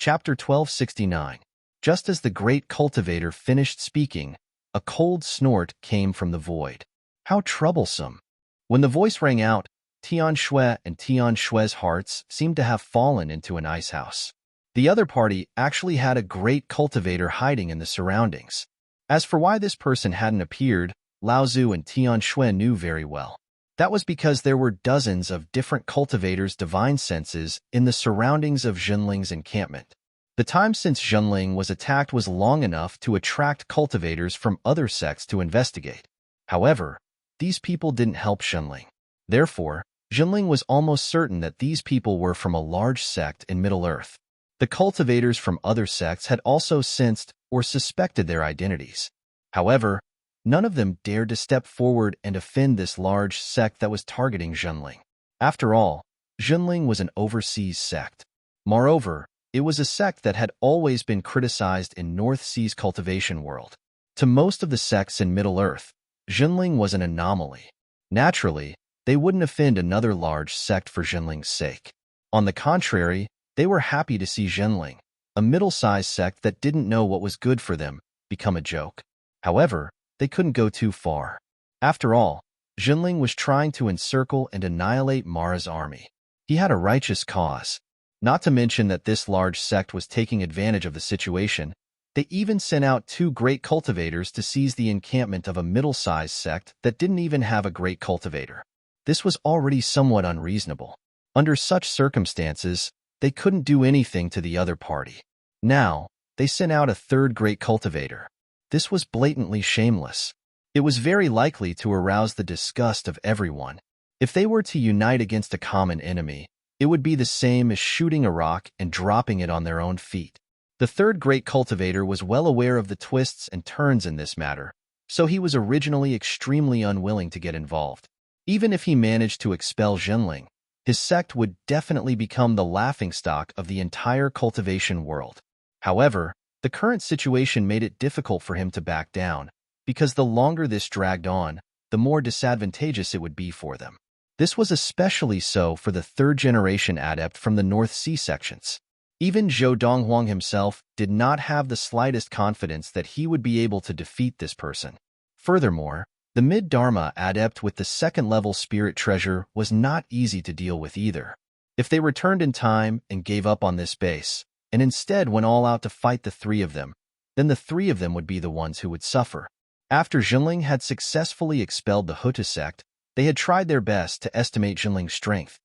Chapter 1269. Just as the great cultivator finished speaking, a cold snort came from the void. How troublesome! When the voice rang out, Tian Shui and Tian Shui's hearts seemed to have fallen into an icehouse. The other party actually had a great cultivator hiding in the surroundings. As for why this person hadn't appeared, Lao Zhu and Tian Shui knew very well. That was because there were dozens of different cultivators' divine senses in the surroundings of Zhenling's encampment. The time since Zhenling was attacked was long enough to attract cultivators from other sects to investigate. However, these people didn't help Zhenling. Therefore, Zhenling was almost certain that these people were from a large sect in Middle-earth. The cultivators from other sects had also sensed or suspected their identities. However, none of them dared to step forward and offend this large sect that was targeting Zhenling. After all, Zhenling was an overseas sect. Moreover, it was a sect that had always been criticized in North Sea's cultivation world. To most of the sects in Middle-earth, Zhenling was an anomaly. Naturally, they wouldn't offend another large sect for Zhenling's sake. On the contrary, they were happy to see Zhenling, a middle-sized sect that didn't know what was good for them, become a joke. However, they couldn't go too far. After all, Zhenling was trying to encircle and annihilate Mara's army. He had a righteous cause. Not to mention that this large sect was taking advantage of the situation. They even sent out 2 great cultivators to seize the encampment of a middle-sized sect that didn't even have a great cultivator. This was already somewhat unreasonable. Under such circumstances, they couldn't do anything to the other party. Now, they sent out a 3rd great cultivator. This was blatantly shameless. It was very likely to arouse the disgust of everyone. If they were to unite against a common enemy, it would be the same as shooting a rock and dropping it on their own feet. The 3rd great cultivator was well aware of the twists and turns in this matter, so he was originally extremely unwilling to get involved. Even if he managed to expel Zhenling, his sect would definitely become the laughingstock of the entire cultivation world. However, the current situation made it difficult for him to back down, because the longer this dragged on, the more disadvantageous it would be for them. This was especially so for the 3rd-generation adept from the North Sea sections. Even Zhou Donghuang himself did not have the slightest confidence that he would be able to defeat this person. Furthermore, the mid-Dharma adept with the 2nd-level spirit treasure was not easy to deal with either. If they returned in time and gave up on this base, and instead went all out to fight the 3 of them, then the 3 of them would be the ones who would suffer. After Zhenling had successfully expelled the Hutu sect, they had tried their best to estimate Zhenling's strength.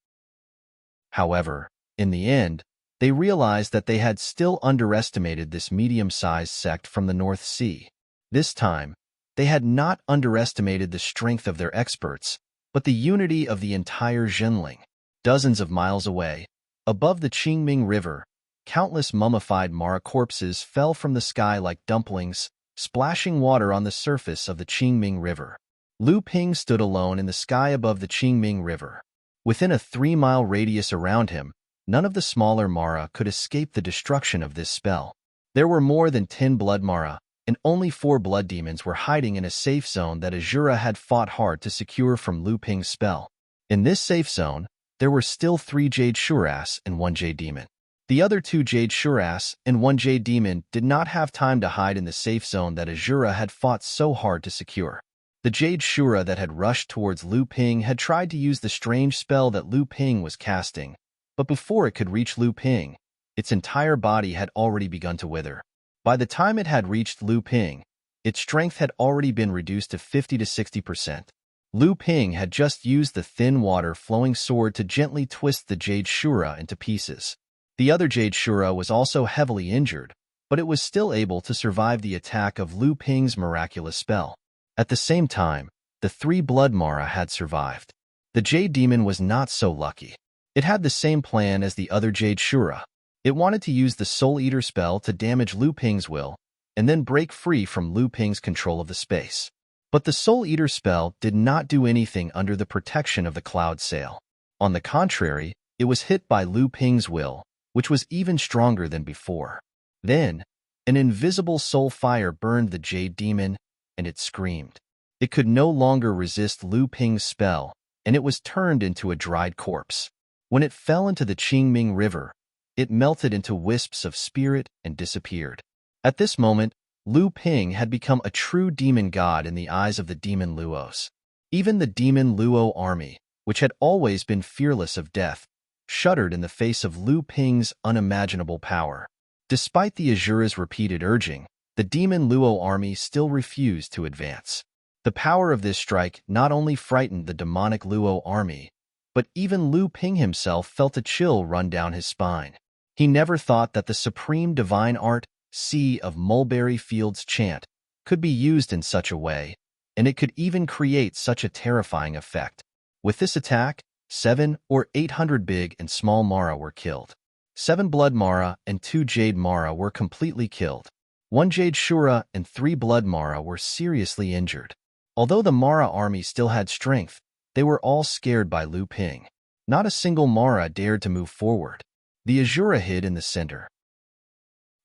However, in the end, they realized that they had still underestimated this medium-sized sect from the North Sea. This time, they had not underestimated the strength of their experts, but the unity of the entire Zhenling. Dozens of miles away, above the Qingming River, countless mummified Mara corpses fell from the sky like dumplings, splashing water on the surface of the Qingming River. Lu Ping stood alone in the sky above the Qingming River. Within a 3-mile radius around him, none of the smaller Mara could escape the destruction of this spell. There were more than 10 blood Mara, and only 4 blood demons were hiding in a safe zone that Azura had fought hard to secure from Lu Ping's spell. In this safe zone, there were still 3 Jade Shuras and 1 Jade Demon. The other 2 Jade Shuras and 1 Jade Demon did not have time to hide in the safe zone that Azura had fought so hard to secure. The Jade Shura that had rushed towards Lu Ping had tried to use the strange spell that Lu Ping was casting, but before it could reach Lu Ping, its entire body had already begun to wither. By the time it had reached Lu Ping, its strength had already been reduced to 50 to 60%. Lu Ping had just used the thin water-flowing sword to gently twist the Jade Shura into pieces. The other Jade Shura was also heavily injured, but it was still able to survive the attack of Lu Ping's miraculous spell. At the same time, the 3 blood Mara had survived. The Jade Demon was not so lucky. It had the same plan as the other Jade Shura. It wanted to use the Soul Eater spell to damage Lu Ping's will, and then break free from Lu Ping's control of the space. But the Soul Eater spell did not do anything under the protection of the Cloud Sail. On the contrary, it was hit by Lu Ping's will, which was even stronger than before. Then, an invisible soul fire burned the Jade Demon, and it screamed. It could no longer resist Lu Ping's spell, and it was turned into a dried corpse. When it fell into the Qingming River, It melted into wisps of spirit and disappeared. At this moment, Lu Ping had become a true demon god in the eyes of the demon Luos. Even the demon Luo army, which had always been fearless of death, shuddered in the face of Lu Ping's unimaginable power. Despite the Azura's repeated urging, the demon Luo army still refused to advance. The power of this strike not only frightened the demonic Luo army, but even Lu Ping himself felt a chill run down his spine. He never thought that the supreme divine art, Sea of Mulberry Fields chant, could be used in such a way, and it could even create such a terrifying effect. With this attack, 7 or 800 big and small Mara were killed. 7 Blood Mara and 2 Jade Mara were completely killed. 1 Jade Shura and 3 Blood Mara were seriously injured. Although the Mara army still had strength, they were all scared by Lu Ping. Not a single Mara dared to move forward. The Azura hid in the center.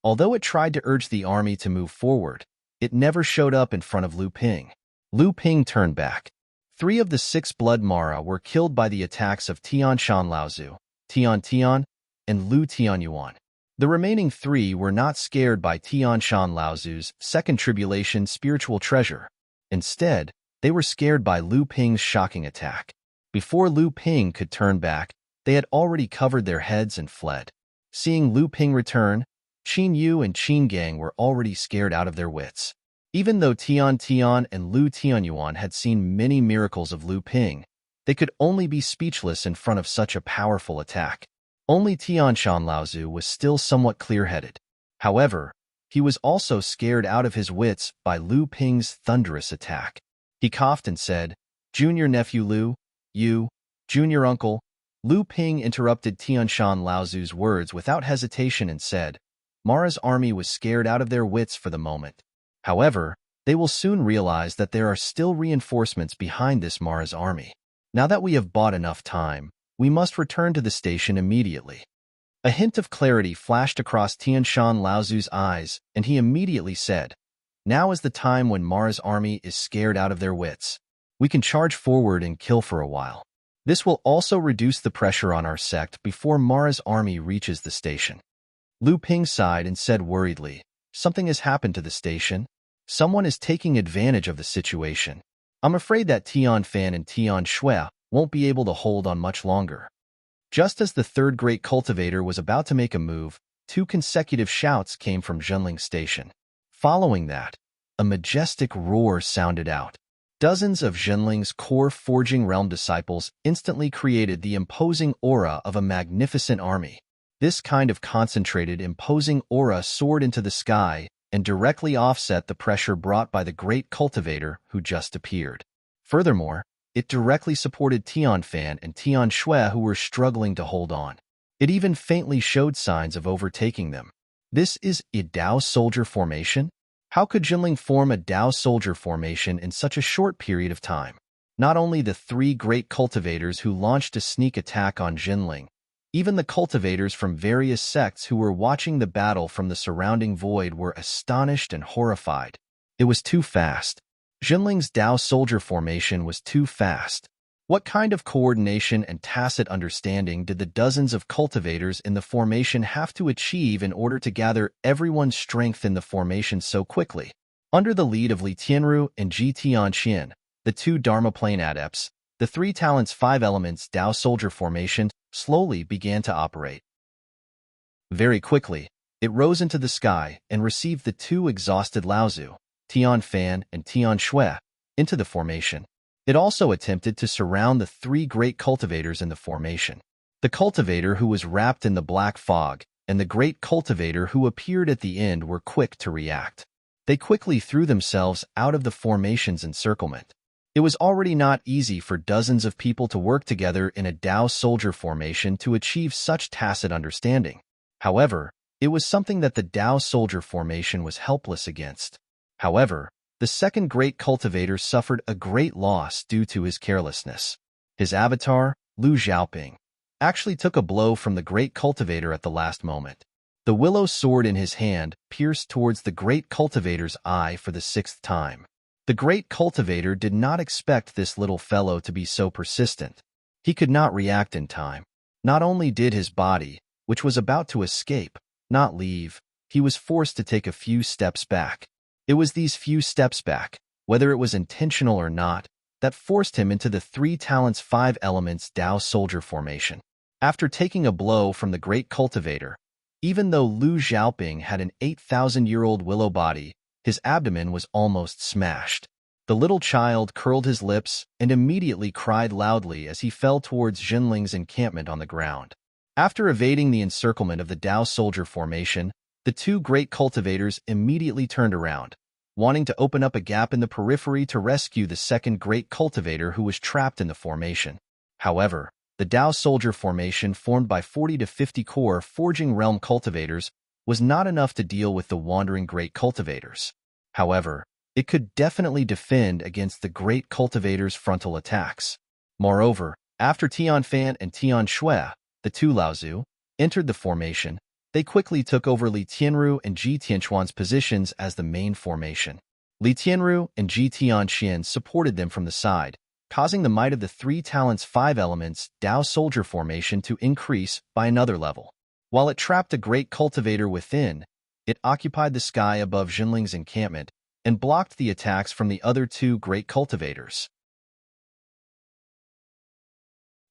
Although it tried to urge the army to move forward, it never showed up in front of Lu Ping. Lu Ping turned back. 3 of the 6 Blood Mara were killed by the attacks of Tian Shan Laozu, Tian Tian, and Lu Tian Yuan. The remaining 3 were not scared by Tian Shan Laozu's second tribulation spiritual treasure. Instead, they were scared by Lu Ping's shocking attack. Before Lu Ping could turn back, they had already covered their heads and fled. Seeing Lu Ping return, Qin Yu and Qin Gang were already scared out of their wits. Even though Tian Tian and Lu Tianyuan had seen many miracles of Lu Ping, they could only be speechless in front of such a powerful attack. Only Tian Shan Laozu was still somewhat clear-headed. However, he was also scared out of his wits by Lu Ping's thunderous attack. He coughed and said, "Junior nephew Lu, you, junior uncle." Lu Ping interrupted Tian Shan Laozu's words without hesitation and said, "Mara's army was scared out of their wits for the moment. However, they will soon realize that there are still reinforcements behind this Mara's army. Now that we have bought enough time, we must return to the station immediately." A hint of clarity flashed across Tian Shan Laozu's eyes, and he immediately said, "Now is the time when Mara's army is scared out of their wits. We can charge forward and kill for a while. This will also reduce the pressure on our sect before Mara's army reaches the station." Lu Ping sighed and said worriedly, "Something has happened to the station. Someone is taking advantage of the situation. I'm afraid that Tian Fan and Tian Shui won't be able to hold on much longer." Just as the third great cultivator was about to make a move, 2 consecutive shouts came from Zhenling's station. Following that, a majestic roar sounded out. Dozens of Zhenling's core forging realm disciples instantly created the imposing aura of a magnificent army. This kind of concentrated, imposing aura soared into the sky and directly offset the pressure brought by the great cultivator who just appeared. Furthermore, it directly supported Tian Fan and Tian Shui, who were struggling to hold on. It even faintly showed signs of overtaking them. This is a Dao soldier formation? How could Jinling form a Dao soldier formation in such a short period of time? Not only the 3 great cultivators who launched a sneak attack on Jinling, even the cultivators from various sects who were watching the battle from the surrounding void were astonished and horrified. It was too fast. Jinling's Dao soldier formation was too fast. What kind of coordination and tacit understanding did the dozens of cultivators in the formation have to achieve in order to gather everyone's strength in the formation so quickly? Under the lead of Li Tianru and Ji Tianqian, the 2 Dharma plane adepts, the 3 talents 5 elements Dao soldier formation slowly began to operate. Very quickly, it rose into the sky and received the 2 exhausted Laozu, Tian Fan and Tian Shui, into the formation. It also attempted to surround the 3 great cultivators in the formation. The cultivator who was wrapped in the black fog and the great cultivator who appeared at the end were quick to react. They quickly threw themselves out of the formation's encirclement. It was already not easy for dozens of people to work together in a Dao soldier formation to achieve such tacit understanding. However, it was something that the Dao soldier formation was helpless against. However, the second great cultivator suffered a great loss due to his carelessness. His avatar, Lu Xiaoping, actually took a blow from the great cultivator at the last moment. The willow sword in his hand pierced towards the great cultivator's eye for the 6th time. The great cultivator did not expect this little fellow to be so persistent. He could not react in time. Not only did his body, which was about to escape, not leave. He was forced to take a few steps back. It was these few steps back, whether it was intentional or not, that forced him into the 3 talents 5 elements Tao soldier formation. After taking a blow from the great cultivator, even though Lu Xiaoping had an 8,000-year-old willow body, his abdomen was almost smashed. The little child curled his lips and immediately cried loudly as he fell towards Jinling's encampment on the ground. After evading the encirclement of the Tao soldier formation, the 2 great cultivators immediately turned around, wanting to open up a gap in the periphery to rescue the second great cultivator who was trapped in the formation. However, the Tao soldier formation formed by 40 to 50 core forging realm cultivators was not enough to deal with the wandering great cultivators. However, it could definitely defend against the great cultivators' frontal attacks. Moreover, after Tianfan and Tianshui, the 2 Laozu, entered the formation, they quickly took over Li Tianru and Ji Tianquan's positions as the main formation. Li Tianru and Ji Tianxian supported them from the side, causing the might of the 3 talents 5 elements Tao soldier formation to increase by another level. While it trapped a great cultivator within, it occupied the sky above Jinling's encampment and blocked the attacks from the other 2 great cultivators.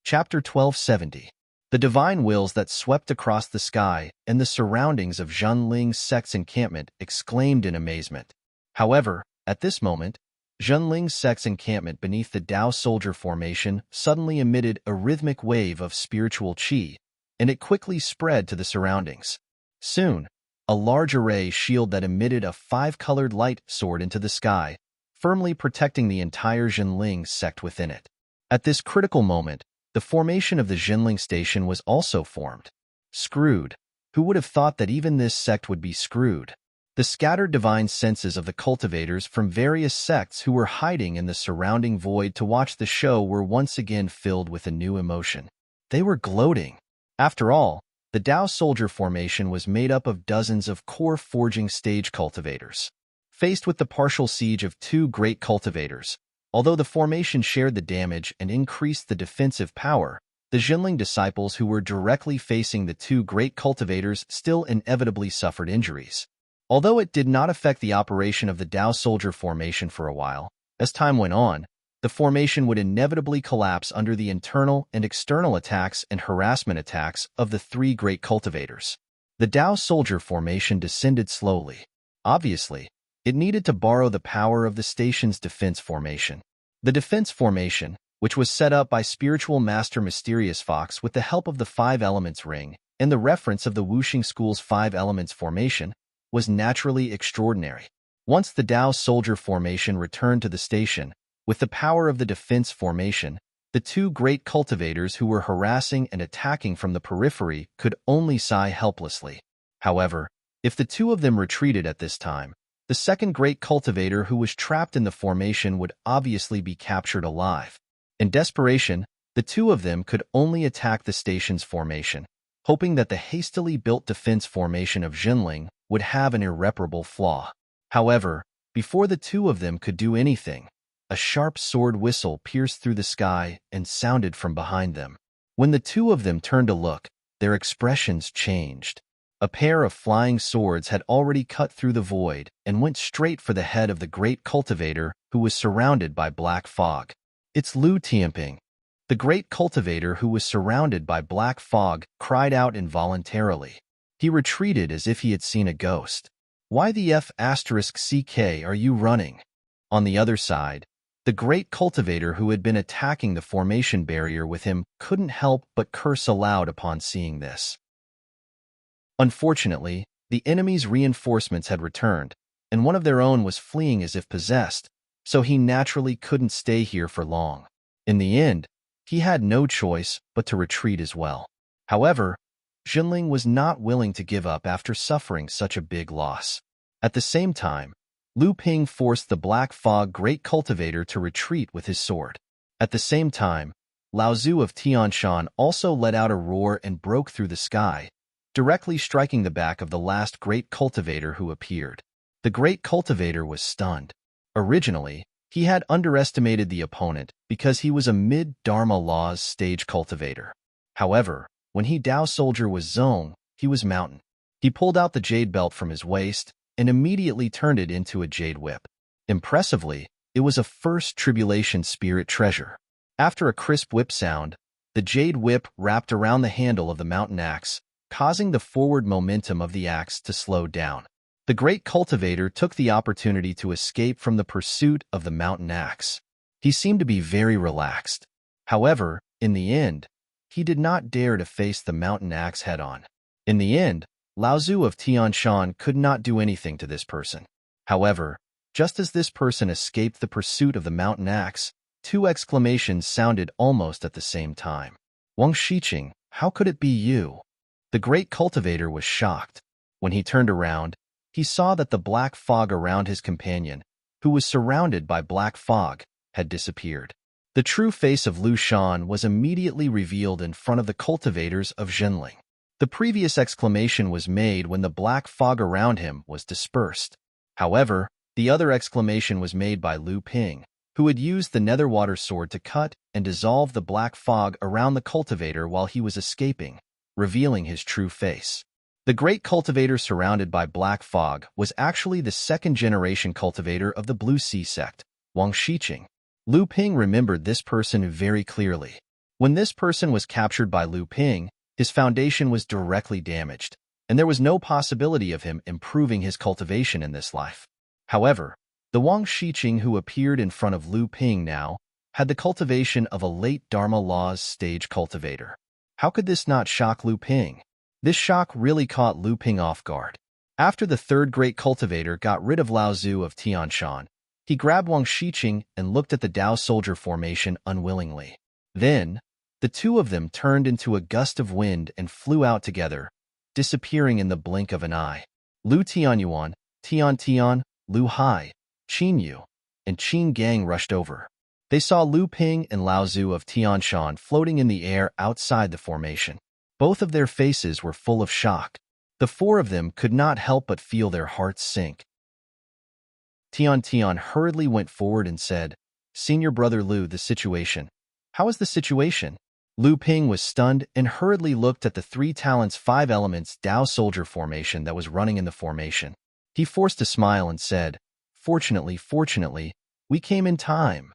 Chapter 1270. The divine wills that swept across the sky and the surroundings of Jinling's sect's encampment exclaimed in amazement. However, at this moment, Jinling's sect's encampment beneath the Tao soldier formation suddenly emitted a rhythmic wave of spiritual qi, and it quickly spread to the surroundings. Soon, a large array shield that emitted a 5-colored light soared into the sky, firmly protecting the entire Jinling sect within it. At this critical moment, the formation of the Jinling station was also formed. Screwed. Who would have thought that even this sect would be screwed? The scattered divine senses of the cultivators from various sects who were hiding in the surrounding void to watch the show were once again filled with a new emotion. They were gloating. After all, the Tao soldier formation was made up of dozens of core forging stage cultivators. Faced with the partial siege of 2 great cultivators, although the formation shared the damage and increased the defensive power, the Jinling disciples who were directly facing the 2 great cultivators still inevitably suffered injuries. Although it did not affect the operation of the Tao soldier formation for a while, as time went on, the formation would inevitably collapse under the internal and external attacks and harassment attacks of the 3 great cultivators. The Tao soldier formation descended slowly. Obviously, it needed to borrow the power of the station's defense formation. The defense formation, which was set up by spiritual master Mysterious Fox with the help of the 5 elements ring and the reference of the Wuxing school's 5 elements formation, was naturally extraordinary. Once the Tao soldier formation returned to the station, with the power of the defense formation, the 2 great cultivators who were harassing and attacking from the periphery could only sigh helplessly. However, if the 2 of them retreated at this time, the second great cultivator who was trapped in the formation would obviously be captured alive. In desperation, the 2 of them could only attack the station's formation, hoping that the hastily built defense formation of Jinling would have an irreparable flaw. However, before the 2 of them could do anything, a sharp sword whistle pierced through the sky and sounded from behind them. When the 2 of them turned to look, their expressions changed. A pair of flying swords had already cut through the void and went straight for the head of the great cultivator who was surrounded by black fog. It's Lu Tianping. The great cultivator who was surrounded by black fog cried out involuntarily. He retreated as if he had seen a ghost. Why the F***ck are you running? On the other side, the great cultivator who had been attacking the formation barrier with him couldn't help but curse aloud upon seeing this. Unfortunately, the enemy's reinforcements had returned, and one of their own was fleeing as if possessed, so he naturally couldn't stay here for long. In the end, he had no choice but to retreat as well. However, Jinling was not willing to give up after suffering such a big loss. At the same time, Lu Ping forced the Black Fog Great Cultivator to retreat with his sword. At the same time, Lao Zhu of Tianshan also let out a roar and broke through the sky, directly striking the back of the last Great Cultivator who appeared. The Great Cultivator was stunned. Originally, he had underestimated the opponent because he was a mid-Dharma Laws stage cultivator. However, When he Tao soldier was Zong, he was mountain. He pulled out the jade belt from his waist and immediately turned it into a jade whip. Impressively, it was a first tribulation spirit treasure. After a crisp whip sound, the jade whip wrapped around the handle of the mountain axe, causing the forward momentum of the axe to slow down. The great cultivator took the opportunity to escape from the pursuit of the mountain axe. He seemed to be very relaxed. However, in the end, he did not dare to face the mountain axe head-on. In the end, Lao Tzu of Tianshan could not do anything to this person. However, just as this person escaped the pursuit of the mountain axe, two exclamations sounded almost at the same time. Wang Shiqing, how could it be you? The great cultivator was shocked. When he turned around, he saw that the black fog around his companion, who was surrounded by black fog, had disappeared. The true face of Lu Shan was immediately revealed in front of the cultivators of Jinling. The previous exclamation was made when the black fog around him was dispersed. However, the other exclamation was made by Lu Ping, who had used the netherwater sword to cut and dissolve the black fog around the cultivator while he was escaping, revealing his true face. The great cultivator surrounded by black fog was actually the second-generation cultivator of the Blue Sea sect, Wang Shiqing. Lu Ping remembered this person very clearly. When this person was captured by Lu Ping, his foundation was directly damaged, and there was no possibility of him improving his cultivation in this life. However, the Wang Shiqing who appeared in front of Lu Ping now had the cultivation of a late Dharma Law's stage cultivator. How could this not shock Lu Ping? This shock really caught Lu Ping off guard. After the third great cultivator got rid of Lao Tzu of Tianshan, he grabbed Wang Shiqing and looked at the Tao soldier formation unwillingly. Then, the two of them turned into a gust of wind and flew out together, disappearing in the blink of an eye. Lu Tianyuan, Tian, Lu Hai, Qin Yu, and Qin Gang rushed over. They saw Lu Ping and Lao Tzu of Tianshan floating in the air outside the formation. Both of their faces were full of shock. The four of them could not help but feel their hearts sink. Tian hurriedly went forward and said, "Senior brother Lu, the situation. How is the situation?" Lu Ping was stunned and hurriedly looked at the 3 talents 5 elements Tao soldier formation that was running in the formation. He forced a smile and said, Fortunately, we came in time."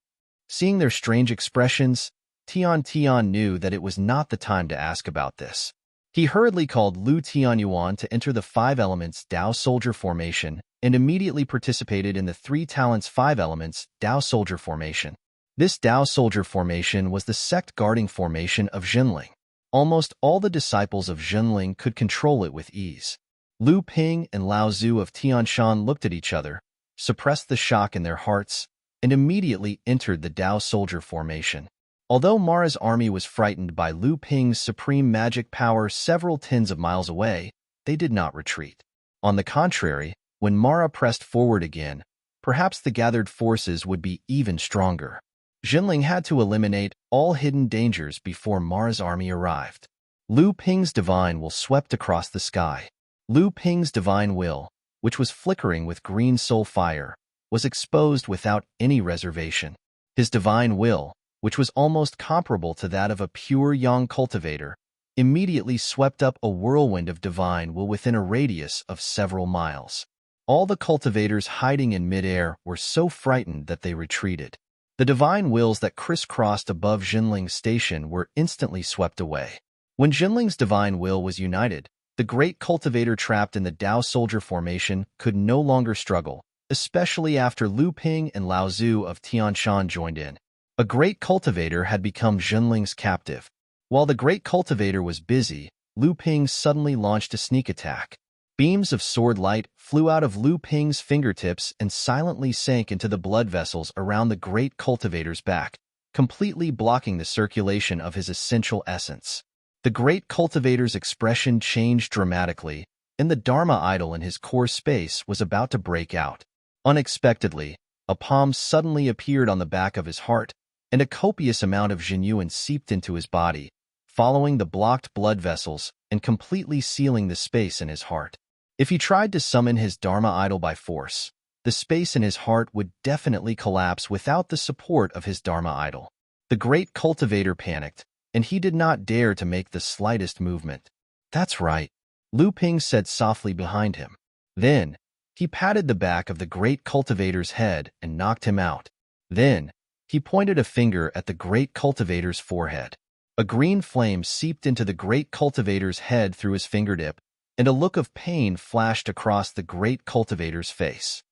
Seeing their strange expressions, Tian knew that it was not the time to ask about this. He hurriedly called Lu Tianyuan to enter the 5 elements Tao soldier formation and immediately participated in the 3 talents 5 elements Tao soldier formation. This Tao soldier formation was the sect guarding formation of Jinling. Almost all the disciples of Jinling could control it with ease. Lu Ping and Lao Tzu of Tianshan looked at each other, suppressed the shock in their hearts, and immediately entered the Tao soldier formation. Although Mara's army was frightened by Lu Ping's supreme magic power several tens of miles away, they did not retreat. On the contrary, when Mara pressed forward again, perhaps the gathered forces would be even stronger. Jinling had to eliminate all hidden dangers before Mara's army arrived. Lu Ping's divine will swept across the sky. Lu Ping's divine will, which was flickering with green soul fire, was exposed without any reservation. His divine will, which was almost comparable to that of a pure yang cultivator, immediately swept up a whirlwind of divine will within a radius of several miles. All the cultivators hiding in midair were so frightened that they retreated. The divine wills that crisscrossed above Jinling's station were instantly swept away. When Jinling's divine will was united, the great cultivator trapped in the Tao soldier formation could no longer struggle, especially after Lu Ping and Lao Tzu of Tianshan joined in. A great cultivator had become Jinling's captive. While the great cultivator was busy, Lu Ping suddenly launched a sneak attack. Beams of sword light flew out of Lu Ping's fingertips and silently sank into the blood vessels around the great cultivator's back, completely blocking the circulation of his essential essence. The great cultivator's expression changed dramatically, and the Dharma idol in his core space was about to break out. Unexpectedly, a palm suddenly appeared on the back of his heart, and a copious amount of Jinyuan seeped into his body, following the blocked blood vessels and completely sealing the space in his heart. If he tried to summon his Dharma idol by force, the space in his heart would definitely collapse without the support of his Dharma idol. The great cultivator panicked, and he did not dare to make the slightest movement. "That's right," Lu Ping said softly behind him. Then, he patted the back of the great cultivator's head and knocked him out. Then, he pointed a finger at the great cultivator's forehead. A green flame seeped into the great cultivator's head through his fingertip, and a look of pain flashed across the great cultivator's face.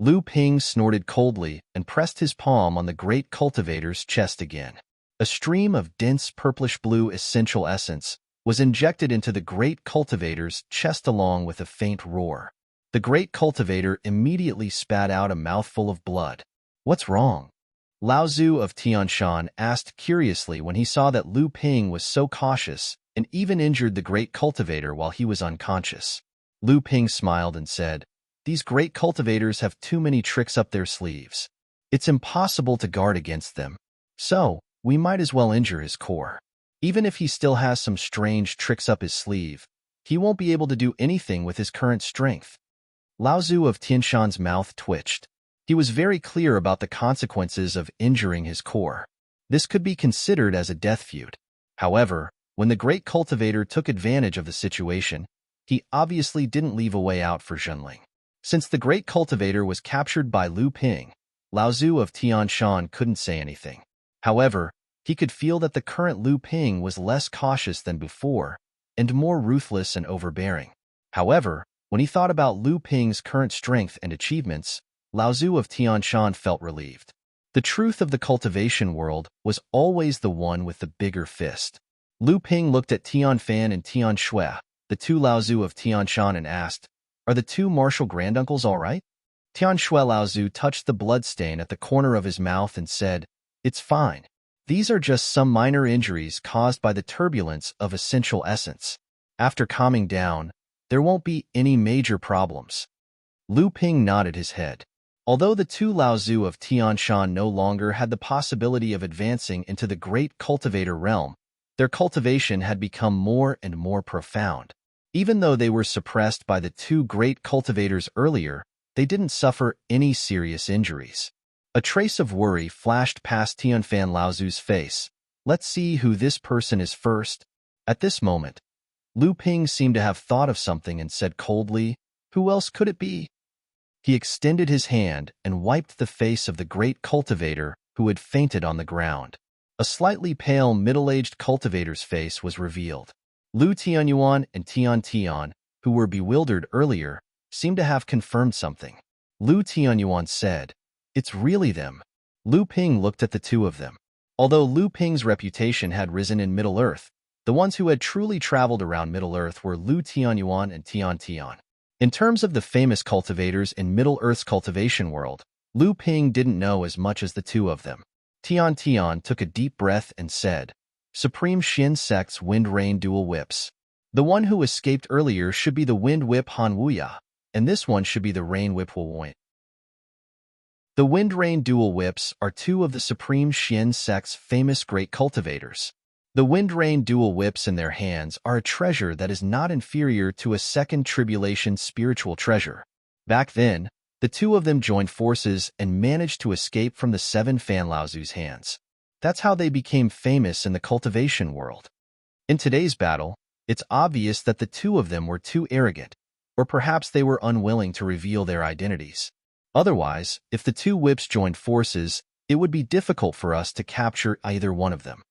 Lu Ping snorted coldly and pressed his palm on the great cultivator's chest again. A stream of dense purplish-blue essential essence was injected into the great cultivator's chest along with a faint roar. The great cultivator immediately spat out a mouthful of blood. "What's wrong?" Lao Zu of Tianshan asked curiously when he saw that Lu Ping was so cautious and even injured the great cultivator while he was unconscious. Lu Ping smiled and said, "These great cultivators have too many tricks up their sleeves. It's impossible to guard against them, so we might as well injure his core. Even if he still has some strange tricks up his sleeve, he won't be able to do anything with his current strength." Lao Zu of Tianshan's mouth twitched. He was very clear about the consequences of injuring his core. This could be considered as a death feud. However, when the great cultivator took advantage of the situation, he obviously didn't leave a way out for Zhenling. Since the great cultivator was captured by Lu Ping, Lao Zu of Tianshan couldn't say anything. However, he could feel that the current Lu Ping was less cautious than before and more ruthless and overbearing. However, when he thought about Lu Ping's current strength and achievements, Lao Zu of Tianshan felt relieved. The truth of the cultivation world was always the one with the bigger fist. Lu Ping looked at Tianfan and Tian Shui, the two Lao Zu of Tianshan, and asked, "Are the two martial granduncles all right?" Tian Shui Lao Zu touched the bloodstain at the corner of his mouth and said, "It's fine. These are just some minor injuries caused by the turbulence of essential essence. After calming down, there won't be any major problems." Lu Ping nodded his head. Although the two Lao Zu of Tianshan no longer had the possibility of advancing into the great cultivator realm, their cultivation had become more and more profound. Even though they were suppressed by the two great cultivators earlier, they didn't suffer any serious injuries. A trace of worry flashed past Tianfan Lao Zu's face. "Let's see who this person is first." At this moment, Lu Ping seemed to have thought of something and said coldly, "Who else could it be?" He extended his hand and wiped the face of the great cultivator who had fainted on the ground. A slightly pale, middle-aged cultivator's face was revealed. Lu Tianyuan and Tian Tian, who were bewildered earlier, seemed to have confirmed something. Lu Tianyuan said, "It's really them." Lu Ping looked at the two of them. Although Lu Ping's reputation had risen in Middle-earth, the ones who had truly traveled around Middle-earth were Lu Tianyuan and Tian Tian. In terms of the famous cultivators in Middle-earth's cultivation world, Lu Ping didn't know as much as the two of them. Tian Tian took a deep breath and said, "Supreme Xin Sect's Wind Rain Dual Whips. The one who escaped earlier should be the Wind Whip Han Wuya, and this one should be the Rain Whip Wu Wen." The Wind Rain Dual Whips are two of the Supreme Xin Sect's famous great cultivators. The Wind Rain Dual Whips in their hands are a treasure that is not inferior to a second tribulation spiritual treasure. Back then, the two of them joined forces and managed to escape from the seven Fan Lao Zu's hands. That's how they became famous in the cultivation world. In today's battle, it's obvious that the two of them were too arrogant, or perhaps they were unwilling to reveal their identities. Otherwise, if the two whips joined forces, it would be difficult for us to capture either one of them.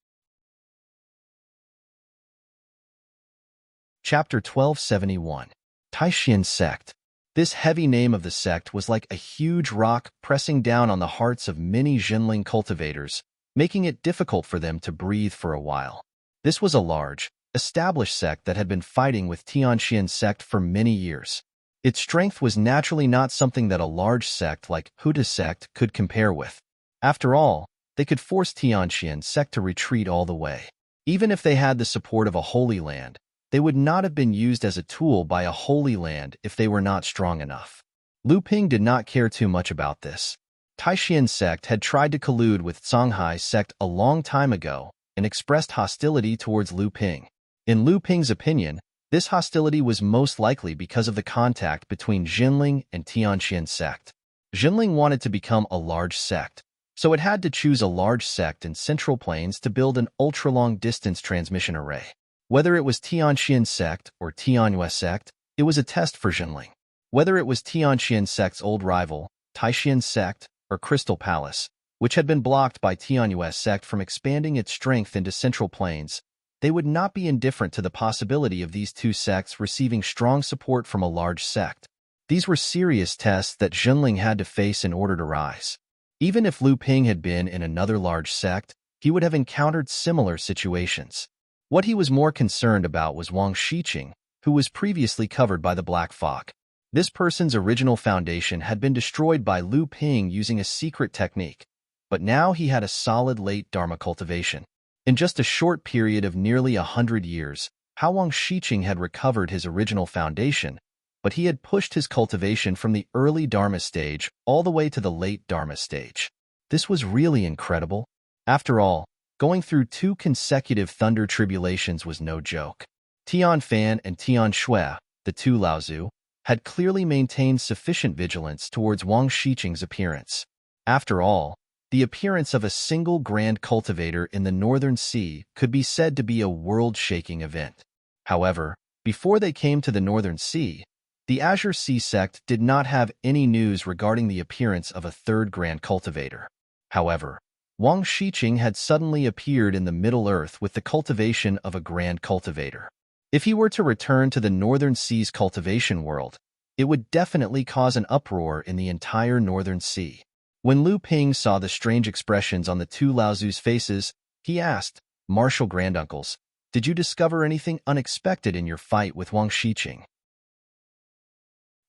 Chapter 1271. Taishin Sect. This heavy name of the sect was like a huge rock pressing down on the hearts of many Zhenling cultivators, making it difficult for them to breathe for a while. This was a large, established sect that had been fighting with Tianxian sect for many years. Its strength was naturally not something that a large sect like Huda sect could compare with. After all, they could force Tianxian sect to retreat all the way. Even if they had the support of a holy land, they would not have been used as a tool by a holy land if they were not strong enough. Lu Ping did not care too much about this. Taishan sect had tried to collude with Songhai sect a long time ago and expressed hostility towards Lu Ping. In Lu Ping's opinion, this hostility was most likely because of the contact between Zhenling and Tianxian sect. Zhenling wanted to become a large sect, So it had to choose a large sect in Central Plains to build an ultra-long-distance transmission array. Whether it was Tianxian sect or Tianyue sect, it was a test for Zhenling. Whether it was Tianxian sect's old rival, Taixian sect, or Crystal Palace, which had been blocked by Tianyue sect from expanding its strength into Central Plains, they would not be indifferent to the possibility of these two sects receiving strong support from a large sect. These were serious tests that Zhenling had to face in order to rise. Even if Lu Ping had been in another large sect, he would have encountered similar situations. What he was more concerned about was Wang Shiqing, who was previously covered by the black fog. This person's original foundation had been destroyed by Lu Ping using a secret technique, but now he had a solid late Dharma cultivation. In just a short period of nearly 100 years, Wang Shiqing had recovered his original foundation, but he had pushed his cultivation from the early Dharma stage all the way to the late Dharma stage. This was really incredible. After all, going through 2 consecutive thunder tribulations was no joke. Tian Fan and Tian Shui, the 2 Laozu, had clearly maintained sufficient vigilance towards Wang Shiqing's appearance. After all, the appearance of a single grand cultivator in the Northern Sea could be said to be a world-shaking event. However, before they came to the Northern Sea, the Azure Sea sect did not have any news regarding the appearance of a third grand cultivator. However, Wang Shiqing had suddenly appeared in the Middle Earth with the cultivation of a grand cultivator. If he were to return to the Northern Sea's cultivation world, it would definitely cause an uproar in the entire Northern Sea. When Lu Ping saw the strange expressions on the 2 Laozu's faces, he asked, "Martial granduncles, did you discover anything unexpected in your fight with Wang Shiqing?"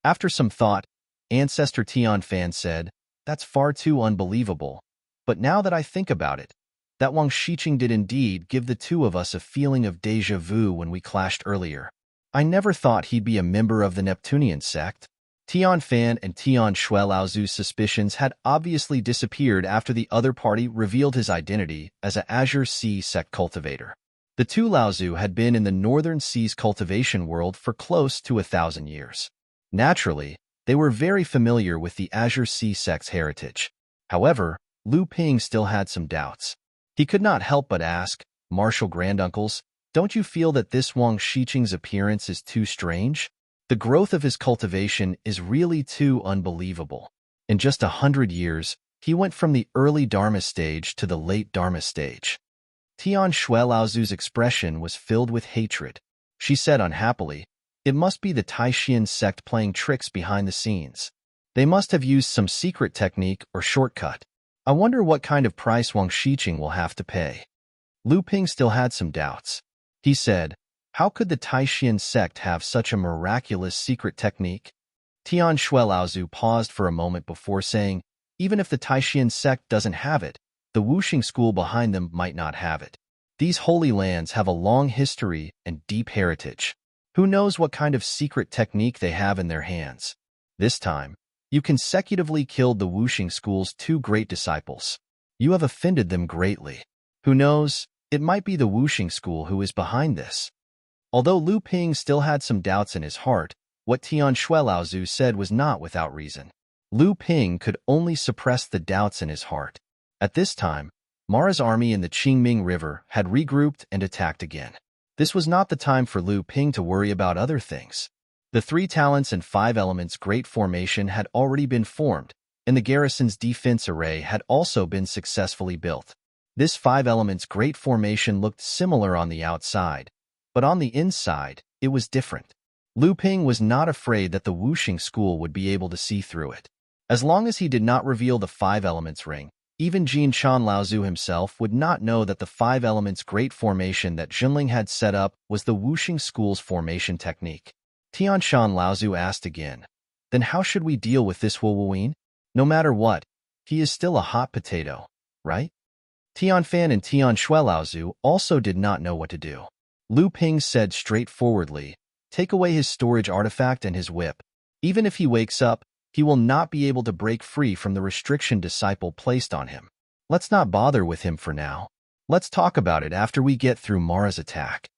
After some thought, Ancestor Tian Fan said, "That's far too unbelievable. But now that I think about it, that Wang Shiqing did indeed give the 2 of us a feeling of déjà vu when we clashed earlier. I never thought he'd be a member of the Neptunian sect." Tian Fan and Tian Shui Laozu's suspicions had obviously disappeared after the other party revealed his identity as a Azure Sea sect cultivator. The 2 Laozu had been in the Northern Sea's cultivation world for close to 1,000 years. Naturally, they were very familiar with the Azure Sea sect's heritage. However, Lu Ping still had some doubts. He could not help but ask, "Martial granduncles, don't you feel that this Wang Shiqing's appearance is too strange? The growth of his cultivation is really too unbelievable. In just 100 years, he went from the early Dharma stage to the late Dharma stage." Tian Shui Laozu's expression was filled with hatred. She said unhappily, "It must be the Taixian sect playing tricks behind the scenes. They must have used some secret technique or shortcut. I wonder what kind of price Wang Shiqing will have to pay." Lu Ping still had some doubts. He said, "How could the Taixian sect have such a miraculous secret technique?" Tian Shui Laozu paused for a moment before saying, "Even if the Taixian sect doesn't have it, the Wuxing school behind them might not have it. These holy lands have a long history and deep heritage. Who knows what kind of secret technique they have in their hands? This time, you consecutively killed the Wuxing school's 2 great disciples. You have offended them greatly. Who knows, it might be the Wuxing school who is behind this." Although Lu Ping still had some doubts in his heart, what Tian Shui Laozu said was not without reason. Lu Ping could only suppress the doubts in his heart. At this time, Mara's army in the Qingming River had regrouped and attacked again. This was not the time for Lu Ping to worry about other things. The 3 talents and 5 elements great formation had already been formed, and the garrison's defense array had also been successfully built. This 5 elements great formation looked similar on the outside, but on the inside, it was different. Lu Ping was not afraid that the Wuxing school would be able to see through it. As long as he did not reveal the 5 elements ring, even Jin Chan Laozu himself would not know that the 5 elements great formation that Zhenling had set up was the Wuxing school's formation technique. Tian Shan Laozu asked again, "Then how should we deal with this Wu Wuyin? No matter what, he is still a hot potato, right?" Tian Fan and Tian Shui Laozu also did not know what to do. Lu Ping said straightforwardly, "Take away his storage artifact and his whip. Even if he wakes up, he will not be able to break free from the restriction disciple placed on him. Let's not bother with him for now. Let's talk about it after we get through Mara's attack."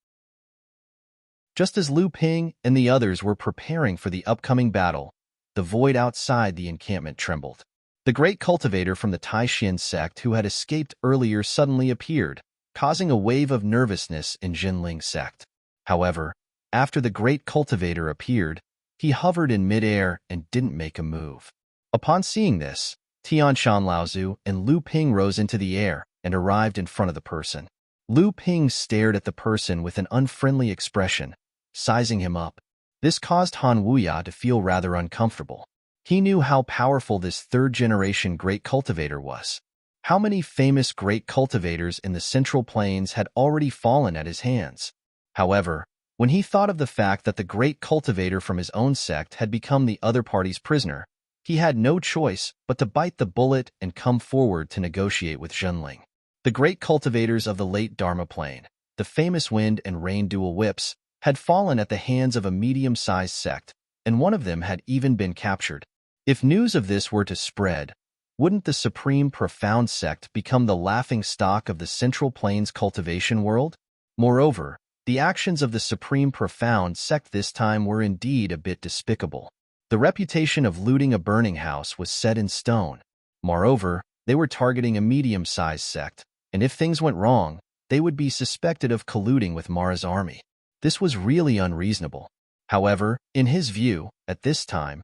Just as Lu Ping and the others were preparing for the upcoming battle, the void outside the encampment trembled. The great cultivator from the Taishan sect who had escaped earlier suddenly appeared, causing a wave of nervousness in Jinling's sect. However, after the great cultivator appeared, he hovered in midair and didn't make a move. Upon seeing this, Tianshan Laozu and Lu Ping rose into the air and arrived in front of the person. Lu Ping stared at the person with an unfriendly expression, sizing him up. This caused Han Wuya to feel rather uncomfortable. He knew how powerful this third-generation great cultivator was. How many famous great cultivators in the Central Plains had already fallen at his hands? However, when he thought of the fact that the great cultivator from his own sect had become the other party's prisoner, he had no choice but to bite the bullet and come forward to negotiate with Zhenling. The great cultivators of the late Dharma Plain, the famous wind and rain dual whips, had fallen at the hands of a medium-sized sect, and one of them had even been captured. If news of this were to spread, wouldn't the Supreme Profound sect become the laughing-stock of the Central Plains cultivation world? Moreover, the actions of the Supreme Profound sect this time were indeed a bit despicable. The reputation of looting a burning house was set in stone. Moreover, they were targeting a medium-sized sect, and if things went wrong, they would be suspected of colluding with Mara's army. This was really unreasonable. However, in his view, at this time,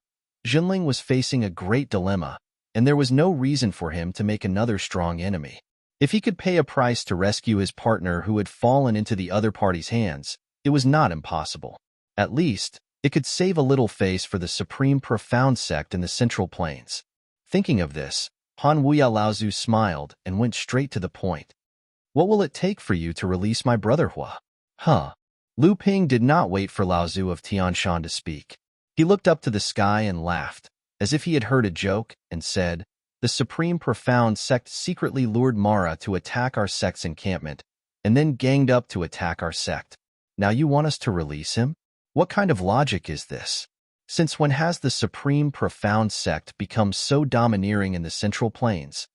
Jinling was facing a great dilemma, and there was no reason for him to make another strong enemy. If he could pay a price to rescue his partner who had fallen into the other party's hands, it was not impossible. At least, it could save a little face for the Supreme Profound sect in the Central Plains. Thinking of this, Han Wuya Laozu smiled and went straight to the point. What will it take for you to release my brother Hua? Huh. Lu Ping did not wait for Laozu of Tianshan to speak. He looked up to the sky and laughed, as if he had heard a joke, and said, "The Supreme Profound sect secretly lured Mara to attack our sect's encampment, and then ganged up to attack our sect. Now you want us to release him? What kind of logic is this? Since when has the Supreme Profound sect become so domineering in the Central Plains?"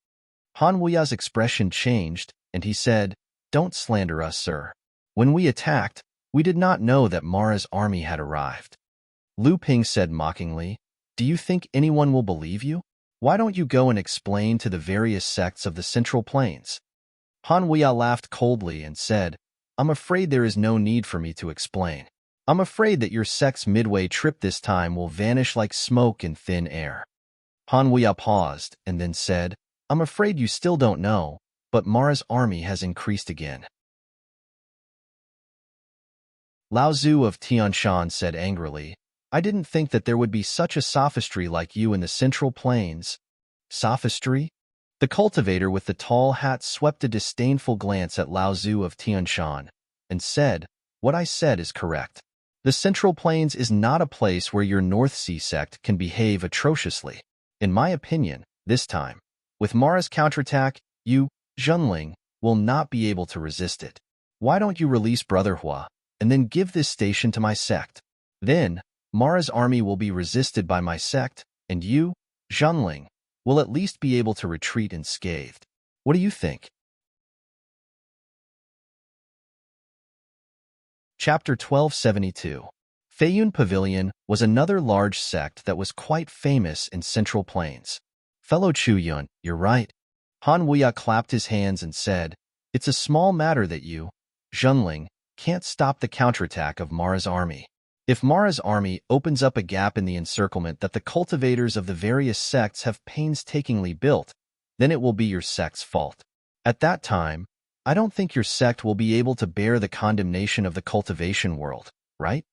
Han Wuya's expression changed, and he said, "Don't slander us, sir. When we attacked, we did not know that Mara's army had arrived." Lu Ping said mockingly, "Do you think anyone will believe you? Why don't you go and explain to the various sects of the Central Plains?" Han Wuya laughed coldly and said, "I'm afraid there is no need for me to explain. I'm afraid that your sect's midway trip this time will vanish like smoke in thin air." Han Wuya paused and then said, "I'm afraid you still don't know, but Mara's army has increased again." Laozu of Tianshan said angrily, "I didn't think that there would be such a sophistry like you in the Central Plains." Sophistry? The cultivator with the tall hat swept a disdainful glance at Laozu of Tianshan and said, "What I said is correct. The Central Plains is not a place where your North Sea sect can behave atrociously. In my opinion, this time, with Mara's counterattack, you, Zhenling, will not be able to resist it. Why don't you release Brother Hua, and then give this station to my sect? Then, Mara's army will be resisted by my sect, and you, Zhenling, will at least be able to retreat unscathed. What do you think?" Chapter 1272. Feiyun Pavilion was another large sect that was quite famous in Central Plains. "Fellow Chu Yun, you're right." Han Wuya clapped his hands and said, "It's a small matter that you, Zhenling, can't stop the counterattack of Mara's army. If Mara's army opens up a gap in the encirclement that the cultivators of the various sects have painstakingly built, then it will be your sect's fault. At that time, I don't think your sect will be able to bear the condemnation of the cultivation world, right?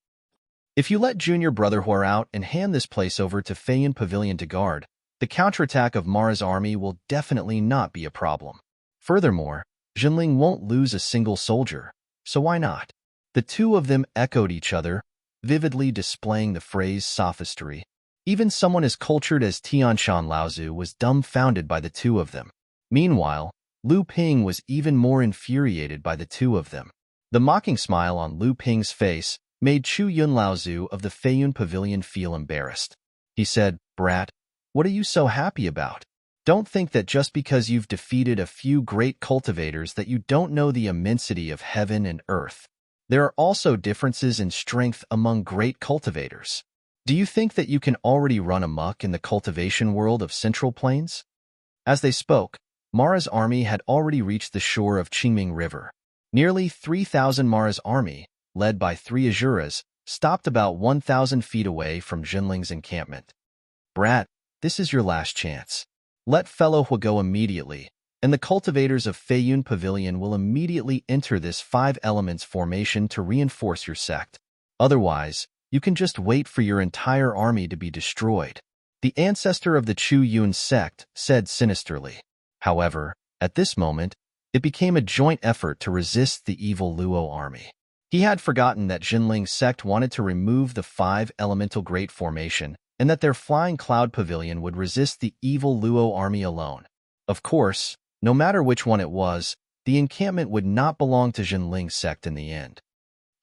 If you let Junior Brother Hua out and hand this place over to Feiyun Pavilion to guard, the counterattack of Mara's army will definitely not be a problem. Furthermore, Jinling won't lose a single soldier, so why not?" The two of them echoed each other, vividly displaying the phrase sophistry. Even someone as cultured as Tianshan Laozu was dumbfounded by the two of them. Meanwhile, Lu Ping was even more infuriated by the two of them. The mocking smile on Lu Ping's face made Chu Yun Laozu of the Feiyun Pavilion feel embarrassed. He said, "Brat, what are you so happy about? Don't think that just because you've defeated a few great cultivators that you don't know the immensity of heaven and earth. There are also differences in strength among great cultivators. Do you think that you can already run amok in the cultivation world of Central Plains? As they spoke, Mara's army had already reached the shore of Qingming River. Nearly 3,000 Mara's army, led by 3 Azuras, stopped about 1,000 feet away from Jinling's encampment. Brat, this is your last chance. Let fellow Hua go immediately, and the cultivators of Feiyun Pavilion will immediately enter this 5 elements formation to reinforce your sect. Otherwise, you can just wait for your entire army to be destroyed. The ancestor of the Chu Yun sect said sinisterly. However, at this moment, it became a joint effort to resist the evil Luo army. He had forgotten that Jinling's sect wanted to remove the 5 elemental great formation and that their flying cloud pavilion would resist the evil Luo army alone. Of course, no matter which one it was, the encampment would not belong to Jinling's sect in the end.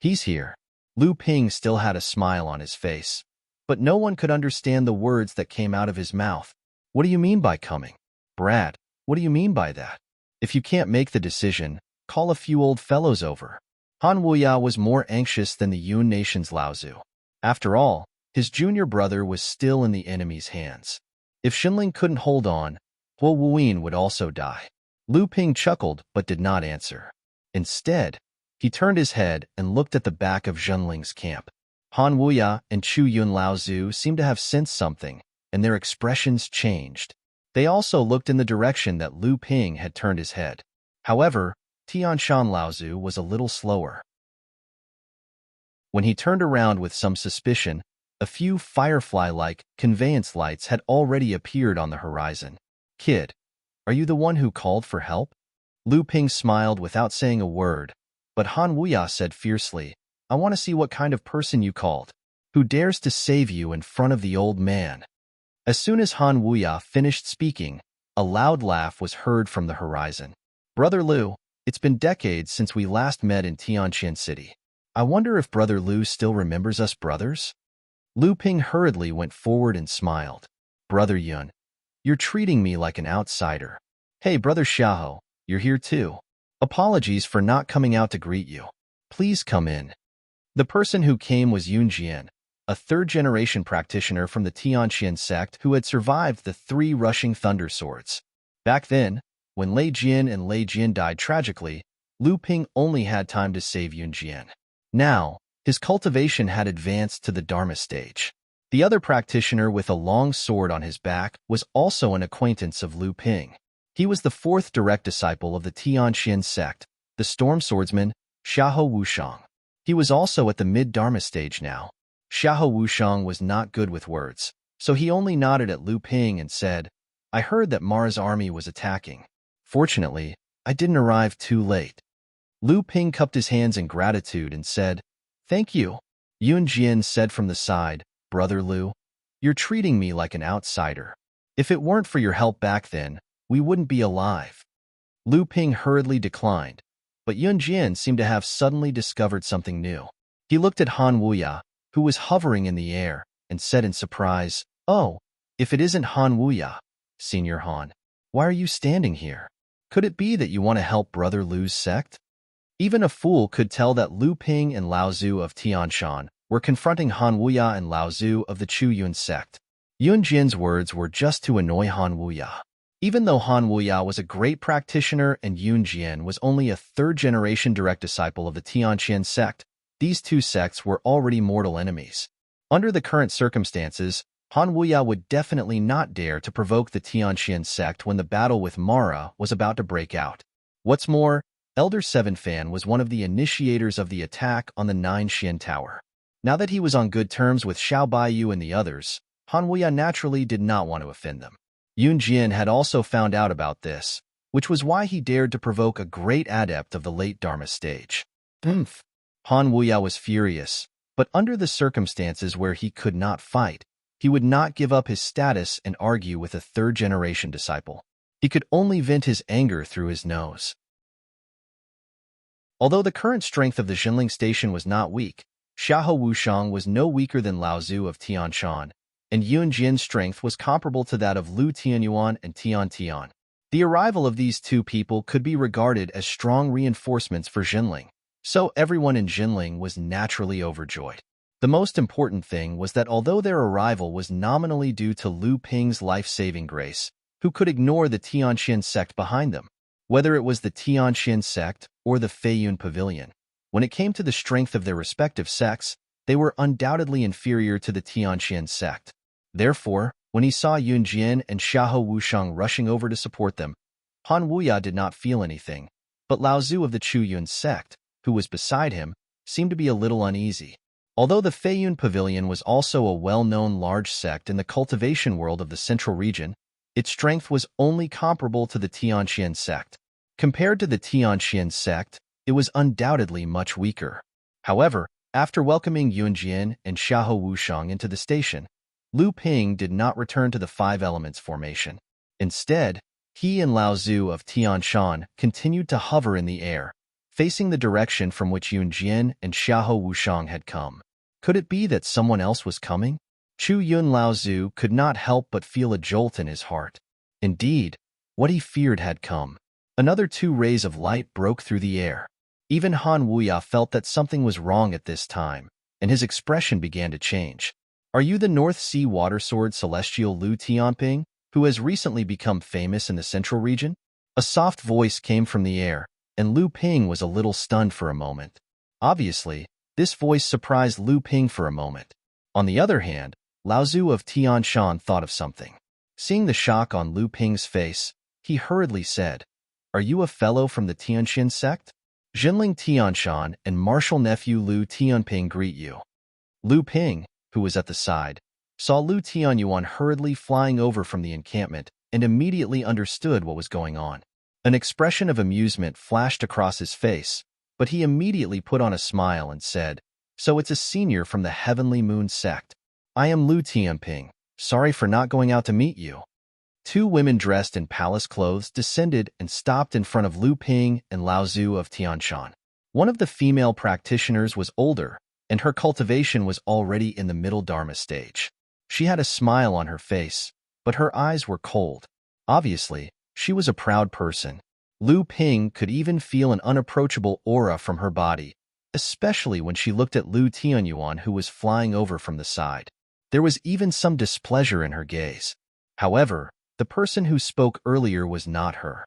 He's here. Lu Ping still had a smile on his face, but no one could understand the words that came out of his mouth. What do you mean by coming? Brad, what do you mean by that? If you can't make the decision, call a few old fellows over. Han Wuya was more anxious than the Yun nation's Lao Zu. After all, his junior brother was still in the enemy's hands. If Xinling couldn't hold on, Hua Wuyin would also die. Lu Ping chuckled but did not answer. Instead, he turned his head and looked at the back of Zhenling's camp. Han Wuya and Chu Yun Lao Zu seemed to have sensed something, and their expressions changed. They also looked in the direction that Lu Ping had turned his head. However, Tianshan Lao Zu was a little slower. When he turned around with some suspicion, a few firefly-like conveyance lights had already appeared on the horizon. Kid, are you the one who called for help? Lu Ping smiled without saying a word, but Han Wuya said fiercely, I want to see what kind of person you called. Who dares to save you in front of the old man? As soon as Han Wuya finished speaking, a loud laugh was heard from the horizon. Brother Lu, it's been decades since we last met in Tianqian City. I wonder if Brother Lu still remembers us brothers? Lu Ping hurriedly went forward and smiled. Brother Yun, you're treating me like an outsider. Hey, Brother Xiahou, you're here too. Apologies for not coming out to greet you. Please come in. The person who came was Yun Jian, a third-generation practitioner from the Tianqian sect who had survived the 3 rushing thunder swords. Back then, when Lei Jian and Lei Jian died tragically, Lu Ping only had time to save Yun Jian. Now, his cultivation had advanced to the Dharma stage. The other practitioner with a long sword on his back was also an acquaintance of Lu Ping. He was the 4th direct disciple of the Tianqian sect, the storm swordsman, Xiahou Wushang. He was also at the mid-Dharma stage now. Xiahou Wushang was not good with words, so he only nodded at Lu Ping and said, I heard that Mara's army was attacking. Fortunately, I didn't arrive too late. Lu Ping cupped his hands in gratitude and said, Thank you. Yun Jian said from the side, Brother Lu, you're treating me like an outsider. If it weren't for your help back then, we wouldn't be alive. Lu Ping hurriedly declined, but Yun Jian seemed to have suddenly discovered something new. He looked at Han Wuya, who was hovering in the air, and said in surprise, Oh, if it isn't Han Wuya, Senior Han, why are you standing here? Could it be that you want to help Brother Lu's sect? Even a fool could tell that Lu Ping and Lao Zu of Tianshan were confronting Han Wuya and Lao Zu of the Chu Yun sect. Yun Jian's words were just to annoy Han Wuya. Even though Han Wuya was a great practitioner and Yun Jian was only a 3rd-generation direct disciple of the Tianqian sect, these 2 sects were already mortal enemies. Under the current circumstances, Han Wuya would definitely not dare to provoke the Tianqian sect when the battle with Mara was about to break out. What's more, Elder Seven Fan was one of the initiators of the attack on the 9 Xian Tower. Now that he was on good terms with Xiao Baiyu and the others, Han Wuya naturally did not want to offend them. Yun Jian had also found out about this, which was why he dared to provoke a great adept of the late Dharma stage. Han Wuya was furious, but under the circumstances where he could not fight, he would not give up his status and argue with a 3rd-generation disciple. He could only vent his anger through his nose. Although the current strength of the Xinling station was not weak, Xiahou Wushang was no weaker than Lao Zu of Tianshan, and Yun Jian's strength was comparable to that of Lu Tianyuan and Tian Tian. The arrival of these 2 people could be regarded as strong reinforcements for Xinling, so everyone in Xinling was naturally overjoyed. The most important thing was that although their arrival was nominally due to Lu Ping's life-saving grace, who could ignore the Tianxian sect behind them, whether it was the Tianxian sect or the Feiyun Pavilion. When it came to the strength of their respective sects, they were undoubtedly inferior to the Tianxian sect. Therefore, when he saw Yun Jian and Xiahou Wushang rushing over to support them, Han Wuya did not feel anything, but Lao Zu of the Chu Yun sect, who was beside him, seemed to be a little uneasy. Although the Feiyun Pavilion was also a well-known large sect in the cultivation world of the central region, its strength was only comparable to the Tianxian sect. Compared to the Tianxian sect, it was undoubtedly much weaker. However, after welcoming Yun Jian and Xiahou Wushang into the station, Lu Ping did not return to the Five Elements formation. Instead, he and Lao Zu of Tianshan continued to hover in the air, facing the direction from which Yun Jian and Xiahou Wushang had come. Could it be that someone else was coming? Chu Yun Lao Zu could not help but feel a jolt in his heart. Indeed, what he feared had come. Another two rays of light broke through the air. Even Han Wuya felt that something was wrong at this time, and his expression began to change. Are you the North Sea Water Sword Celestial Lu Tianping, who has recently become famous in the central region? A soft voice came from the air, and Lu Ping was a little stunned for a moment. Obviously, this voice surprised Lu Ping for a moment. On the other hand, Lao Zu of Tianshan thought of something. Seeing the shock on Lu Ping's face, he hurriedly said, "Are you a fellow from the Tianxian sect? Jinling Tianshan and martial nephew Lu Tianping greet you." Lu Ping, who was at the side, saw Lu Tianyuan hurriedly flying over from the encampment and immediately understood what was going on. An expression of amusement flashed across his face, but he immediately put on a smile and said, "So it's a senior from the Heavenly Moon sect. I am Lu Tianping. Sorry for not going out to meet you." Two women dressed in palace clothes descended and stopped in front of Lu Ping and Lao Zu of Tianshan. One of the female practitioners was older, and her cultivation was already in the middle Dharma stage. She had a smile on her face, but her eyes were cold. Obviously, she was a proud person. Lu Ping could even feel an unapproachable aura from her body, especially when she looked at Lu Tianyuan, who was flying over from the side. There was even some displeasure in her gaze. However, the person who spoke earlier was not her.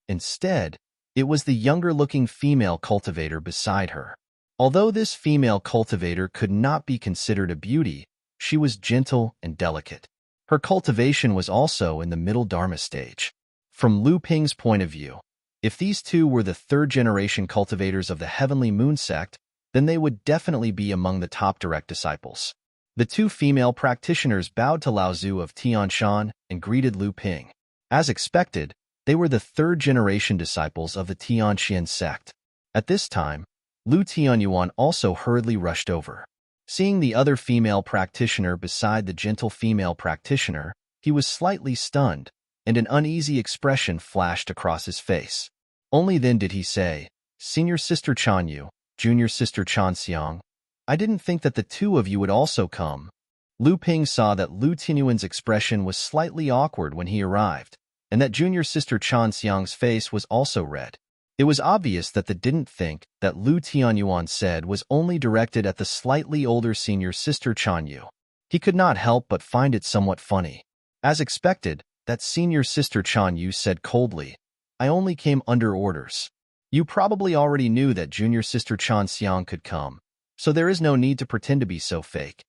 Instead, it was the younger-looking female cultivator beside her. Although this female cultivator could not be considered a beauty, she was gentle and delicate. Her cultivation was also in the middle Dharma stage. From Lu Ping's point of view, if these two were the third-generation cultivators of the Heavenly Moon sect, then they would definitely be among the top direct disciples. The two female practitioners bowed to Lao Zu of Tianshan and greeted Lu Ping. As expected, they were the third-generation disciples of the Tianxian sect. At this time, Lu Tianyuan also hurriedly rushed over. Seeing the other female practitioner beside the gentle female practitioner, he was slightly stunned, and an uneasy expression flashed across his face. Only then did he say, "Senior Sister Chanyu, Junior Sister Chan Xiang, I didn't think that the two of you would also come." Lu Ping saw that Lu Tianyuan's expression was slightly awkward when he arrived, and that Junior Sister Chan Xiang's face was also red. It was obvious that they didn't think that Lu Tianyuan said was only directed at the slightly older senior sister Chanyu. He could not help but find it somewhat funny. As expected, that senior sister Chanyu said coldly, "I only came under orders. You probably already knew that junior sister Chan Xiang could come, so there is no need to pretend to be so fake."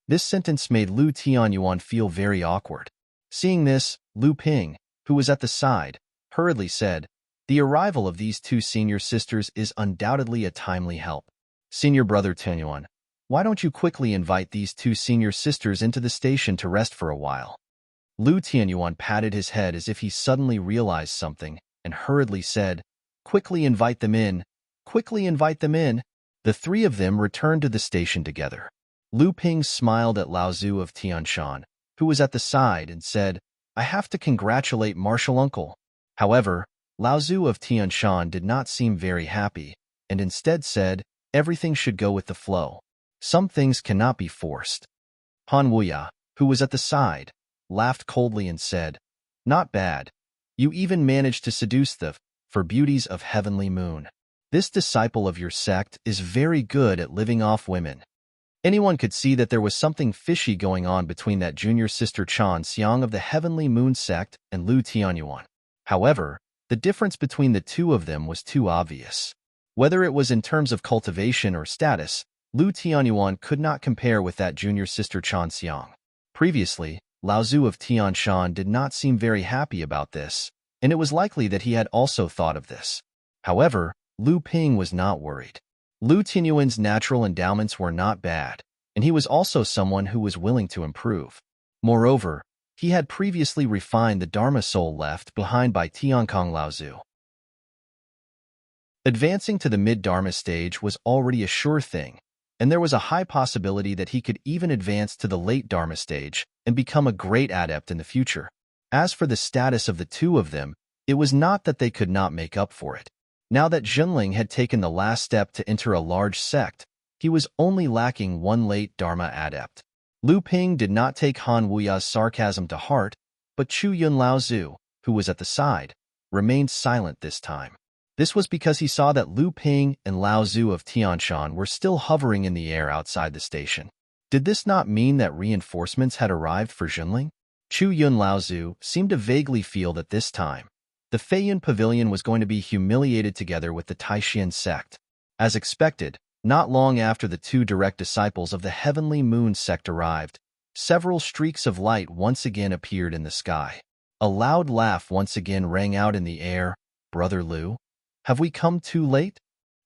This sentence made Lu Tianyuan feel very awkward. Seeing this, Lu Ping, who was at the side, hurriedly said, "The arrival of these two senior sisters is undoubtedly a timely help. Senior brother Tianyuan, why don't you quickly invite these two senior sisters into the station to rest for a while?" Lu Tianyuan patted his head as if he suddenly realized something, and hurriedly said, "Quickly invite them in. Quickly invite them in." The three of them returned to the station together. Lu Ping smiled at Lao Zu of Tianshan, who was at the side, and said, "I have to congratulate Martial Uncle." However, Lao Zu of Tianshan did not seem very happy, and instead said, "Everything should go with the flow. Some things cannot be forced." Han Wuya, who was at the side, laughed coldly and said, "Not bad. You even managed to seduce the beauties of Heavenly Moon." This disciple of your sect is very good at living off women. Anyone could see that there was something fishy going on between that junior sister Chan Xiang of the Heavenly Moon sect and Lu Tianyuan. However, the difference between the two of them was too obvious. Whether it was in terms of cultivation or status, Lu Tianyuan could not compare with that junior sister Chan Xiang. Previously, Lao Zhu of Tianshan did not seem very happy about this, and it was likely that he had also thought of this. However, Lu Ping was not worried. Lu Tianyuan's natural endowments were not bad, and he was also someone who was willing to improve. Moreover, he had previously refined the Dharma soul left behind by Tiankong Lao Zhu. Advancing to the mid-Dharma stage was already a sure thing, and there was a high possibility that he could even advance to the late Dharma stage and become a great adept in the future. As for the status of the two of them, it was not that they could not make up for it. Now that Jinling had taken the last step to enter a large sect, he was only lacking one late Dharma adept. Lu Ping did not take Han Wuya's sarcasm to heart, but Chu Yun Lao Zhu, who was at the side, remained silent this time. This was because he saw that Lu Ping and Lao Zhu of Tianshan were still hovering in the air outside the station. Did this not mean that reinforcements had arrived for Jinling? Chu Yun Lao Zhu seemed to vaguely feel that this time, the Feiyun Pavilion was going to be humiliated together with the Taishan sect. As expected, not long after the two direct disciples of the Heavenly Moon sect arrived, several streaks of light once again appeared in the sky. A loud laugh once again rang out in the air. "Brother Lu, have we come too late?"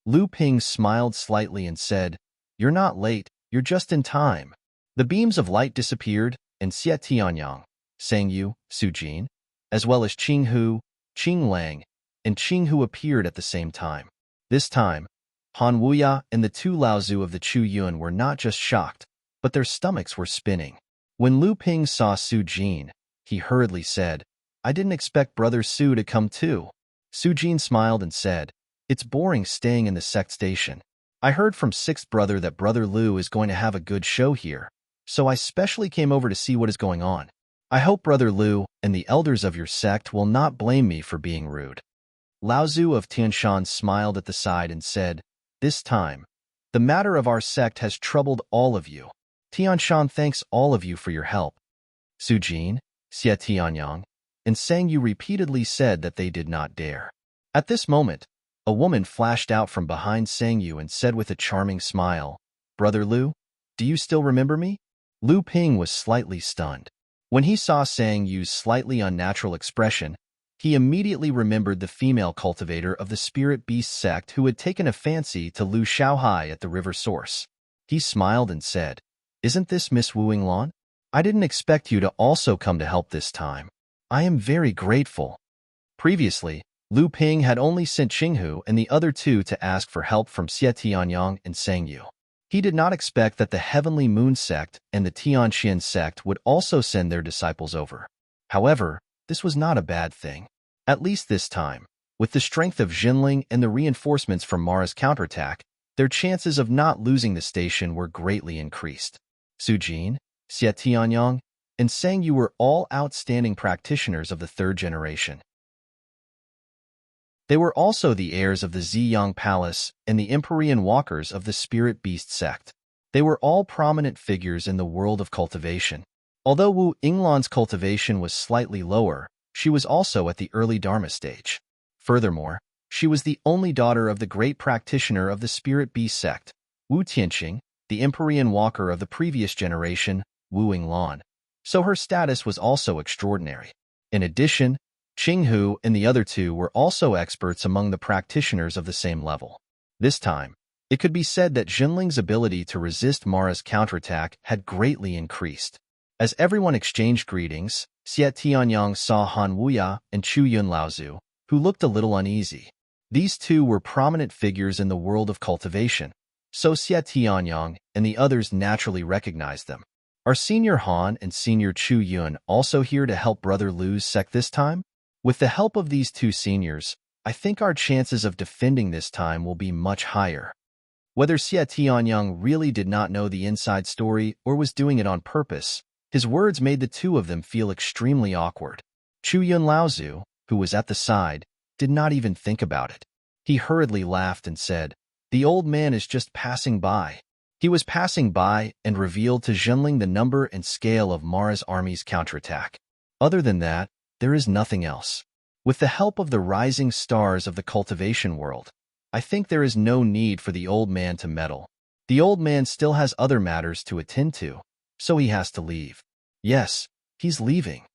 Lu Ping smiled slightly and said, "You're not late, you're just in time." The beams of light disappeared, and Xie Tianyang, Sang Yu, Su Jin, as well as Qing Hu, Qing Lang, and Qing Hu appeared at the same time. This time, Han Wuya and the two Lao Zhu of the Chu Yun were not just shocked, but their stomachs were spinning. When Lu Ping saw Su Jin, he hurriedly said, "I didn't expect Brother Su to come too." Su Jin smiled and said, "It's boring staying in the sect station. I heard from Sixth Brother that Brother Lu is going to have a good show here, so I specially came over to see what is going on. I hope Brother Lu and the elders of your sect will not blame me for being rude." Lao Zhu of Tianshan smiled at the side and said, "This time, the matter of our sect has troubled all of you. Tianshan thanks all of you for your help." Su Jin, Xie Tianyang, and Sang Yu repeatedly said that they did not dare. At this moment, a woman flashed out from behind Sang Yu and said with a charming smile, "Brother Lu, do you still remember me?" Lu Ping was slightly stunned. When he saw Sang Yu's slightly unnatural expression, he immediately remembered the female cultivator of the Spirit Beast sect who had taken a fancy to Lu Shaohai at the river source. He smiled and said, "Isn't this Miss Wu Yinglan? I didn't expect you to also come to help this time. I am very grateful." Previously, Lu Ping had only sent Qinghu and the other two to ask for help from Xie Tianyang and Sang Yu. He did not expect that the Heavenly Moon sect and the Tianqian sect would also send their disciples over. However, this was not a bad thing. At least this time, with the strength of Jinling and the reinforcements from Mara's counterattack, their chances of not losing the station were greatly increased. Su Jin, Xie Tianyang, and Sang Yu were all outstanding practitioners of the third generation. They were also the heirs of the Ziyang Palace and the Empyrean Walkers of the Spirit Beast sect. They were all prominent figures in the world of cultivation. Although Wu Yinglan's cultivation was slightly lower, she was also at the early Dharma stage. Furthermore, she was the only daughter of the great practitioner of the Spirit Beast sect, Wu Tianqing, the Empyrean Walker of the previous generation, Wu Yinglan. So her status was also extraordinary. In addition, Qinghu and the other two were also experts among the practitioners of the same level. This time, it could be said that Jinling's ability to resist Mara's counterattack had greatly increased. As everyone exchanged greetings, Xie Tianyang saw Han Wuya and Chu Yun Lao Zhu, who looked a little uneasy. These two were prominent figures in the world of cultivation, so Xie Tianyang and the others naturally recognized them. Are Senior Han and Senior Chu Yun also here to help Brother Lu's sect this time? With the help of these two seniors, I think our chances of defending this time will be much higher. Whether Xie Tianyang really did not know the inside story or was doing it on purpose, his words made the two of them feel extremely awkward. Chu Yun Lao Zhu, who was at the side, did not even think about it. He hurriedly laughed and said, "The old man is just passing by." He was passing by and revealed to Zhenling the number and scale of Mara's army's counterattack. Other than that, there is nothing else. With the help of the rising stars of the cultivation world, I think there is no need for the old man to meddle. The old man still has other matters to attend to, so he has to leave. Yes, he's leaving.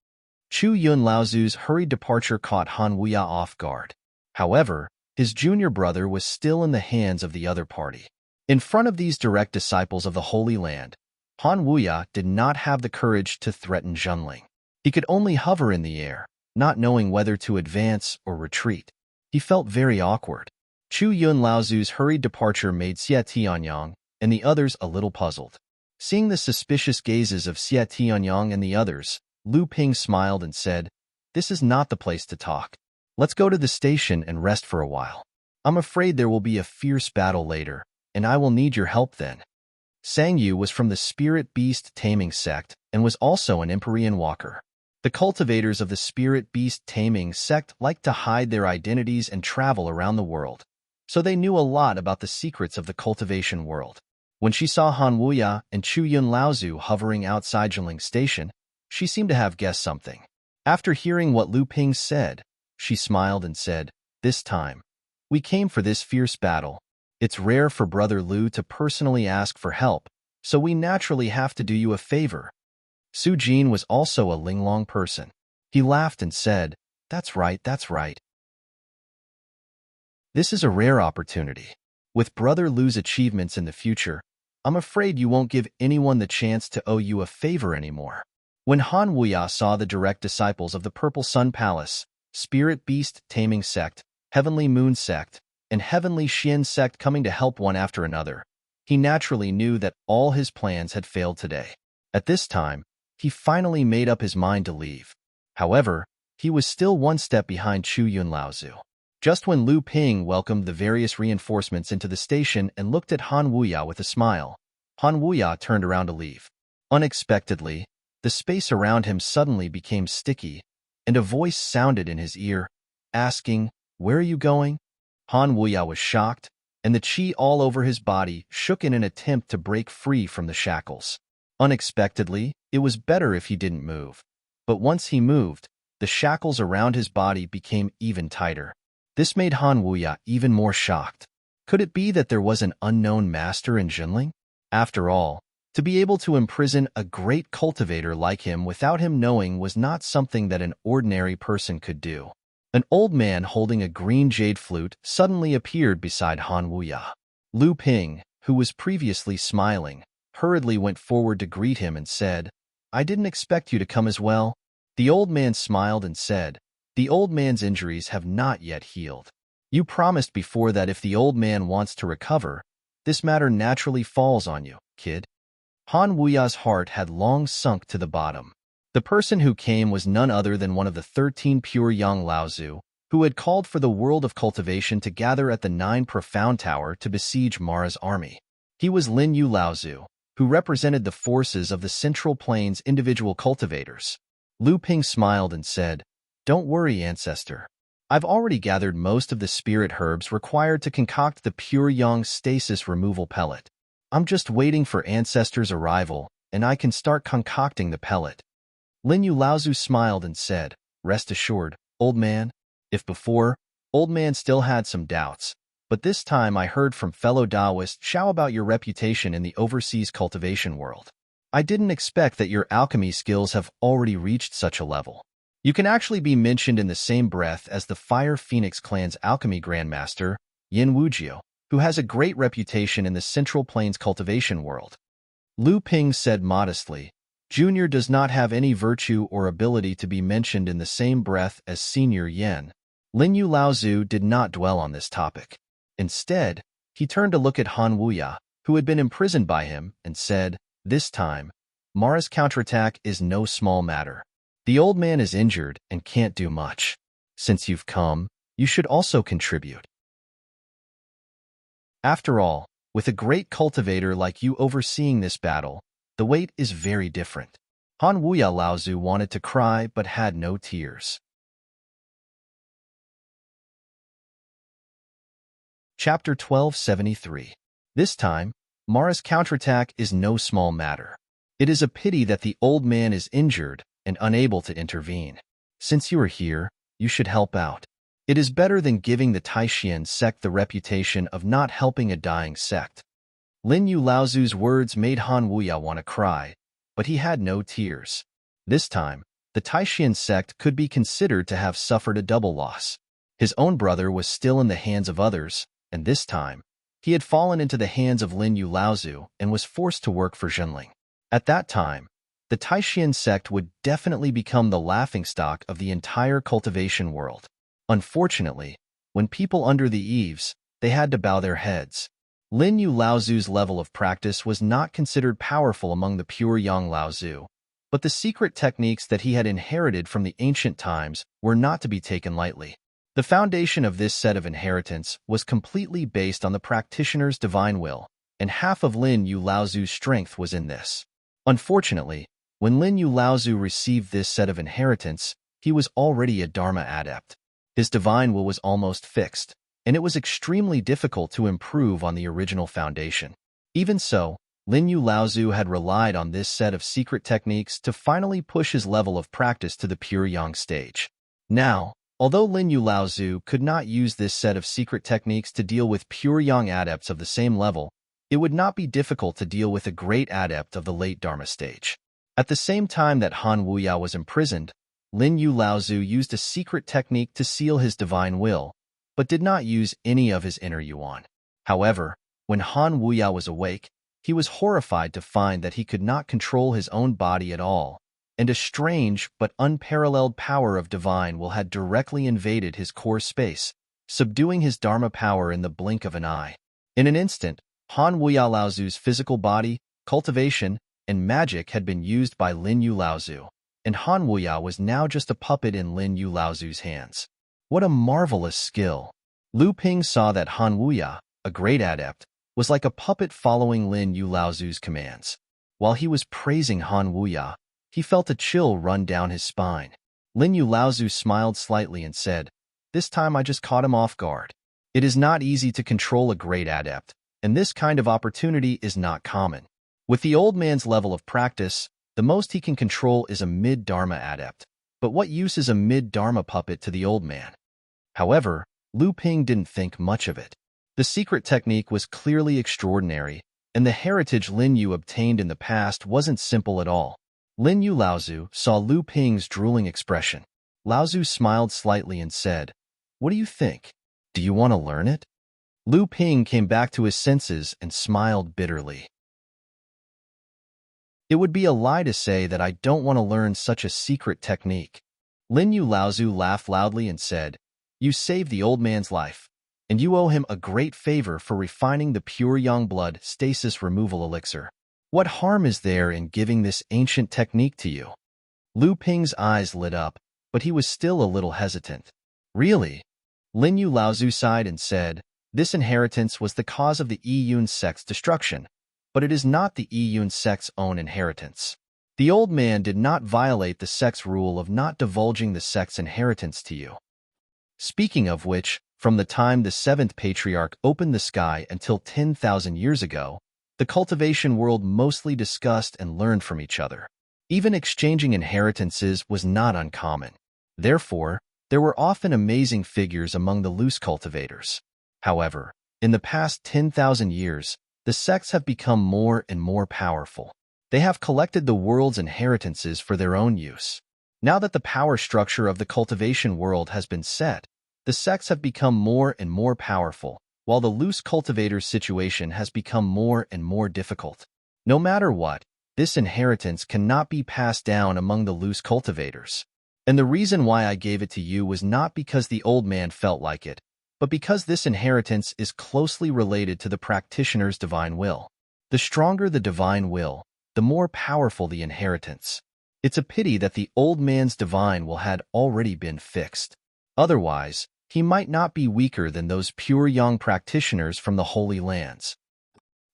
Chu Yunlaozu's hurried departure caught Han Wuya off guard. However, his junior brother was still in the hands of the other party. In front of these direct disciples of the Holy Land, Han Wuya did not have the courage to threaten Zhenling. He could only hover in the air, not knowing whether to advance or retreat. He felt very awkward. Chu Yunlaozu's hurried departure made Xie Tianyang and the others a little puzzled. Seeing the suspicious gazes of Xie Tianyang and the others, Lu Ping smiled and said, "This is not the place to talk. Let's go to the station and rest for a while. I'm afraid there will be a fierce battle later, and I will need your help then." Sang Yu was from the Spirit Beast Taming sect and was also an Empyrean walker. The cultivators of the Spirit Beast Taming sect liked to hide their identities and travel around the world, so they knew a lot about the secrets of the cultivation world. When she saw Han Wuya and Chu Yunlaozu hovering outside Zhenling Station, she seemed to have guessed something. After hearing what Lu Ping said, she smiled and said, "This time, we came for this fierce battle. It's rare for Brother Lu to personally ask for help, so we naturally have to do you a favor." Su Jin was also a Linglong person. He laughed and said, that's right. This is a rare opportunity. With Brother Lu's achievements in the future, I'm afraid you won't give anyone the chance to owe you a favor anymore." When Han Wuya saw the direct disciples of the Purple Sun Palace, Spirit Beast Taming Sect, Heavenly Moon Sect, and Heavenly Xian Sect coming to help one after another, he naturally knew that all his plans had failed today. At this time, he finally made up his mind to leave. However, he was still one step behind Chu Yunlaozu. Just when Lu Ping welcomed the various reinforcements into the station and looked at Han Wuya with a smile, Han Wuya turned around to leave. Unexpectedly, the space around him suddenly became sticky, and a voice sounded in his ear, asking, "Where are you going?" Han Wuya was shocked, and the qi all over his body shook in an attempt to break free from the shackles. Unexpectedly, it was better if he didn't move. But once he moved, the shackles around his body became even tighter. This made Han Wuya even more shocked. Could it be that there was an unknown master in Zhenling? After all, to be able to imprison a great cultivator like him without him knowing was not something that an ordinary person could do. An old man holding a green jade flute suddenly appeared beside Han Wuya. Lu Ping, who was previously smiling, hurriedly went forward to greet him and said, "I didn't expect you to come as well." The old man smiled and said, "The old man's injuries have not yet healed. You promised before that if the old man wants to recover, this matter naturally falls on you, kid." Han Wuya's heart had long sunk to the bottom. The person who came was none other than one of the 13 pure young Laozu, who had called for the world of cultivation to gather at the 9 Profound Tower to besiege Mara's army. He was Lin Yu Laozu, who represented the forces of the Central Plains individual cultivators. Lu Ping smiled and said, "Don't worry, ancestor. I've already gathered most of the spirit herbs required to concoct the pure yang stasis removal pellet. I'm just waiting for ancestor's arrival, and I can start concocting the pellet." Lin Yu Laozu smiled and said, "Rest assured, old man." If before, old man still had some doubts, but this time I heard from fellow Taoist Xiao about your reputation in the overseas cultivation world. I didn't expect that your alchemy skills have already reached such a level. You can actually be mentioned in the same breath as the Fire Phoenix clan's alchemy grandmaster, Yin Wujiu, who has a great reputation in the Central Plains cultivation world. Lu Ping said modestly, "Junior does not have any virtue or ability to be mentioned in the same breath as Senior Yen." Lin Yu Laozu did not dwell on this topic. Instead, he turned to look at Han Wuya, who had been imprisoned by him, and said, "This time, Mara's counterattack is no small matter. The old man is injured and can't do much. Since you've come, you should also contribute. After all, with a great cultivator like you overseeing this battle, the weight is very different." Han Wuya Laozu wanted to cry but had no tears. Chapter 1273. This time, Mara's counterattack is no small matter. It is a pity that the old man is injured and unable to intervene. Since you are here, you should help out. It is better than giving the Taishan sect the reputation of not helping a dying sect. Lin Yu Laozu's words made Han Wuya want to cry, but he had no tears. This time, the Taishan sect could be considered to have suffered a double loss. His own brother was still in the hands of others, and this time, he had fallen into the hands of Lin Yu Laozu and was forced to work for Zhenling. At that time, the Taishan sect would definitely become the laughingstock of the entire cultivation world. Unfortunately, when people under the eaves, they had to bow their heads. Lin Yu Laozu's level of practice was not considered powerful among the pure young Laozu, but the secret techniques that he had inherited from the ancient times were not to be taken lightly. The foundation of this set of inheritance was completely based on the practitioner's divine will, and half of Lin Yu Laozu's strength was in this. Unfortunately, when Lin Yu Laozu received this set of inheritance, he was already a Dharma adept. His divine will was almost fixed, and it was extremely difficult to improve on the original foundation. Even so, Lin Yu Laozu had relied on this set of secret techniques to finally push his level of practice to the pure yang stage. Now, although Lin Yu Laozu could not use this set of secret techniques to deal with pure yang adepts of the same level, it would not be difficult to deal with a great adept of the late Dharma stage. At the same time that Han Wuya was imprisoned, Lin Yu Laozu used a secret technique to seal his divine will, but did not use any of his inner yuan. However, when Han Wuya was awake, he was horrified to find that he could not control his own body at all, and a strange but unparalleled power of divine will had directly invaded his core space, subduing his Dharma power in the blink of an eye. In an instant, Han Wuya Laozu's physical body, cultivation, and magic had been used by Lin Yu Laozu, and Han Wuya was now just a puppet in Lin Yu Laozu's hands. What a marvelous skill! Lu Ping saw that Han Wuya, a great adept, was like a puppet following Lin Yu Laozu's commands. While he was praising Han Wuya, he felt a chill run down his spine. Lin Yu Laozu smiled slightly and said, "This time I just caught him off guard. It is not easy to control a great adept, and this kind of opportunity is not common. With the old man's level of practice, the most he can control is a mid-Dharma adept. But what use is a mid-Dharma puppet to the old man?" However, Lu Ping didn't think much of it. The secret technique was clearly extraordinary, and the heritage Lin Yu obtained in the past wasn't simple at all. Lin Yu Laozu saw Lu Ping's drooling expression. Laozu smiled slightly and said, "What do you think? Do you want to learn it?" Lu Ping came back to his senses and smiled bitterly. "It would be a lie to say that I don't want to learn such a secret technique." Lin Yu Laozu laughed loudly and said, "You saved the old man's life, and you owe him a great favor for refining the pure young blood stasis removal elixir. What harm is there in giving this ancient technique to you?" Lu Ping's eyes lit up, but he was still a little hesitant. "Really?" Lin Yu Laozu sighed and said, "This inheritance was the cause of the Yun sect's destruction, but it is not the Yun sect's own inheritance. The old man did not violate the sect's rule of not divulging the sect's inheritance to you. Speaking of which, from the time the seventh patriarch opened the sky until 10,000 years ago, the cultivation world mostly discussed and learned from each other. Even exchanging inheritances was not uncommon. Therefore, there were often amazing figures among the loose cultivators. However, in the past 10,000 years, the sects have become more and more powerful. They have collected the world's inheritances for their own use. Now that the power structure of the cultivation world has been set, the sects have become more and more powerful, while the loose cultivator's situation has become more and more difficult. No matter what, this inheritance cannot be passed down among the loose cultivators. And the reason why I gave it to you was not because the old man felt like it, but because this inheritance is closely related to the practitioner's divine will. The stronger the divine will, the more powerful the inheritance. It's a pity that the old man's divine will had already been fixed. Otherwise, he might not be weaker than those pure young practitioners from the Holy Lands.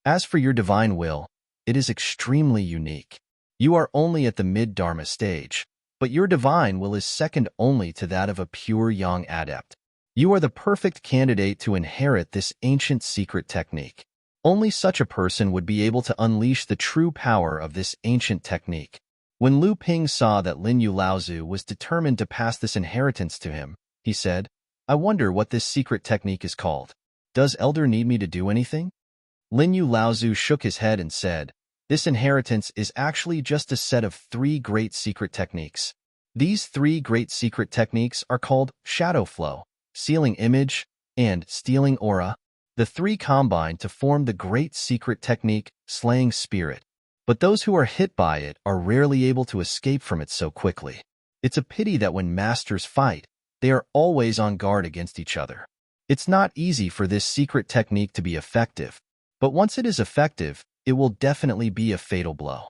As for your divine will, it is extremely unique. You are only at the mid-Dharma stage, but your divine will is second only to that of a pure young adept. You are the perfect candidate to inherit this ancient secret technique. Only such a person would be able to unleash the true power of this ancient technique. When Lu Ping saw that Lin Yu Laozu was determined to pass this inheritance to him, he said, "I wonder what this secret technique is called. Does Elder need me to do anything?" Lin Yu Laozu shook his head and said, "This inheritance is actually just a set of 3 great secret techniques. These 3 great secret techniques are called shadow flow, sealing image, and stealing aura. The 3 combine to form the great secret technique, slaying spirit. But those who are hit by it are rarely able to escape from it so quickly. It's a pity that when masters fight, they are always on guard against each other. It's not easy for this secret technique to be effective, but once it is effective, it will definitely be a fatal blow."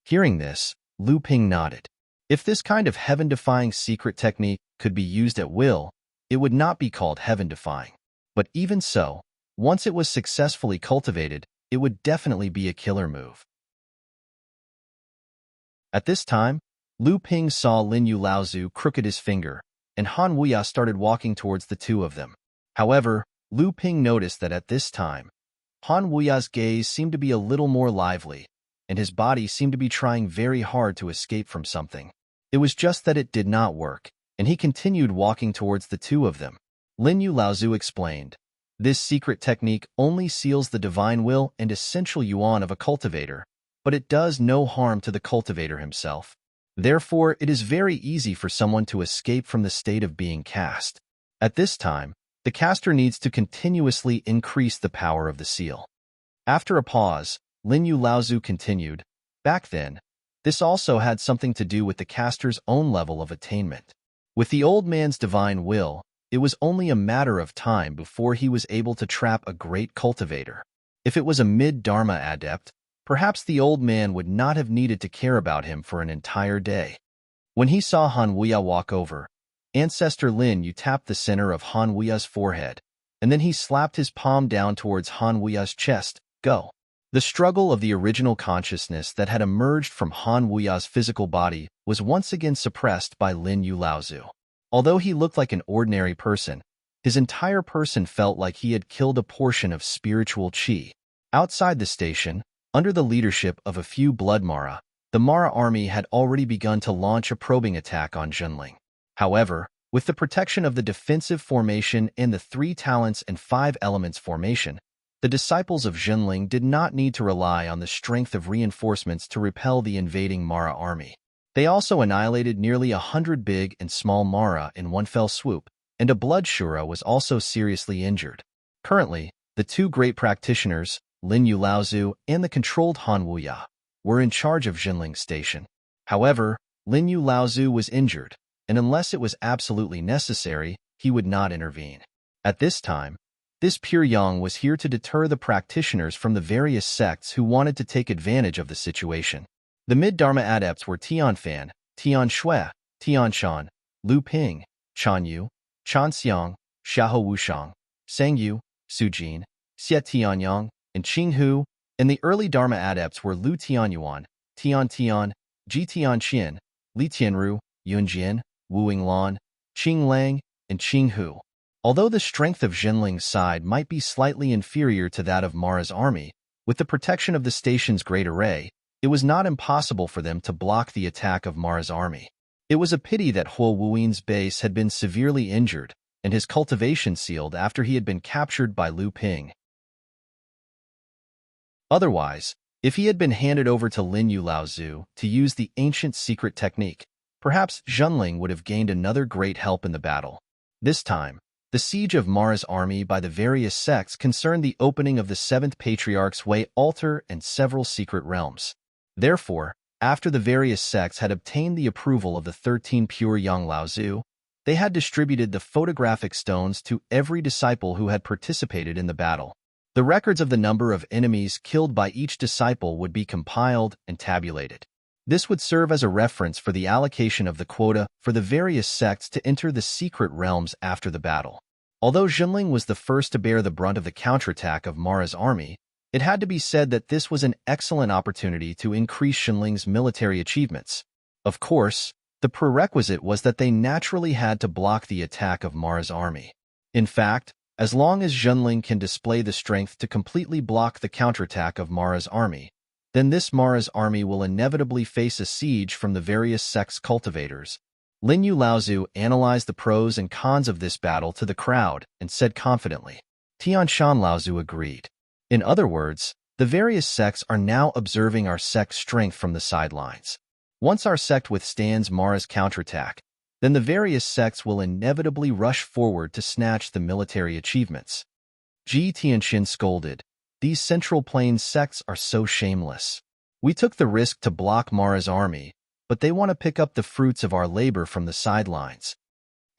Hearing this, Lu Ping nodded. If this kind of heaven-defying secret technique could be used at will, it would not be called heaven-defying. But even so, once it was successfully cultivated, it would definitely be a killer move. At this time, Lu Ping saw Lin Yu Laozu crooked his finger, and Han Wuya started walking towards the 2 of them. However, Lu Ping noticed that at this time, Han Wuya's gaze seemed to be a little more lively, and his body seemed to be trying very hard to escape from something. It was just that it did not work, and he continued walking towards the 2 of them. Lin Yu Laozu explained, "This secret technique only seals the divine will and essential yuan of a cultivator, but it does no harm to the cultivator himself. Therefore, it is very easy for someone to escape from the state of being cast. At this time, the caster needs to continuously increase the power of the seal." After a pause, Lin Yu Laozu continued, "Back then, this also had something to do with the caster's own level of attainment. With the old man's divine will, it was only a matter of time before he was able to trap a great cultivator. If it was a mid-dharma adept, perhaps the old man would not have needed to care about him for an entire day." When he saw Han Wuya walk over, Ancestor Lin Yu tapped the center of Han Wuya's forehead, and then he slapped his palm down towards Han Wuya's chest. "Go." The struggle of the original consciousness that had emerged from Han Wuya's physical body was once again suppressed by Lin Yu Laozu. Although he looked like an ordinary person, his entire person felt like he had killed a portion of spiritual qi. Outside the station, under the leadership of a few blood Mara, the Mara army had already begun to launch a probing attack on Junling. However, with the protection of the defensive formation and the 3 talents and 5 elements formation, the disciples of Junling did not need to rely on the strength of reinforcements to repel the invading Mara army. They also annihilated nearly 100 big and small Mara in one fell swoop, and a blood Shura was also seriously injured. Currently, the 2 great practitioners, Lin Yu Laozu and the controlled Han Wuya, were in charge of Junling's station. However, Lin Yu Laozu was injured, and unless it was absolutely necessary, he would not intervene. At this time, this pure yang was here to deter the practitioners from the various sects who wanted to take advantage of the situation. The mid-dharma adepts were Tianfan, Tianshui, Tianshan, Lu Ping, Chanyu, Chanxiang, Xiahou Wushang, Sangyu, Sujin, Xie Tianyang, and Qinghu, and the early Dharma adepts were Lu Tianyuan, Tian Tian, Ji Tianqian, Li Tianru, Yunjian, Wu Yinglan, Qing Lang, and Qinghu. Although the strength of Jinling's side might be slightly inferior to that of Mara's army, with the protection of the station's great array, it was not impossible for them to block the attack of Mara's army. It was a pity that Huo Wuyin's base had been severely injured and his cultivation sealed after he had been captured by Lu Ping. Otherwise, if he had been handed over to Lin Yu Laozu to use the ancient secret technique, perhaps Junling would have gained another great help in the battle. This time, the siege of Mara's army by the various sects concerned the opening of the 7th Patriarch's Way altar and several secret realms. Therefore, after the various sects had obtained the approval of the 13 pure Yang Laozu, they had distributed the photographic stones to every disciple who had participated in the battle. The records of the number of enemies killed by each disciple would be compiled and tabulated. This would serve as a reference for the allocation of the quota for the various sects to enter the secret realms after the battle. Although Junling was the first to bear the brunt of the counterattack of Mara's army, it had to be said that this was an excellent opportunity to increase Junling's military achievements. Of course, the prerequisite was that they naturally had to block the attack of Mara's army. In fact, as long as Zhenling can display the strength to completely block the counterattack of Mara's army, then this Mara's army will inevitably face a siege from the various sects' cultivators. Lin Yu Laozu analyzed the pros and cons of this battle to the crowd and said confidently. Tianshan Laozu agreed. In other words, the various sects are now observing our sect's strength from the sidelines. Once our sect withstands Mara's counterattack, then the various sects will inevitably rush forward to snatch the military achievements. Ji Tianxin scolded. These Central Plains sects are so shameless. We took the risk to block Mara's army, but they want to pick up the fruits of our labor from the sidelines.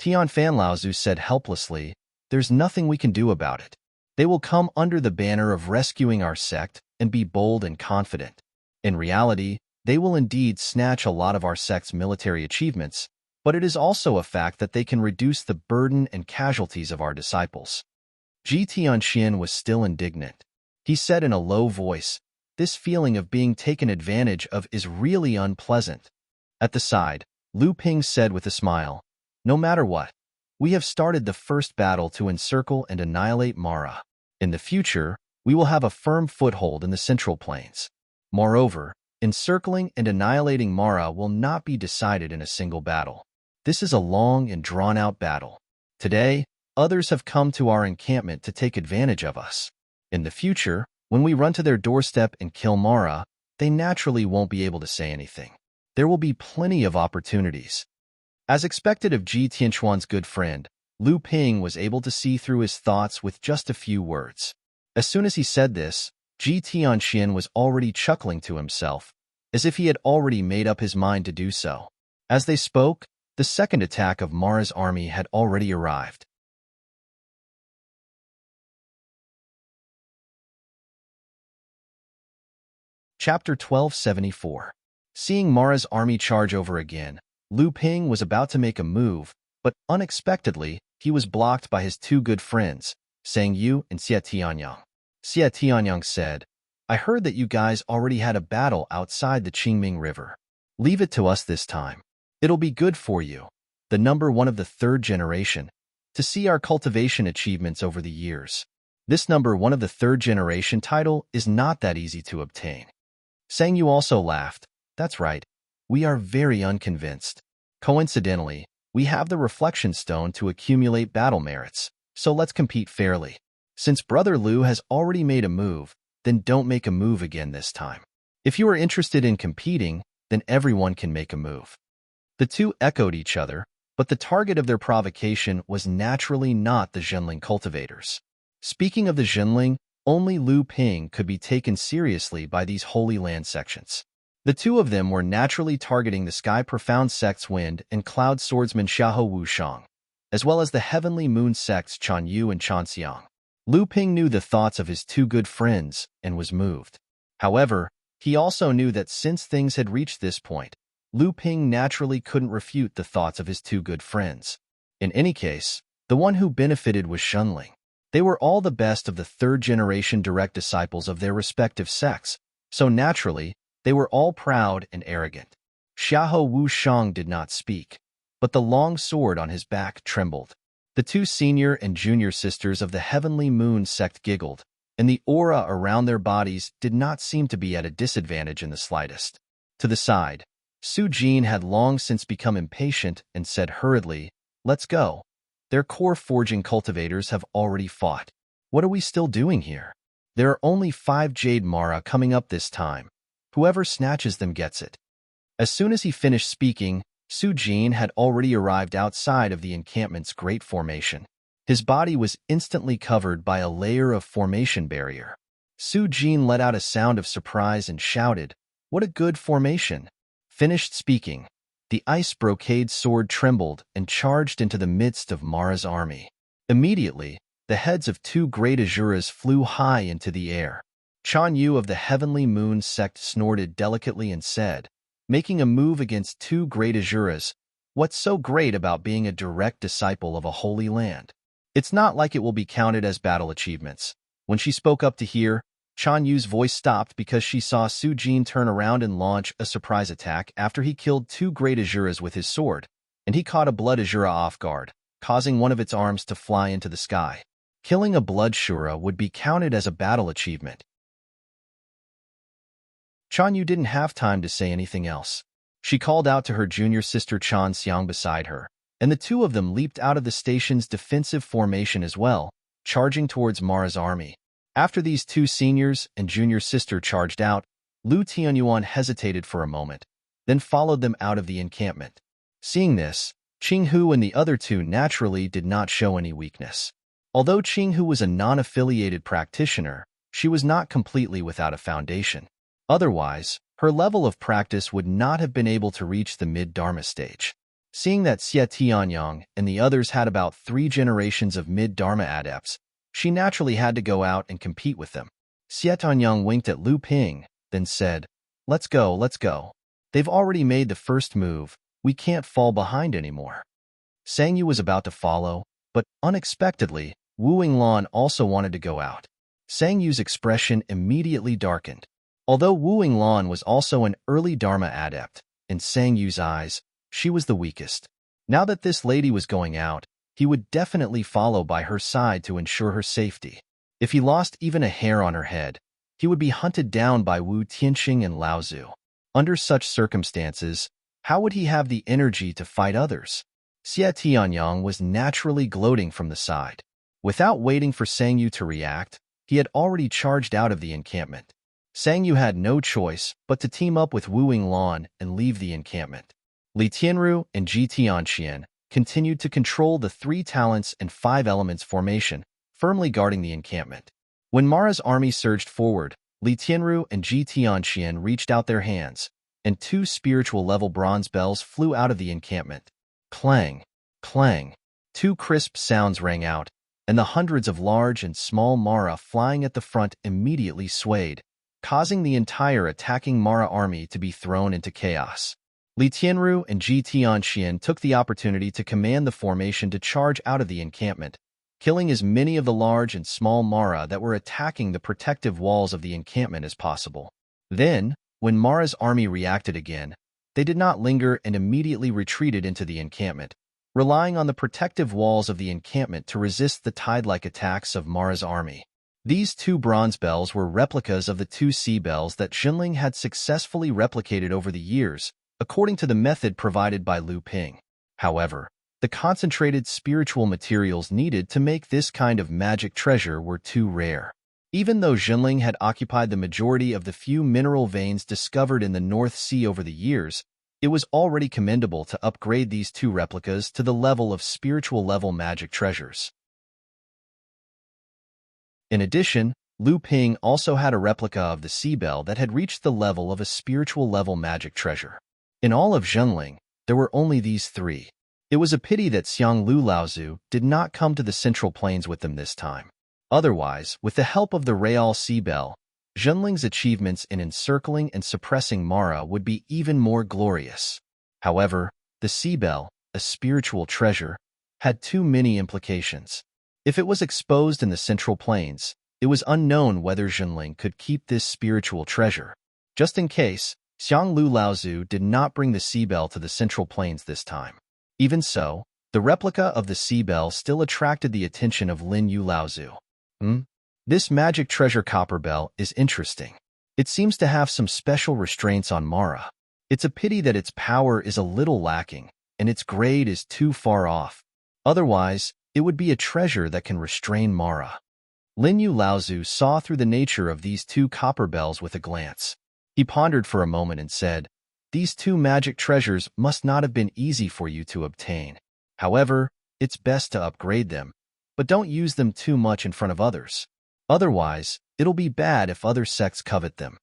Tianfan Laozu said helplessly, there's nothing we can do about it. They will come under the banner of rescuing our sect and be bold and confident. In reality, they will indeed snatch a lot of our sect's military achievements, but it is also a fact that they can reduce the burden and casualties of our disciples. Ji Tianxian was still indignant. He said in a low voice, this feeling of being taken advantage of is really unpleasant. At the side, Lu Ping said with a smile, no matter what, we have started the first battle to encircle and annihilate Mara. In the future, we will have a firm foothold in the Central Plains. Moreover, encircling and annihilating Mara will not be decided in a single battle. This is a long and drawn-out battle. Today, others have come to our encampment to take advantage of us. In the future, when we run to their doorstep and kill Mara, they naturally won't be able to say anything. There will be plenty of opportunities. As expected of Ji Tianxuan's good friend, Lu Ping was able to see through his thoughts with just a few words. As soon as he said this, Ji Tianxian was already chuckling to himself, as if he had already made up his mind to do so. As they spoke, the second attack of Mara's army had already arrived. Chapter 1274. Seeing Mara's army charge over again, Lu Ping was about to make a move, but unexpectedly, he was blocked by his two good friends, Sang Yu and Xie Tianyang. Xie Tianyang said, I heard that you guys already had a battle outside the Qingming River. Leave it to us this time. It'll be good for you, the number one of the third generation, to see our cultivation achievements over the years. This number one of the third generation title is not that easy to obtain. Sang Yu also laughed. That's right. We are very unconvinced. Coincidentally, we have the reflection stone to accumulate battle merits, so let's compete fairly. Since Brother Lu has already made a move, then don't make a move again this time. If you are interested in competing, then everyone can make a move. The two echoed each other, but the target of their provocation was naturally not the Zhenling cultivators. Speaking of the Zhenling, only Lu Ping could be taken seriously by these Holy Land sections. The two of them were naturally targeting the Sky Profound sect's Wind and Cloud swordsman Xiahou Wushang, as well as the Heavenly Moon sects Chan Yu and Chan Xiang. Lu Ping knew the thoughts of his two good friends and was moved. However, he also knew that since things had reached this point, Lu Ping naturally couldn't refute the thoughts of his two good friends. In any case, the one who benefited was Zhenling. They were all the best of the third-generation direct disciples of their respective sects, so naturally, they were all proud and arrogant. Xiahou Wushang did not speak, but the long sword on his back trembled. The two senior and junior sisters of the Heavenly Moon sect giggled, and the aura around their bodies did not seem to be at a disadvantage in the slightest. To the side, Su Jin had long since become impatient and said hurriedly, let's go. Their core forging cultivators have already fought. What are we still doing here? There are only 5 Jade Mara coming up this time. Whoever snatches them gets it. As soon as he finished speaking, Su Jin had already arrived outside of the encampment's great formation. His body was instantly covered by a layer of formation barrier. Su Jin let out a sound of surprise and shouted, what a good formation! Finished speaking, the ice brocade sword trembled and charged into the midst of Mara's army. Immediately, the heads of 2 great Azuras flew high into the air. Chan Yu of the Heavenly Moon sect snorted delicately and said, making a move against 2 great Azuras, what's so great about being a direct disciple of a holy land? It's not like it will be counted as battle achievements. When she spoke up to hear, Chan Yu's voice stopped because she saw Su Jin turn around and launch a surprise attack after he killed 2 great Azuras with his sword, and he caught a blood Azura off guard, causing one of its arms to fly into the sky. Killing a bloodshura would be counted as a battle achievement. Chanyu didn't have time to say anything else. She called out to her junior sister Chan Xiang beside her, and the two of them leaped out of the station's defensive formation as well, charging towards Mara's army. After these two seniors and junior sister charged out, Lu Tianyuan hesitated for a moment, then followed them out of the encampment. Seeing this, Qinghu and the other two naturally did not show any weakness. Although Qinghu was a non-affiliated practitioner, she was not completely without a foundation. Otherwise, her level of practice would not have been able to reach the mid-Dharma stage. Seeing that Xie Tianyang and the others had about 3 generations of mid-Dharma adepts, she naturally had to go out and compete with them. Xie Tianyang winked at Lu Ping, then said, let's go, let's go. They've already made the first move, we can't fall behind anymore. Sang Yu was about to follow, but unexpectedly, Wu Yinglan also wanted to go out. Sang Yu's expression immediately darkened. Although Wu Yinglan was also an early Dharma adept, in Sang Yu's eyes, she was the weakest. Now that this lady was going out, he would definitely follow by her side to ensure her safety. If he lost even a hair on her head, he would be hunted down by Wu Tianxing and Lao Zhu. Under such circumstances, how would he have the energy to fight others? Xie Tianyang was naturally gloating from the side. Without waiting for Sang Yu to react, he had already charged out of the encampment. Sang Yu had no choice but to team up with Wu Yinglan and leave the encampment. Li Tianru and Ji Tianxian continued to control the 3 talents and 5 elements formation, firmly guarding the encampment. When Mara's army surged forward, Li Tianru and Ji Tianxian reached out their hands, and 2 spiritual-level bronze bells flew out of the encampment. Clang, clang. 2 crisp sounds rang out, and the hundreds of large and small Mara flying at the front immediately swayed, causing the entire attacking Mara army to be thrown into chaos. Li Tianru and Ji Tianxian took the opportunity to command the formation to charge out of the encampment, killing as many of the large and small Mara that were attacking the protective walls of the encampment as possible. Then, when Mara's army reacted again, they did not linger and immediately retreated into the encampment, relying on the protective walls of the encampment to resist the tide-like attacks of Mara's army. These 2 bronze bells were replicas of the 2 sea bells that Xunling had successfully replicated over the years, according to the method provided by Lu Ping. However, the concentrated spiritual materials needed to make this kind of magic treasure were too rare. Even though Xunling had occupied the majority of the few mineral veins discovered in the North Sea over the years, it was already commendable to upgrade these 2 replicas to the level of spiritual-level magic treasures. In addition, Lu Ping also had a replica of the sea bell that had reached the level of a spiritual-level magic treasure. In all of Xunling, there were only these 3. It was a pity that Xiang Lu Laozu did not come to the Central Plains with them this time. Otherwise, with the help of the Real Sea Bell, Xunling's achievements in encircling and suppressing Mara would be even more glorious. However, the Sea Bell, a spiritual treasure, had too many implications. If it was exposed in the Central Plains, it was unknown whether Xunling could keep this spiritual treasure. Just in case, Xiang Lu Laozu did not bring the Sea Bell to the Central Plains this time. Even so, the replica of the Sea Bell still attracted the attention of Lin Yu Laozu. This magic treasure copper bell is interesting. It seems to have some special restraints on Mara. It's a pity that its power is a little lacking, and its grade is too far off. Otherwise, it would be a treasure that can restrain Mara. Lin Yu Laozu saw through the nature of these 2 copper bells with a glance. He pondered for a moment and said, "These 2 magic treasures must not have been easy for you to obtain. However, it's best to upgrade them, but don't use them too much in front of others. Otherwise, it'll be bad if other sects covet them."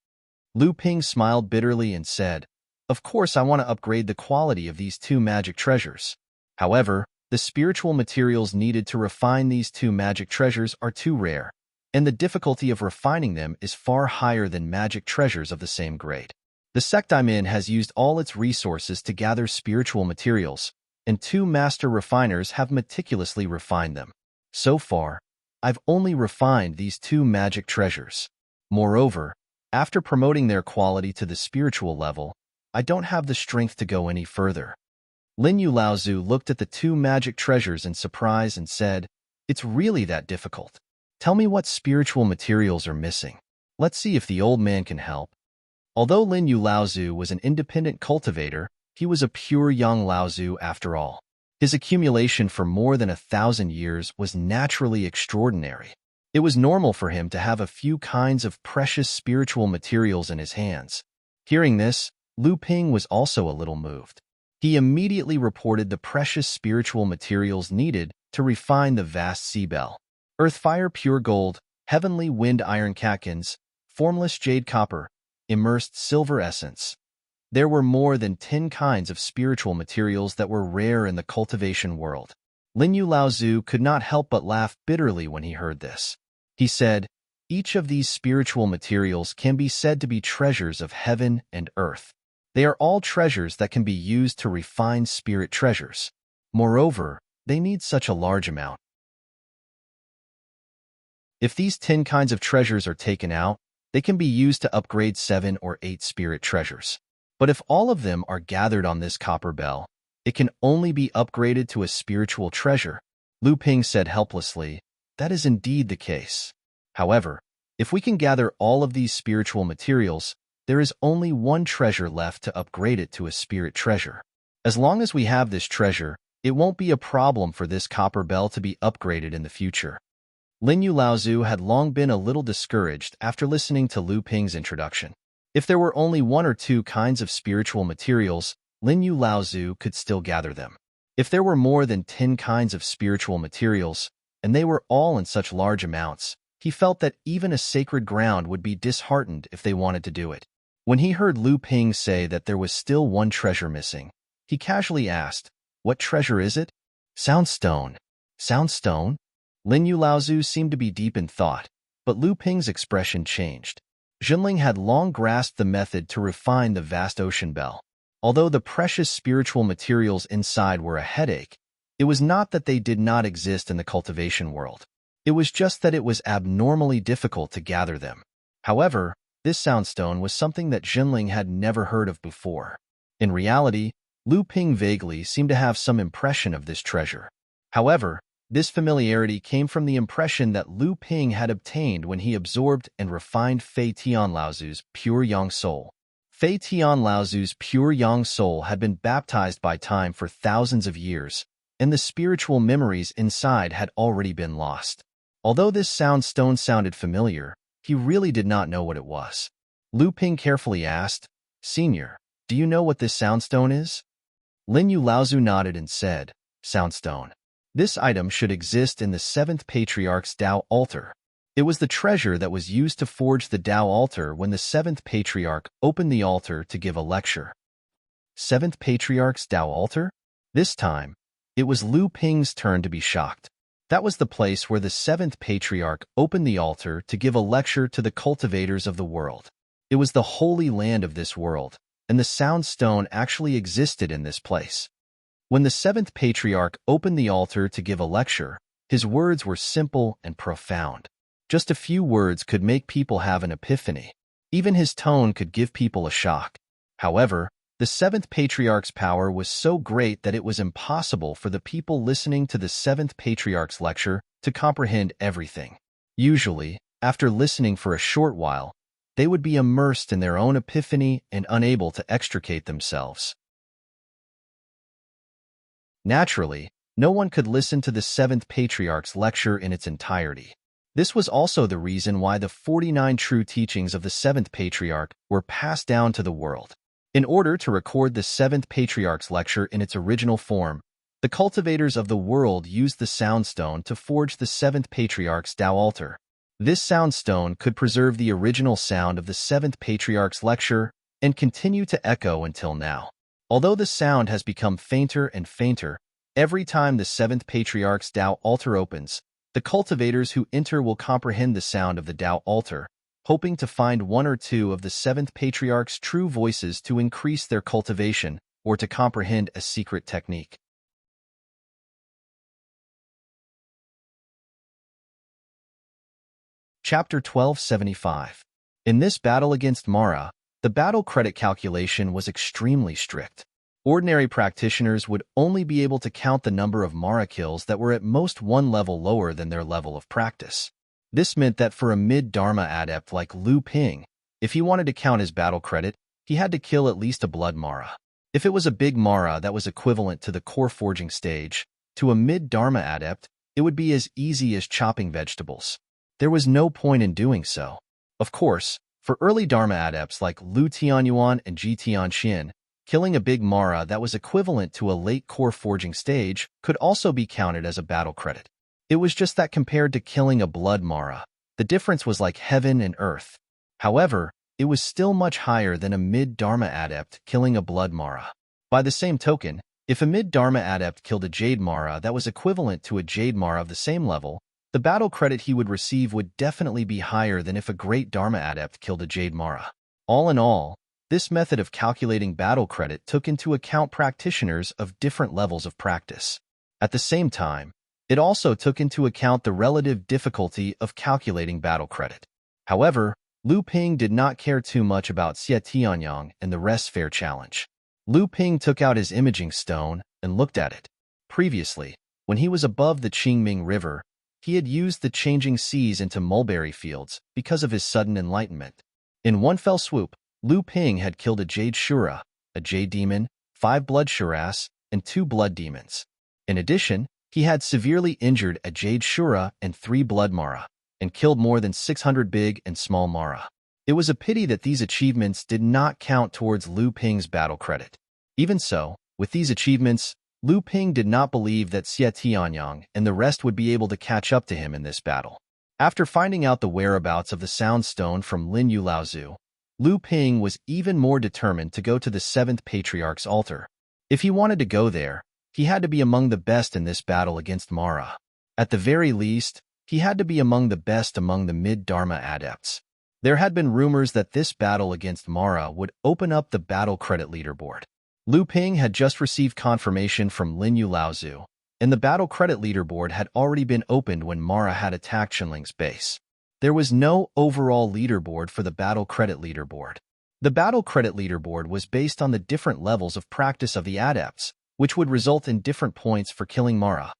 Lu Ping smiled bitterly and said, "Of course I want to upgrade the quality of these 2 magic treasures. However, the spiritual materials needed to refine these 2 magic treasures are too rare, and the difficulty of refining them is far higher than magic treasures of the same grade. The sect I'm in has used all its resources to gather spiritual materials, and 2 master refiners have meticulously refined them. So far, I've only refined these 2 magic treasures. Moreover, after promoting their quality to the spiritual level, I don't have the strength to go any further." Lin Yu Laozu looked at the two magic treasures in surprise and said, "It's really that difficult. Tell me what spiritual materials are missing. Let's see if the old man can help." Although Lin Yu Laozu was an independent cultivator, he was a pure young Laozu after all. His accumulation for more than 1,000 years was naturally extraordinary. It was normal for him to have a few kinds of precious spiritual materials in his hands. Hearing this, Lu Ping was also a little moved. He immediately reported the precious spiritual materials needed to refine the vast sea bell. Earth fire pure gold, heavenly wind iron catkins, formless jade copper, immersed silver essence. There were more than 10 kinds of spiritual materials that were rare in the cultivation world. Lin Yu Laozu could not help but laugh bitterly when he heard this. He said, "Each of these spiritual materials can be said to be treasures of heaven and earth. They are all treasures that can be used to refine spirit treasures. Moreover, they need such a large amount. If these 10 kinds of treasures are taken out, they can be used to upgrade 7 or 8 spirit treasures. But if all of them are gathered on this copper bell, it can only be upgraded to a spiritual treasure." Lu Ping said helplessly, "That is indeed the case. However, if we can gather all of these spiritual materials, there is only one treasure left to upgrade it to a spirit treasure. As long as we have this treasure, it won't be a problem for this copper bell to be upgraded in the future." Lin Yu Laozu had long been a little discouraged after listening to Lu Ping's introduction. If there were only 1 or 2 kinds of spiritual materials, Lin Yu Laozu could still gather them. If there were more than 10 kinds of spiritual materials, and they were all in such large amounts, he felt that even a sacred ground would be disheartened if they wanted to do it. When he heard Lu Ping say that there was still one treasure missing, he casually asked, "What treasure is it?" "Soundstone." "Soundstone?" Lin Yu Laozu seemed to be deep in thought, but Lu Ping's expression changed. Jinling had long grasped the method to refine the vast ocean bell. Although the precious spiritual materials inside were a headache, it was not that they did not exist in the cultivation world. It was just that it was abnormally difficult to gather them. However, this soundstone was something that Jinling had never heard of before. In reality, Lu Ping vaguely seemed to have some impression of this treasure. However, this familiarity came from the impression that Lu Ping had obtained when he absorbed and refined Fei Tian Laozu's pure yang soul. Fei Tian Laozu's pure yang soul had been baptized by time for thousands of years, and the spiritual memories inside had already been lost. Although this soundstone sounded familiar, he really did not know what it was. Lu Ping carefully asked, "Senior, do you know what this soundstone is?" Lin Yu Laozu nodded and said, "Soundstone. This item should exist in the 7th Patriarch's Tao altar. It was the treasure that was used to forge the Tao altar when the 7th Patriarch opened the altar to give a lecture." 7th Patriarch's Tao altar? This time, it was Lu Ping's turn to be shocked. That was the place where the 7th Patriarch opened the altar to give a lecture to the cultivators of the world. It was the holy land of this world, and the soundstone actually existed in this place. When the 7th Patriarch opened the altar to give a lecture, his words were simple and profound. Just a few words could make people have an epiphany. Even his tone could give people a shock. However, the 7th Patriarch's power was so great that it was impossible for the people listening to the 7th Patriarch's lecture to comprehend everything. Usually, after listening for a short while, they would be immersed in their own epiphany and unable to extricate themselves. Naturally, no one could listen to the 7th Patriarch's lecture in its entirety. This was also the reason why the 49 true teachings of the 7th Patriarch were passed down to the world. In order to record the 7th Patriarch's lecture in its original form, the cultivators of the world used the soundstone to forge the 7th Patriarch's Tao altar. This soundstone could preserve the original sound of the 7th Patriarch's lecture and continue to echo until now. Although the sound has become fainter and fainter, every time the 7th Patriarch's Tao altar opens, the cultivators who enter will comprehend the sound of the Tao altar, hoping to find 1 or 2 of the 7th Patriarch's true voices to increase their cultivation or to comprehend a secret technique. Chapter 1275. In this battle against Mara, the battle credit calculation was extremely strict. Ordinary practitioners would only be able to count the number of Mara kills that were at most one level lower than their level of practice. This meant that for a mid-Dharma adept like Lu Ping, if he wanted to count his battle credit, he had to kill at least a blood Mara. If it was a big Mara that was equivalent to the core forging stage, to a mid-Dharma adept, it would be as easy as chopping vegetables. There was no point in doing so. Of course, for early Dharma adepts like Lu Tianyuan and Ji Tianxin, killing a big Mara that was equivalent to a late core forging stage could also be counted as a battle credit. It was just that compared to killing a blood Mara, the difference was like heaven and earth. However, it was still much higher than a mid-Dharma adept killing a blood Mara. By the same token, if a mid-Dharma adept killed a Jade Mara that was equivalent to a Jade Mara of the same level, the battle credit he would receive would definitely be higher than if a great Dharma adept killed a Jade Mara. All in all, this method of calculating battle credit took into account practitioners of different levels of practice. At the same time, it also took into account the relative difficulty of calculating battle credit. However, Lu Ping did not care too much about Xie Tianyang and the rest's fair challenge. Lu Ping took out his imaging stone and looked at it. Previously, when he was above the Qingming River, he had used the changing seas into mulberry fields because of his sudden enlightenment. In one fell swoop, Lu Ping had killed a Jade Shura, a Jade Demon, 5 Blood Shuras, and 2 Blood Demons. In addition, he had severely injured a Jade Shura and 3 Blood Mara, and killed more than 600 big and small Mara. It was a pity that these achievements did not count towards Lu Ping's battle credit. Even so, with these achievements, Lu Ping did not believe that Xie Tianyang and the rest would be able to catch up to him in this battle. After finding out the whereabouts of the Sound Stone from Lin Yu Laozu, Lu Ping was even more determined to go to the 7th Patriarch's altar. If he wanted to go there, he had to be among the best in this battle against Mara. At the very least, he had to be among the best among the mid-Dharma adepts. There had been rumors that this battle against Mara would open up the battle credit leaderboard. Lu Ping had just received confirmation from Lin Yu Laozu, and the battle credit leaderboard had already been opened when Mara had attacked Shenling's base. There was no overall leaderboard for the battle credit leaderboard. The battle credit leaderboard was based on the different levels of practice of the adepts, which would result in different points for killing Mara.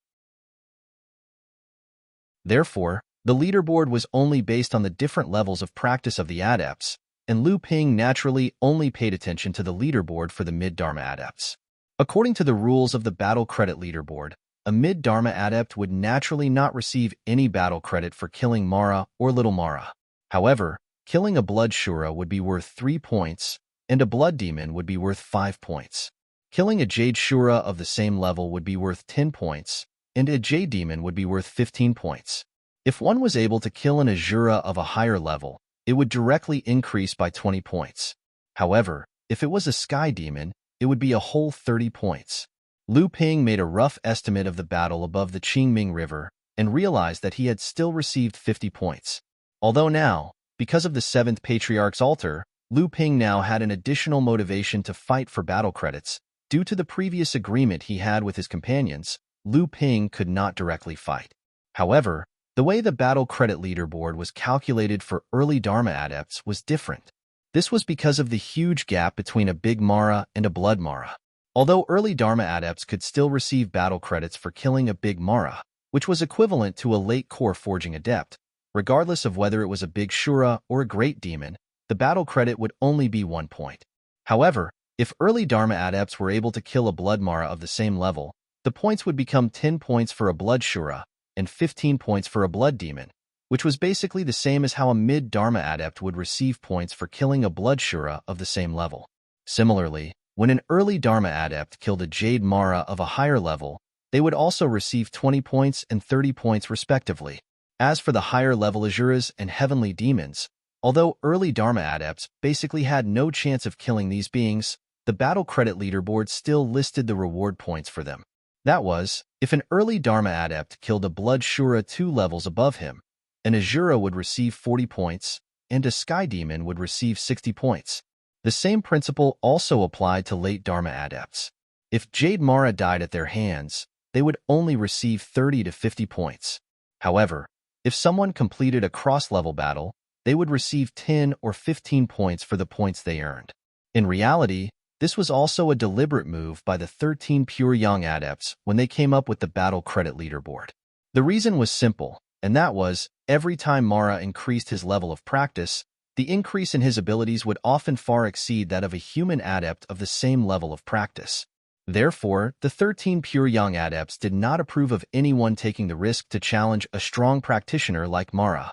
Therefore, the leaderboard was only based on the different levels of practice of the adepts, and Lu Ping naturally only paid attention to the leaderboard for the mid-Dharma adepts. According to the rules of the battle credit leaderboard, a mid-Dharma adept would naturally not receive any battle credit for killing Mara or Little Mara. However, killing a Blood Shura would be worth 3 points, and a Blood Demon would be worth 5 points. Killing a Jade Shura of the same level would be worth 10 points, and a Jade Demon would be worth 15 points. If one was able to kill an Azura of a higher level, it would directly increase by 20 points. However, if it was a Sky Demon, it would be a whole 30 points. Lu Ping made a rough estimate of the battle above the Qingming River and realized that he had still received 50 points. Although now, because of the 7th Patriarch's altar, Lu Ping now had an additional motivation to fight for battle credits. Due to the previous agreement he had with his companions, Lu Ping could not directly fight. However, the way the battle credit leaderboard was calculated for early Dharma adepts was different. This was because of the huge gap between a big Mara and a blood Mara. Although early Dharma adepts could still receive battle credits for killing a big Mara, which was equivalent to a late core forging adept, regardless of whether it was a big Shura or a great demon, the battle credit would only be 1 point. However, if early Dharma adepts were able to kill a blood Mara of the same level, the points would become 10 points for a blood Shura and 15 points for a blood demon, which was basically the same as how a mid-Dharma adept would receive points for killing a blood Shura of the same level. Similarly, when an early Dharma adept killed a Jade Mara of a higher level, they would also receive 20 points and 30 points respectively. As for the higher level Azuras and heavenly demons, although early Dharma adepts basically had no chance of killing these beings, the battle credit leaderboard still listed the reward points for them. That was, if an early Dharma adept killed a blood Shura 2 levels above him, an Azura would receive 40 points, and a Sky Demon would receive 60 points. The same principle also applied to late Dharma adepts. If Jade Mara died at their hands, they would only receive 30 to 50 points. However, if someone completed a cross-level battle, they would receive 10 or 15 points for the points they earned. In reality, This was also a deliberate move by the 13 pure young adepts when they came up with the battle credit leaderboard. The reason was simple, and that was, every time Mara increased his level of practice, the increase in his abilities would often far exceed that of a human adept of the same level of practice. Therefore, the 13 pure young adepts did not approve of anyone taking the risk to challenge a strong practitioner like Mara.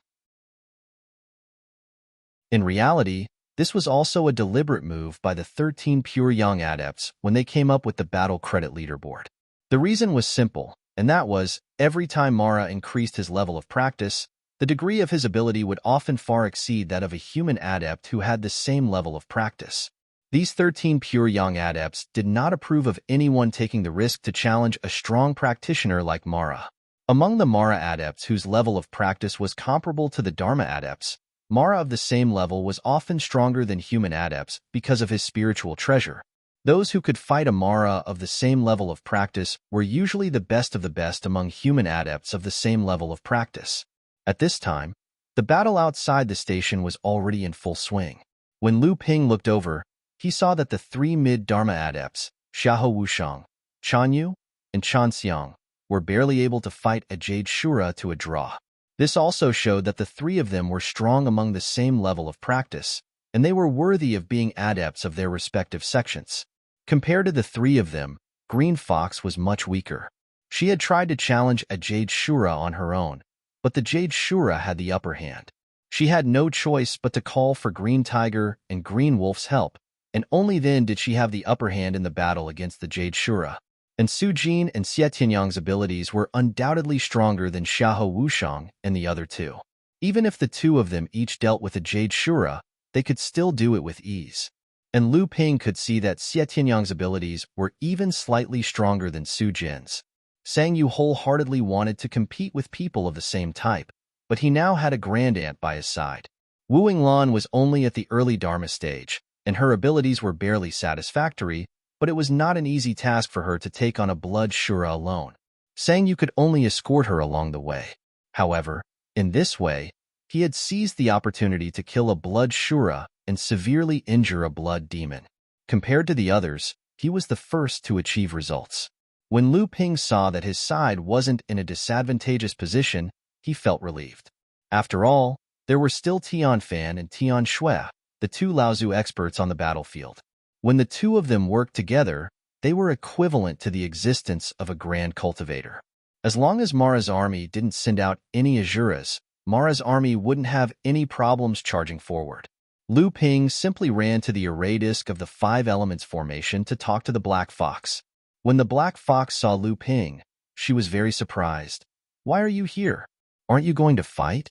In reality, this was also a deliberate move by the 13 pure young adepts when they came up with the battle credit leaderboard. The reason was simple, and that was, every time Mara increased his level of practice, the degree of his ability would often far exceed that of a human adept who had the same level of practice. These 13 pure young adepts did not approve of anyone taking the risk to challenge a strong practitioner like Mara. Among the Mara adepts whose level of practice was comparable to the Dharma adepts, Mara of the same level was often stronger than human adepts because of his spiritual treasure. Those who could fight a Mara of the same level of practice were usually the best of the best among human adepts of the same level of practice. At this time, the battle outside the station was already in full swing. When Lu Ping looked over, he saw that the three mid-Dharma adepts, Xiahou Wushang, Chanyu, and Chanxiang, were barely able to fight a Jade Shura to a draw. This also showed that the three of them were strong among the same level of practice, and they were worthy of being adepts of their respective sections. Compared to the three of them, Green Fox was much weaker. She had tried to challenge a Jade Shura on her own, but the Jade Shura had the upper hand. She had no choice but to call for Green Tiger and Green Wolf's help, and only then did she have the upper hand in the battle against the Jade Shura. And Su Jin and Xie Tianyang's abilities were undoubtedly stronger than Xiahou Wushang and the other two. Even if the two of them each dealt with a Jade Shura, they could still do it with ease. And Lu Ping could see that Xie Tianyang's abilities were even slightly stronger than Su Jin's. Sang Yu wholeheartedly wanted to compete with people of the same type, but he now had a grandaunt by his side. Wu Yinglan was only at the early Dharma stage, and her abilities were barely satisfactory, but it was not an easy task for her to take on a blood Shura alone. Sang Yu could only escort her along the way. However, in this way, he had seized the opportunity to kill a blood Shura and severely injure a blood demon. Compared to the others, he was the first to achieve results. When Lu Ping saw that his side wasn't in a disadvantageous position, he felt relieved. After all, there were still Tian Fan and Tian Shui, the two Laozu experts on the battlefield. When the two of them worked together, they were equivalent to the existence of a grand cultivator. As long as Mara's army didn't send out any Azuras, Mara's army wouldn't have any problems charging forward. Lu Ping simply ran to the array disk of the Five Elements formation to talk to the Black Fox. When the Black Fox saw Lu Ping, she was very surprised. "Why are you here? Aren't you going to fight?"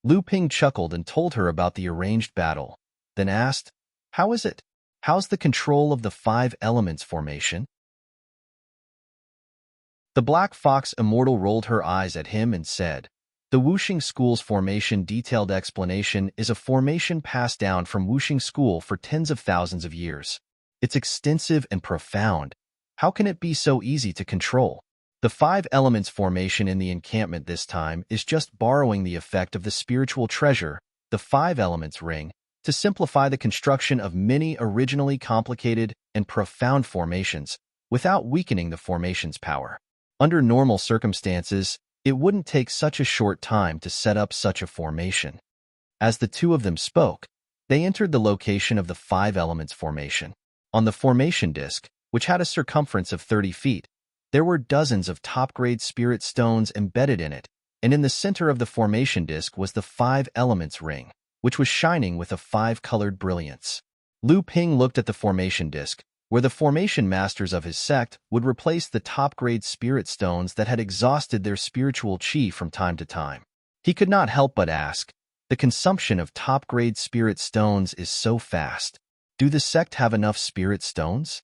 Lu Ping chuckled and told her about the arranged battle, then asked, "How is it? How's the control of the Five Elements formation?" The Black Fox Immortal rolled her eyes at him and said, "The Wuxing School's formation detailed explanation is a formation passed down from Wuxing School for tens of thousands of years. It's extensive and profound. How can it be so easy to control? The Five Elements formation in the encampment this time is just borrowing the effect of the spiritual treasure, the Five Elements ring, to simplify the construction of many originally complicated and profound formations without weakening the formation's power. Under normal circumstances, it wouldn't take such a short time to set up such a formation." As the two of them spoke, they entered the location of the Five Elements formation. On the formation disk, which had a circumference of 30 feet, there were dozens of top-grade spirit stones embedded in it, and in the center of the formation disk was the Five Elements ring, which was shining with a five-colored brilliance. Lu Ping looked at the formation disk, where the formation masters of his sect would replace the top-grade spirit stones that had exhausted their spiritual chi from time to time. He could not help but ask, "The consumption of top-grade spirit stones is so fast. Do the sect have enough spirit stones?"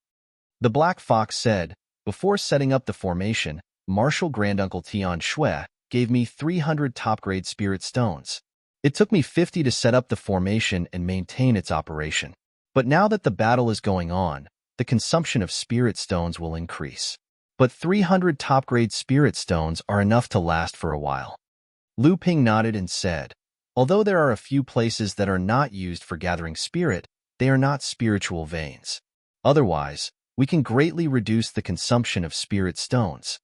The Black Fox said, "Before setting up the formation, Martial Granduncle Tian Shui gave me 300 top-grade spirit stones. It took me 50 to set up the formation and maintain its operation. But now that the battle is going on, the consumption of spirit stones will increase. But 300 top-grade spirit stones are enough to last for a while." Lu Ping nodded and said, "Although there are a few places that are not used for gathering spirit, they are not spiritual veins. Otherwise, we can greatly reduce the consumption of spirit stones.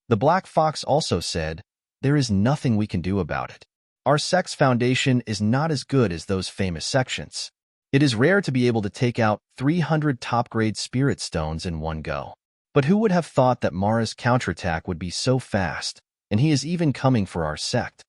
The black fox also said, there is nothing we can do about it. Our sect's foundation is not as good as those famous sections. It is rare to be able to take out 300 top-grade spirit stones in one go. But who would have thought that Mara's counterattack would be so fast, and he is even coming for our sect?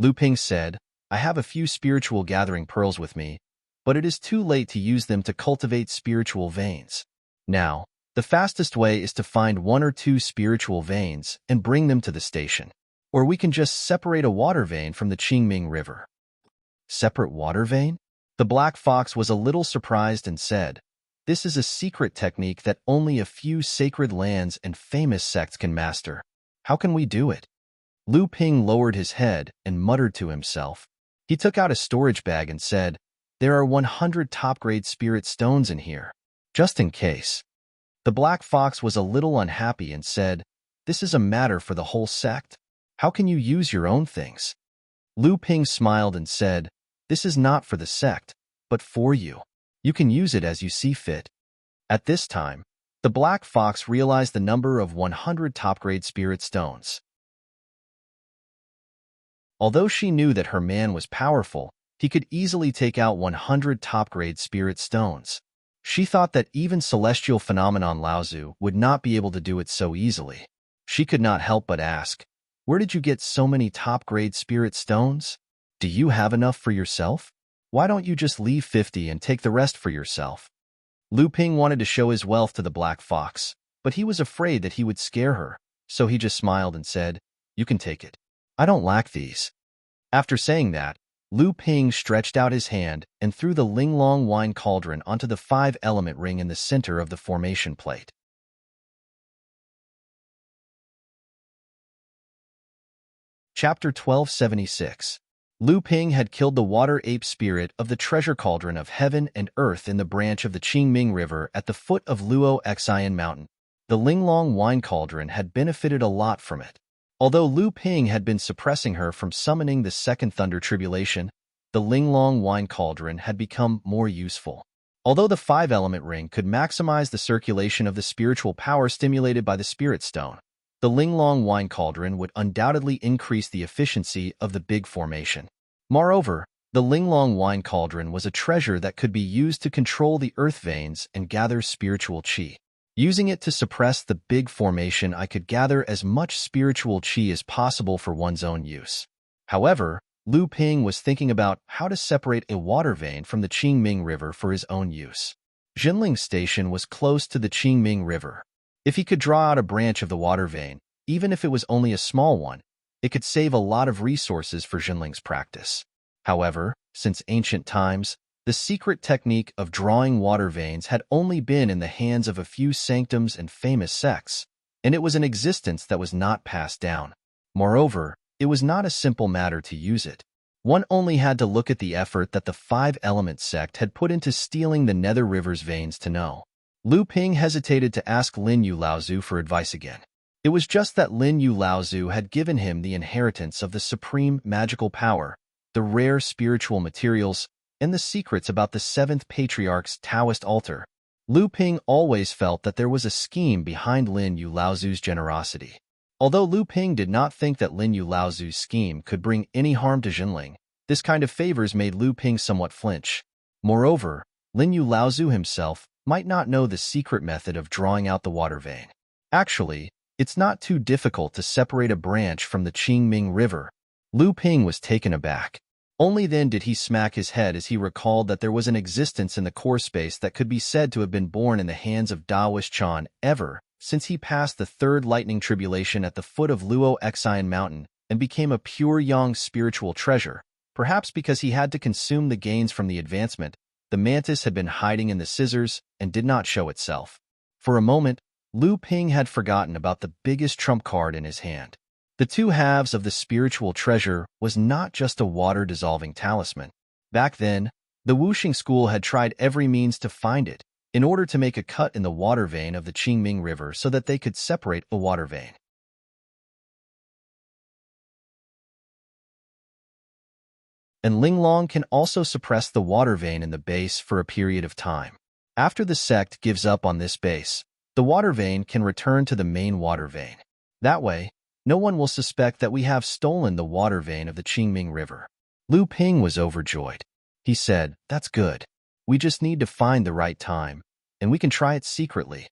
Lu Ping said, I have a few spiritual gathering pearls with me, but it is too late to use them to cultivate spiritual veins. Now, the fastest way is to find 1 or 2 spiritual veins and bring them to the station. Or we can just separate a water vein from the Qingming River. Separate water vein? The black fox was a little surprised and said, this is a secret technique that only a few sacred lands and famous sects can master. How can we do it? Lu Ping lowered his head and muttered to himself. He took out a storage bag and said, there are 100 top-grade spirit stones in here, just in case. The black fox was a little unhappy and said, this is a matter for the whole sect? How can you use your own things? Lu Ping smiled and said, this is not for the sect, but for you. You can use it as you see fit. At this time, the black fox realized the number of 100 top-grade spirit stones. Although she knew that her man was powerful, he could easily take out 100 top-grade spirit stones. She thought that even celestial phenomenon Laozu would not be able to do it so easily. She could not help but ask, where did you get so many top-grade spirit stones? Do you have enough for yourself? Why don't you just leave 50 and take the rest for yourself? Lu Ping wanted to show his wealth to the black fox, but he was afraid that he would scare her, so he just smiled and said, you can take it. I don't lack these. After saying that, Lu Ping stretched out his hand and threw the Linglong wine cauldron onto the 5-element ring in the center of the formation plate. Chapter 1276. Lu Ping had killed the water ape spirit of the treasure cauldron of heaven and earth in the branch of the Qingming River at the foot of Luo Xian Mountain. The Linglong wine cauldron had benefited a lot from it. Although Lu Ping had been suppressing her from summoning the second thunder tribulation, the Linglong wine cauldron had become more useful. Although the 5-element ring could maximize the circulation of the spiritual power stimulated by the spirit stone, the Linglong wine cauldron would undoubtedly increase the efficiency of the big formation. Moreover, the Linglong wine cauldron was a treasure that could be used to control the earth veins and gather spiritual qi. Using it to suppress the big formation, I could gather as much spiritual qi as possible for one's own use. However, Lu Ping was thinking about how to separate a water vein from the Qingming River for his own use. Jinling Station was close to the Qingming River. If he could draw out a branch of the water vein, even if it was only a small one, it could save a lot of resources for Jinling's practice. However, since ancient times, the secret technique of drawing water veins had only been in the hands of a few sanctums and famous sects, and it was an existence that was not passed down. Moreover, it was not a simple matter to use it. One only had to look at the effort that the 5-element sect had put into stealing the Nether River's veins to know. Lu Ping hesitated to ask Lin Yu Laozu for advice again. It was just that Lin Yu Laozu had given him the inheritance of the supreme magical power, the rare spiritual materials, and the secrets about the 7th Patriarch's Taoist altar. Lu Ping always felt that there was a scheme behind Lin Yu Laozu's generosity. Although Lu Ping did not think that Lin Yu Laozu's scheme could bring any harm to Jinling, this kind of favors made Lu Ping somewhat flinch. Moreover, Lin Yu Laozu himself might not know the secret method of drawing out the water vein. Actually, it's not too difficult to separate a branch from the Qingming River. Lu Ping was taken aback. Only then did he smack his head as he recalled that there was an existence in the core space that could be said to have been born in the hands of Daoist Chan ever since he passed the 3rd lightning tribulation at the foot of Luo Xian Mountain and became a pure yang spiritual treasure. Perhaps because he had to consume the gains from the advancement, the mantis had been hiding in the scissors and did not show itself. For a moment, Lu Ping had forgotten about the biggest trump card in his hand. The 2 halves of the spiritual treasure was not just a water-dissolving talisman. Back then, the Wuxing school had tried every means to find it, in order to make a cut in the water vein of the Qingming River so that they could separate a water vein. And Linglong can also suppress the water vein in the base for a period of time. After the sect gives up on this base, the water vein can return to the main water vein. That way, no one will suspect that we have stolen the water vein of the Qingming River. Lu Ping was overjoyed. He said, "That's good. We just need to find the right time, and we can try it secretly."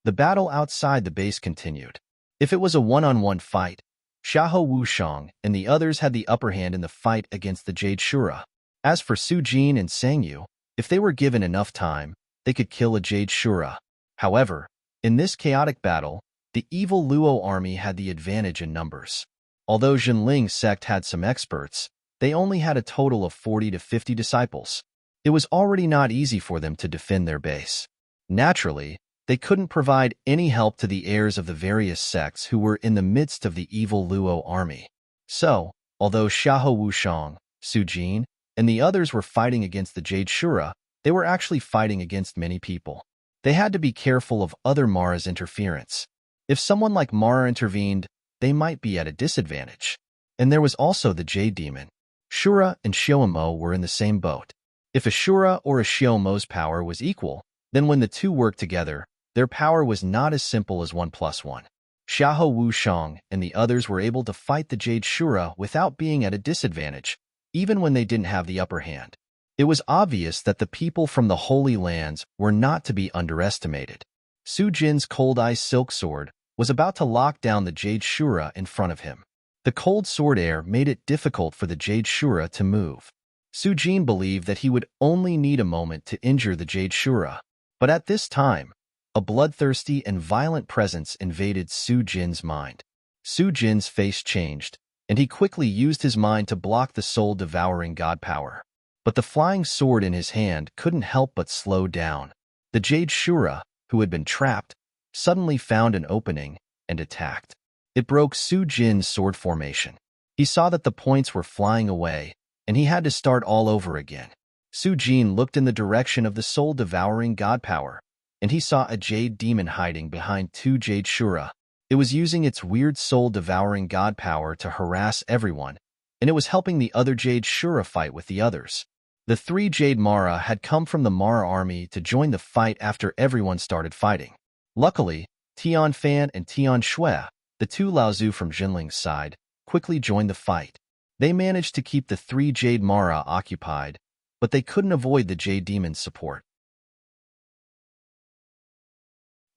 The battle outside the base continued. If it was a one-on-one fight, Xiahou Wushang and the others had the upper hand in the fight against the Jade Shura. As for Su Jin and Sang Yu, if they were given enough time, they could kill a Jade Shura. However, in this chaotic battle, the evil Luo army had the advantage in numbers. Although Jinling's sect had some experts, they only had a total of 40 to 50 disciples. It was already not easy for them to defend their base. Naturally, they couldn't provide any help to the heirs of the various sects who were in the midst of the evil Luo army. So, although Xiahou Wushang, Su Jin, and the others were fighting against the Jade Shura, they were actually fighting against many people. They had to be careful of other Mara's interference. If someone like Mara intervened, they might be at a disadvantage. And there was also the Jade Demon. Shura and Xiaomo were in the same boat. If a Shura or a Xiaomo's power was equal, then when the two worked together, their power was not as simple as 1+1. Xiahou Wushang and the others were able to fight the Jade Shura without being at a disadvantage, even when they didn't have the upper hand. It was obvious that the people from the Holy Lands were not to be underestimated. Su Jin's cold ice silk sword was about to lock down the Jade Shura in front of him. The cold sword air made it difficult for the Jade Shura to move. Su Jin believed that he would only need a moment to injure the Jade Shura. But at this time, a bloodthirsty and violent presence invaded Su Jin's mind. Su Jin's face changed, and he quickly used his mind to block the soul-devouring god power. But the flying sword in his hand couldn't help but slow down. The Jade Shura, who had been trapped, suddenly found an opening and attacked. It broke Su Jin's sword formation. He saw that the points were flying away, and he had to start all over again. Su Jin looked in the direction of the soul-devouring god power, and he saw a Jade Demon hiding behind two Jade Shura. It was using its weird soul-devouring god power to harass everyone, and it was helping the other Jade Shura fight with the others. The three Jade Mara had come from the Mara army to join the fight after everyone started fighting. Luckily, Tian Fan and Tian Shui, the two Laozu from Jinling's side, quickly joined the fight. They managed to keep the three Jade Mara occupied, but they couldn't avoid the Jade Demon's support.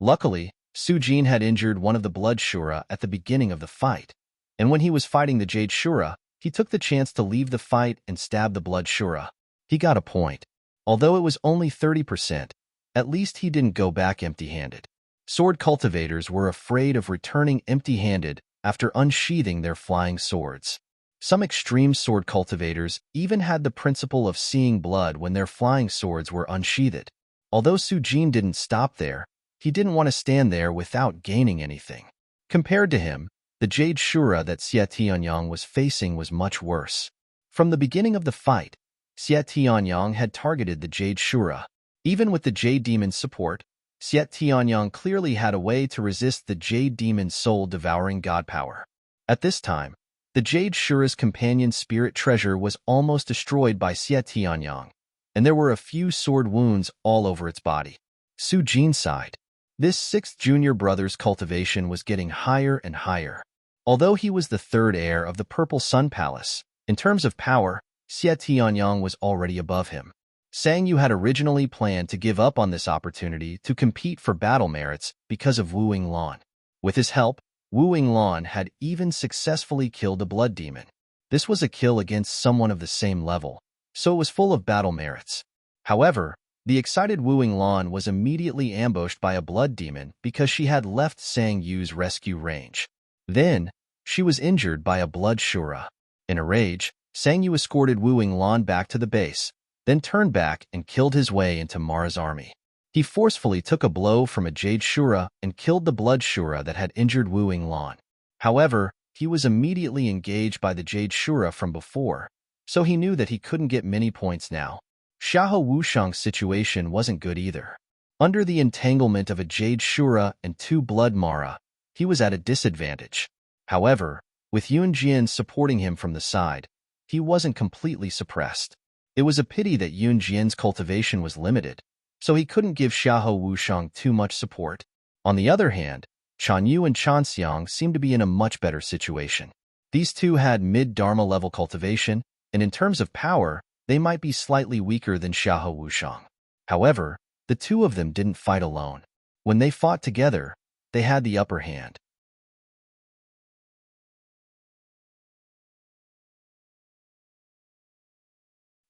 Luckily, Su Jin had injured one of the Blood Shura at the beginning of the fight, and when he was fighting the Jade Shura, he took the chance to leave the fight and stab the Blood Shura. He got a point. Although it was only 30%, at least he didn't go back empty-handed. Sword cultivators were afraid of returning empty-handed after unsheathing their flying swords. Some extreme sword cultivators even had the principle of seeing blood when their flying swords were unsheathed. Although Su Jin didn't stop there, he didn't want to stand there without gaining anything. Compared to him, the Jade Shura that Xie Tianyang was facing was much worse. From the beginning of the fight, Xie Tianyang had targeted the Jade Shura. Even with the Jade Demon's support, Xie Tianyang clearly had a way to resist the Jade Demon's soul-devouring god power. At this time, the Jade Shura's companion spirit treasure was almost destroyed by Xie Tianyang, and there were a few sword wounds all over its body. Su Jin sighed. This sixth junior brother's cultivation was getting higher and higher. Although he was the third heir of the Purple Sun Palace, in terms of power, Xie Tianyang was already above him. Sang Yu had originally planned to give up on this opportunity to compete for battle merits because of Wu Yinglan. With his help, Wu Yinglan had even successfully killed a blood demon. This was a kill against someone of the same level, so it was full of battle merits. However, the excited Wu Yinglan was immediately ambushed by a blood demon because she had left Sang Yu's rescue range. Then, she was injured by a blood Shura. In a rage, Sang Yu escorted Wu Yinglan back to the base, then turned back and killed his way into Mara's army. He forcefully took a blow from a Jade Shura and killed the blood Shura that had injured Wu Yinglan. However, he was immediately engaged by the Jade Shura from before, so he knew that he couldn't get many points now. Xiahou Wushang's situation wasn't good either. Under the entanglement of a Jade Shura and two Blood Mara, he was at a disadvantage. However, with Yun Jian supporting him from the side, he wasn't completely suppressed. It was a pity that Yun Jian's cultivation was limited, so he couldn't give Xiahou Wushang too much support. On the other hand, Chan Yu and Chan Xiang seemed to be in a much better situation. These two had mid-Dharma level cultivation, and in terms of power, they might be slightly weaker than Xiahou Wushang. However, the two of them didn't fight alone. When they fought together, they had the upper hand.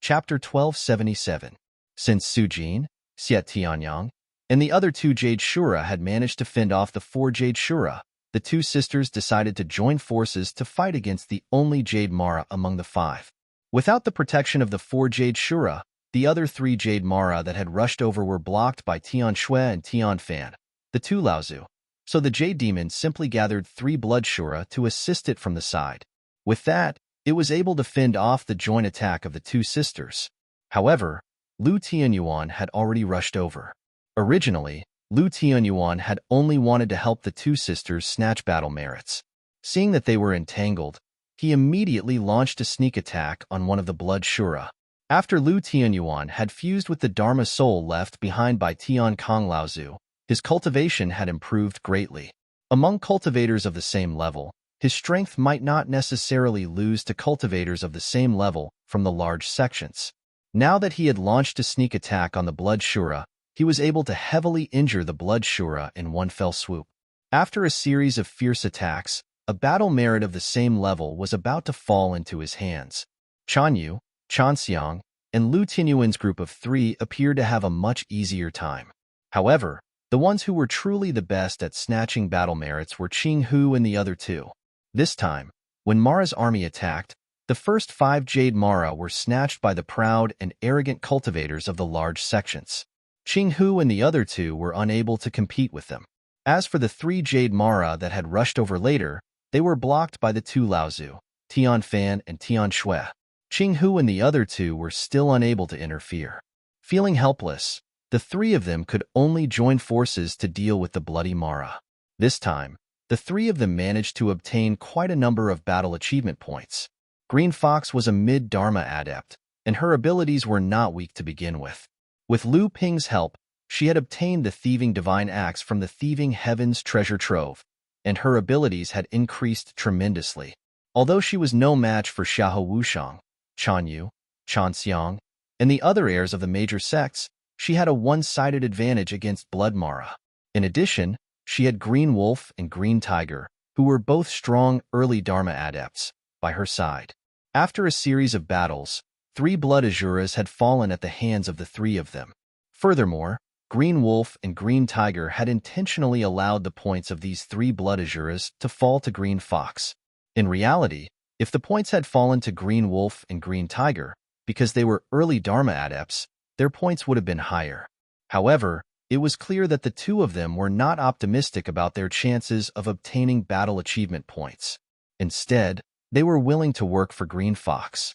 Chapter 1277. Since Su Jin, Xie Tianyang, and the other two Jade Shura had managed to fend off the four Jade Shura, the two sisters decided to join forces to fight against the only Jade Mara among the five. Without the protection of the four Jade Shura, the other three Jade Mara that had rushed over were blocked by Tian Shui and Tian Fan, the two Laozu. So the Jade Demon simply gathered three Blood Shura to assist it from the side. With that, it was able to fend off the joint attack of the two sisters. However, Lu Tianyuan had already rushed over. Originally, Lu Tianyuan had only wanted to help the two sisters snatch battle merits. Seeing that they were entangled, he immediately launched a sneak attack on one of the Blood Shura. After Lu Tianyuan had fused with the Dharma soul left behind by Tian Kong Laozu, his cultivation had improved greatly. Among cultivators of the same level, his strength might not necessarily lose to cultivators of the same level from the large sections. Now that he had launched a sneak attack on the Blood Shura, he was able to heavily injure the Blood Shura in one fell swoop. After a series of fierce attacks, a battle merit of the same level was about to fall into his hands. Chan Yu, Chan Xiang, and Lu Tianyuan's group of three appeared to have a much easier time. However, the ones who were truly the best at snatching battle merits were Qing Hu and the other two. This time, when Mara's army attacked, the first five Jade Mara were snatched by the proud and arrogant cultivators of the large sections. Qing Hu and the other two were unable to compete with them. As for the three Jade Mara that had rushed over later, they were blocked by the two Laozu, Tian Fan and Tian Shui. Qing Hu and the other two were still unable to interfere. Feeling helpless, the three of them could only join forces to deal with the bloody Mara. This time, the three of them managed to obtain quite a number of battle achievement points. Green Fox was a mid-Dharma adept, and her abilities were not weak to begin with. With Lu Ping's help, she had obtained the Thieving Divine Axe from the Thieving Heavens treasure trove, and her abilities had increased tremendously. Although she was no match for Xiahou Wushang, Chan Yu, Chan Xiang, and the other heirs of the major sects, she had a one-sided advantage against Blood Mara. In addition, she had Green Wolf and Green Tiger, who were both strong early Dharma adepts, by her side. After a series of battles, three Blood Azuras had fallen at the hands of the three of them. Furthermore, Green Wolf and Green Tiger had intentionally allowed the points of these three Blood Azuras to fall to Green Fox. In reality, if the points had fallen to Green Wolf and Green Tiger, because they were early Dharma adepts, their points would have been higher. However, it was clear that the two of them were not optimistic about their chances of obtaining battle achievement points. Instead, they were willing to work for Green Fox.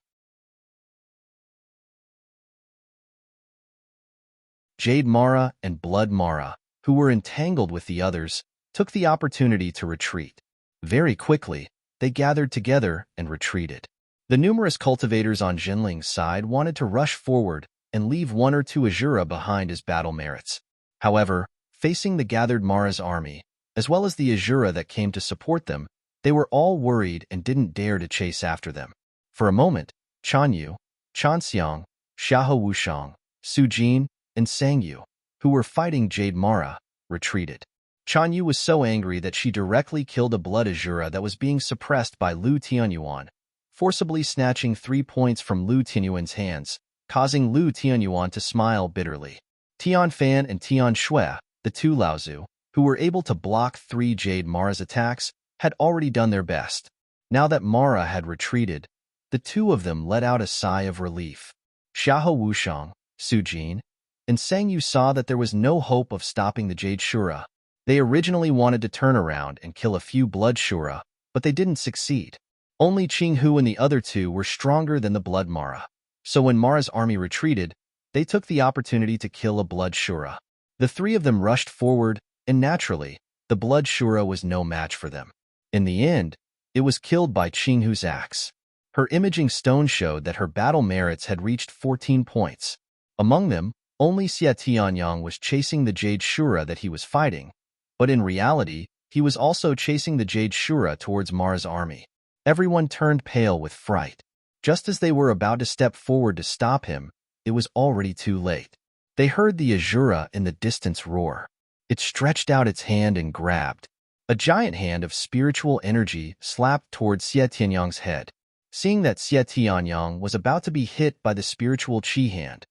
Jade Mara and Blood Mara, who were entangled with the others, took the opportunity to retreat. Very quickly, they gathered together and retreated. The numerous cultivators on Jinling's side wanted to rush forward and leave one or two Azura behind as battle merits. However, facing the gathered Mara's army, as well as the Azura that came to support them, they were all worried and didn't dare to chase after them. For a moment, Chan Yu, Chan Xiang, Xiahou Wushang, Su Jin, and Sang Yu, who were fighting Jade Mara, retreated. Chan Yu was so angry that she directly killed a Blood Azura that was being suppressed by Lu Tianyuan, forcibly snatching 3 points from Lu Tianyuan's hands, causing Lu Tianyuan to smile bitterly. Tian Fan and Tian Shui, the two Laozu, who were able to block 3 Jade Mara's attacks, had already done their best. Now that Mara had retreated, the two of them let out a sigh of relief. Xiahou Wushang, Su Jin, and Sang Yu saw that there was no hope of stopping the Jade Shura. They originally wanted to turn around and kill a few Blood Shura, but they didn't succeed. Only Qing Hu and the other two were stronger than the Blood Mara. So when Mara's army retreated, they took the opportunity to kill a Blood Shura. The three of them rushed forward, and naturally, the Blood Shura was no match for them. In the end, it was killed by Qing Hu's axe. Her imaging stone showed that her battle merits had reached 14 points. Among them, Only Xie Tianyang was chasing the Jade Shura that he was fighting, but in reality, he was also chasing the Jade Shura towards Mara's army. Everyone turned pale with fright. Just as they were about to step forward to stop him, it was already too late. They heard the Azura in the distance roar. It stretched out its hand and grabbed. A giant hand of spiritual energy slapped towards Xie Tianyang's head. Seeing that Xie Tianyang was about to be hit by the spiritual Qi hand,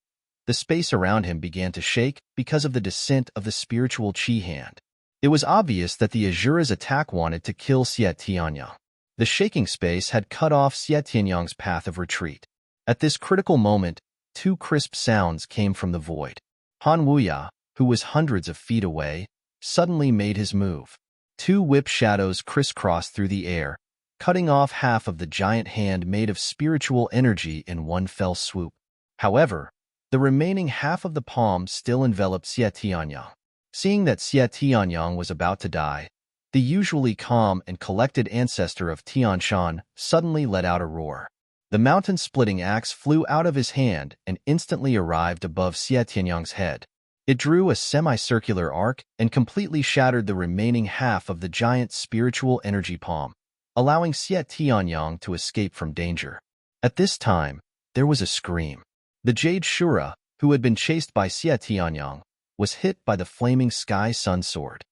the space around him began to shake because of the descent of the spiritual Qi hand. It was obvious that the Azura's attack wanted to kill Xie Tianyang. The shaking space had cut off Xie Tianyang's path of retreat. At this critical moment, two crisp sounds came from the void. Han Wuya, who was hundreds of feet away, suddenly made his move. Two whip shadows crisscrossed through the air, cutting off half of the giant hand made of spiritual energy in one fell swoop. However, the remaining half of the palm still enveloped Xie Tianyang. Seeing that Xie Tianyang was about to die, the usually calm and collected ancestor of Tianshan suddenly let out a roar. The mountain-splitting axe flew out of his hand and instantly arrived above Xie Tianyang's head. It drew a semicircular arc and completely shattered the remaining half of the giant spiritual energy palm, allowing Xie Tianyang to escape from danger. At this time, there was a scream. The Jade Shura, who had been chased by Xie Tianyang, was hit by the flaming sky sun sword.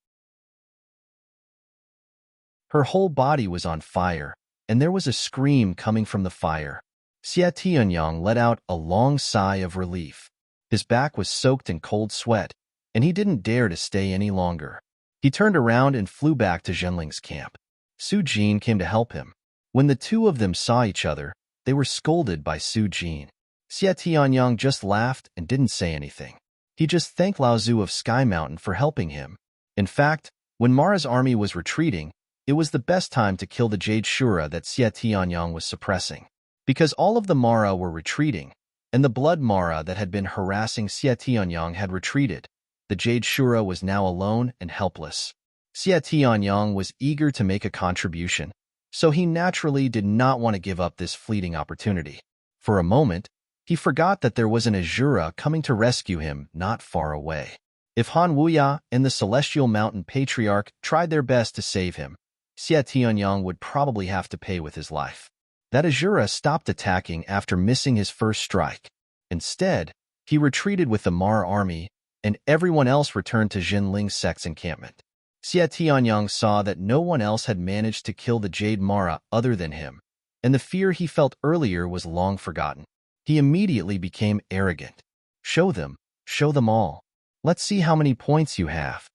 Her whole body was on fire, and there was a scream coming from the fire. Xie Tianyang let out a long sigh of relief. His back was soaked in cold sweat, and he didn't dare to stay any longer. He turned around and flew back to Zhenling's camp. Su Jin came to help him. When the two of them saw each other, they were scolded by Su Jin. Xie Tianyang just laughed and didn't say anything. He just thanked Lao Zu of Sky Mountain for helping him. In fact, when Mara's army was retreating, it was the best time to kill the Jade Shura that Xie Tianyang was suppressing. Because all of the Mara were retreating, and the blood Mara that had been harassing Xie Tianyang had retreated, the Jade Shura was now alone and helpless. Xie Tianyang was eager to make a contribution, so he naturally did not want to give up this fleeting opportunity. For a moment, he forgot that there was an Azura coming to rescue him not far away. If Han Wuya and the Celestial Mountain Patriarch tried their best to save him, Xie Tianyang would probably have to pay with his life. That Azura stopped attacking after missing his first strike. Instead, he retreated with the Mara army, and everyone else returned to Zhenling's sect's encampment. Xie Tianyang saw that no one else had managed to kill the Jade Mara other than him, and the fear he felt earlier was long forgotten. He immediately became arrogant. Show them all. Let's see how many points you have.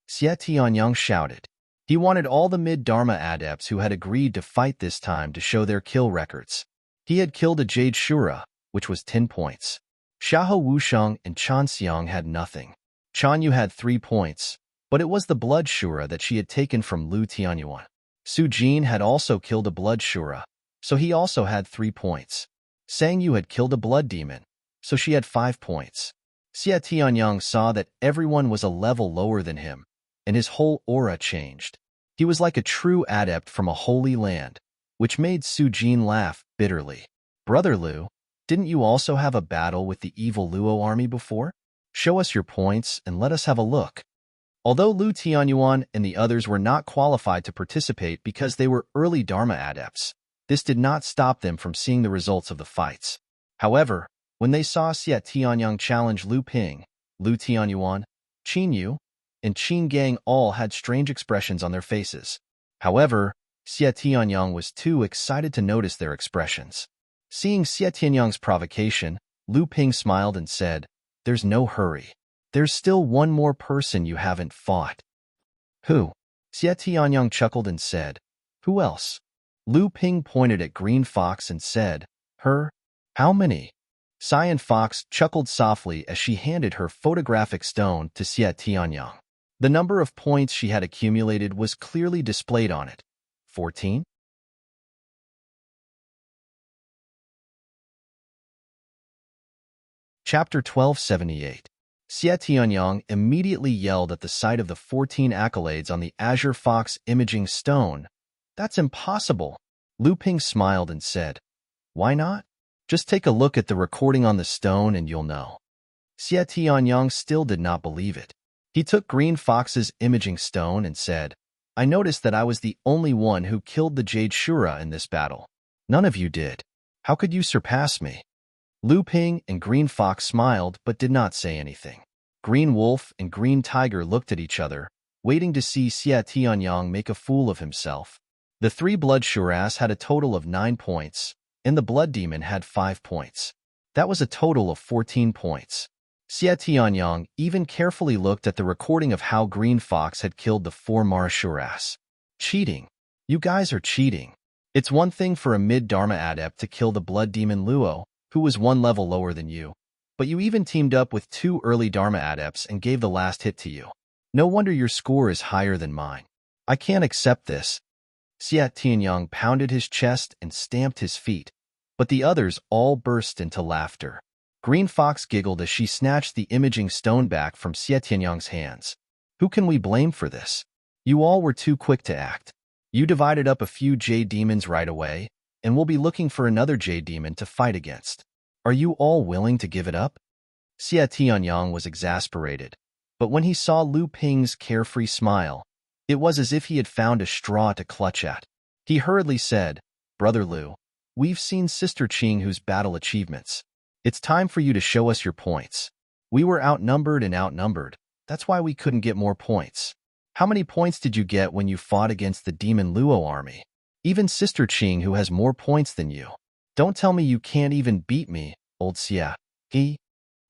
Xie Tianyang shouted. He wanted all the mid-Dharma adepts who had agreed to fight this time to show their kill records. He had killed a Jade Shura, which was 10 points. Xiahou Wusheng and Chan Xiang had nothing. Chan Yu had 3 points, but it was the Blood Shura that she had taken from Lu Tianyuan. Su Jin had also killed a Blood Shura, so he also had 3 points. Sang Yu had killed a Blood Demon, so she had 5 points. Xie Tianyang saw that everyone was a level lower than him, and his whole aura changed. He was like a true adept from a holy land, which made Su Jin laugh bitterly. Brother Lu, didn't you also have a battle with the evil Luo army before? Show us your points and let us have a look. Although Lu Tianyuan and the others were not qualified to participate because they were early Dharma adepts, this did not stop them from seeing the results of the fights. However, when they saw Xie Tianyang challenge Lu Ping, Lu Tianyuan, Qin Yu, and Qin Gang all had strange expressions on their faces. However, Xie Tianyang was too excited to notice their expressions. Seeing Xie Tianyang's provocation, Lu Ping smiled and said, "There's no hurry. There's still one more person you haven't fought." "Who?" Xie Tianyang chuckled and said, "Who else?" Lu Ping pointed at Green Fox and said, "Her? How many?" Cyan Fox chuckled softly as she handed her photographic stone to Xie Tianyang. The number of points she had accumulated was clearly displayed on it. 14? Chapter 1278. Xie Tianyang immediately yelled at the sight of the 14 accolades on the Azure Fox imaging stone. "That's impossible." Lu Ping smiled and said, "Why not? Just take a look at the recording on the stone and you'll know." Xie Tianyang still did not believe it. He took Green Fox's imaging stone and said, I noticed that I was the only one who killed the Jade Shura in this battle. None of you did. How could you surpass me? Lu Ping and Green Fox smiled but did not say anything. Green Wolf and Green Tiger looked at each other, waiting to see Xie Tianyang make a fool of himself. The 3 Blood Shuras had a total of 9 points, and the Blood Demon had 5 points. That was a total of 14 points. Xie Tianyang even carefully looked at the recording of how Green Fox had killed the 4 Mara Shuras. Cheating. You guys are cheating. It's one thing for a mid-Dharma adept to kill the Blood Demon Luo, who was 1 level lower than you, but you even teamed up with 2 early Dharma adepts and gave the last hit to you. No wonder your score is higher than mine. I can't accept this. Xie Tianyang pounded his chest and stamped his feet, but the others all burst into laughter. Green Fox giggled as she snatched the imaging stone back from Xie Tianyang's hands. Who can we blame for this? You all were too quick to act. You divided up a few Jade Demons right away, and we'll be looking for another Jade Demon to fight against. Are you all willing to give it up? Xie Tianyang was exasperated, but when he saw Lu Ping's carefree smile, it was as if he had found a straw to clutch at. He hurriedly said, Brother Lu, we've seen Sister Qinghu's battle achievements. It's time for you to show us your points. We were outnumbered and outnumbered. That's why we couldn't get more points. How many points did you get when you fought against the Demon Luo army? Even Sister Qinghu has more points than you. Don't tell me you can't even beat me, old Xie.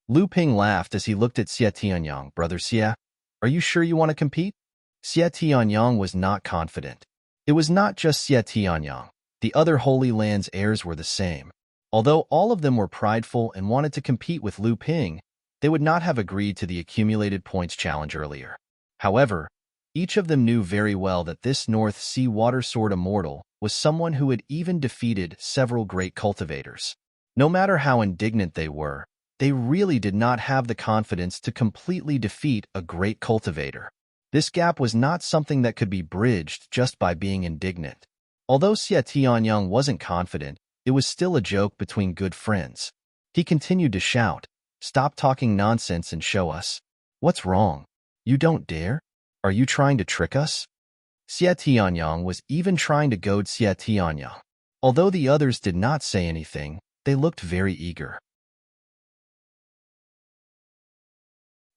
Lu Ping laughed as he looked at Xie Tianyang. Brother Xie, are you sure you want to compete? Xie Tianyang was not confident. It was not just Xie Tianyang. The other Holy Land's heirs were the same. Although all of them were prideful and wanted to compete with Lu Ping, they would not have agreed to the accumulated points challenge earlier. However, each of them knew very well that this North Sea Water Sword Immortal was someone who had even defeated several great cultivators. No matter how indignant they were, they really did not have the confidence to completely defeat a great cultivator. This gap was not something that could be bridged just by being indignant. Although Xie Tianyang wasn't confident, it was still a joke between good friends. He continued to shout, Stop talking nonsense and show us. What's wrong? You don't dare? Are you trying to trick us? Xie Tianyang was even trying to goad Xie Tianyang. Although the others did not say anything, they looked very eager.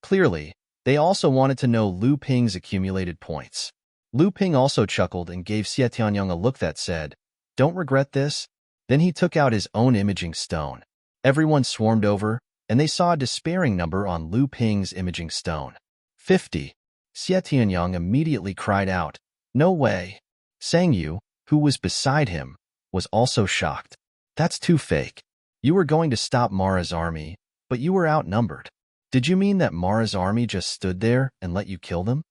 Clearly, they also wanted to know Lu Ping's accumulated points. Lu Ping also chuckled and gave Xie Tianyang a look that said, Don't regret this? Then he took out his own imaging stone. Everyone swarmed over, and they saw a despairing number on Lu Ping's imaging stone. 50. Xie Tianyang immediately cried out, No way. Sang Yu, who was beside him, was also shocked. That's too fake. You were going to stop Mara's army, but you were outnumbered. Did you mean that Mara's army just stood there and let you kill them?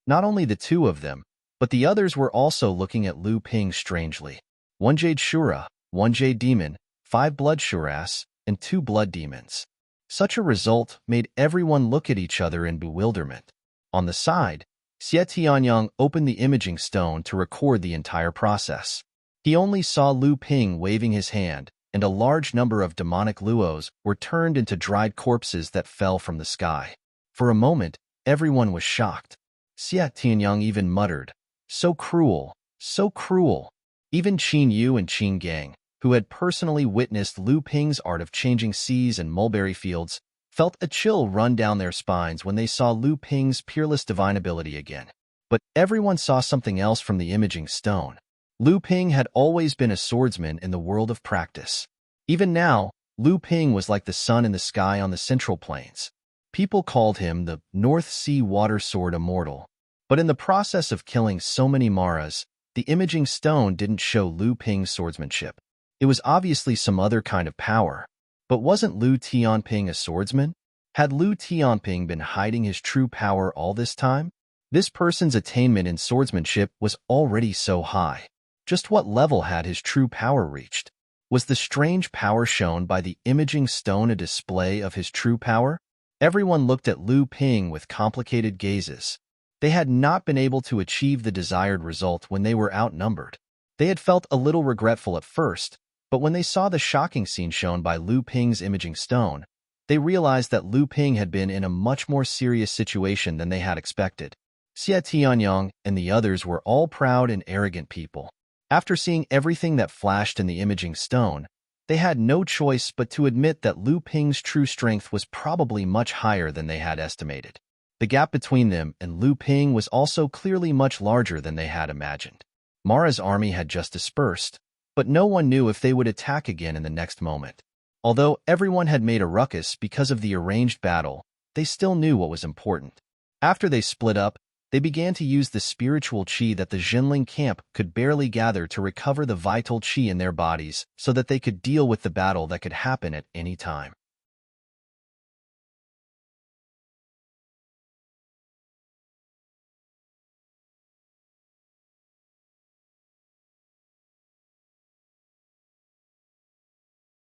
Not only the 2 of them, but the others were also looking at Lu Ping strangely. 1 Jade Shura, 1 Jade Demon, 5 Blood Shuras, and 2 Blood Demons. Such a result made everyone look at each other in bewilderment. On the side, Xie Tianyang opened the imaging stone to record the entire process. He only saw Lu Ping waving his hand, and a large number of demonic Luos were turned into dried corpses that fell from the sky. For a moment, everyone was shocked. Xie Tianyang even muttered, So cruel, so cruel. Even Qin Yu and Qin Gang, who had personally witnessed Lu Ping's art of changing seas and mulberry fields, felt a chill run down their spines when they saw Lu Ping's peerless divine ability again. But everyone saw something else from the imaging stone. Lu Ping had always been a swordsman in the world of practice. Even now, Lu Ping was like the sun in the sky on the Central Plains. People called him the North Sea Water Sword Immortal. But in the process of killing so many Maras, the imaging stone didn't show Lu Ping's swordsmanship. It was obviously some other kind of power. But wasn't Lu Tianping a swordsman? Had Lu Tianping been hiding his true power all this time? This person's attainment in swordsmanship was already so high. Just what level had his true power reached? Was the strange power shown by the imaging stone a display of his true power? Everyone looked at Lu Ping with complicated gazes. They had not been able to achieve the desired result when they were outnumbered. They had felt a little regretful at first, but when they saw the shocking scene shown by Lu Ping's imaging stone, they realized that Lu Ping had been in a much more serious situation than they had expected. Xie Tianyang and the others were all proud and arrogant people. After seeing everything that flashed in the imaging stone, they had no choice but to admit that Lu Ping's true strength was probably much higher than they had estimated. The gap between them and Lu Ping was also clearly much larger than they had imagined. Mara's army had just dispersed, but no one knew if they would attack again in the next moment. Although everyone had made a ruckus because of the arranged battle, they still knew what was important. After they split up, they began to use the spiritual qi that the Jinling camp could barely gather to recover the vital qi in their bodies so that they could deal with the battle that could happen at any time.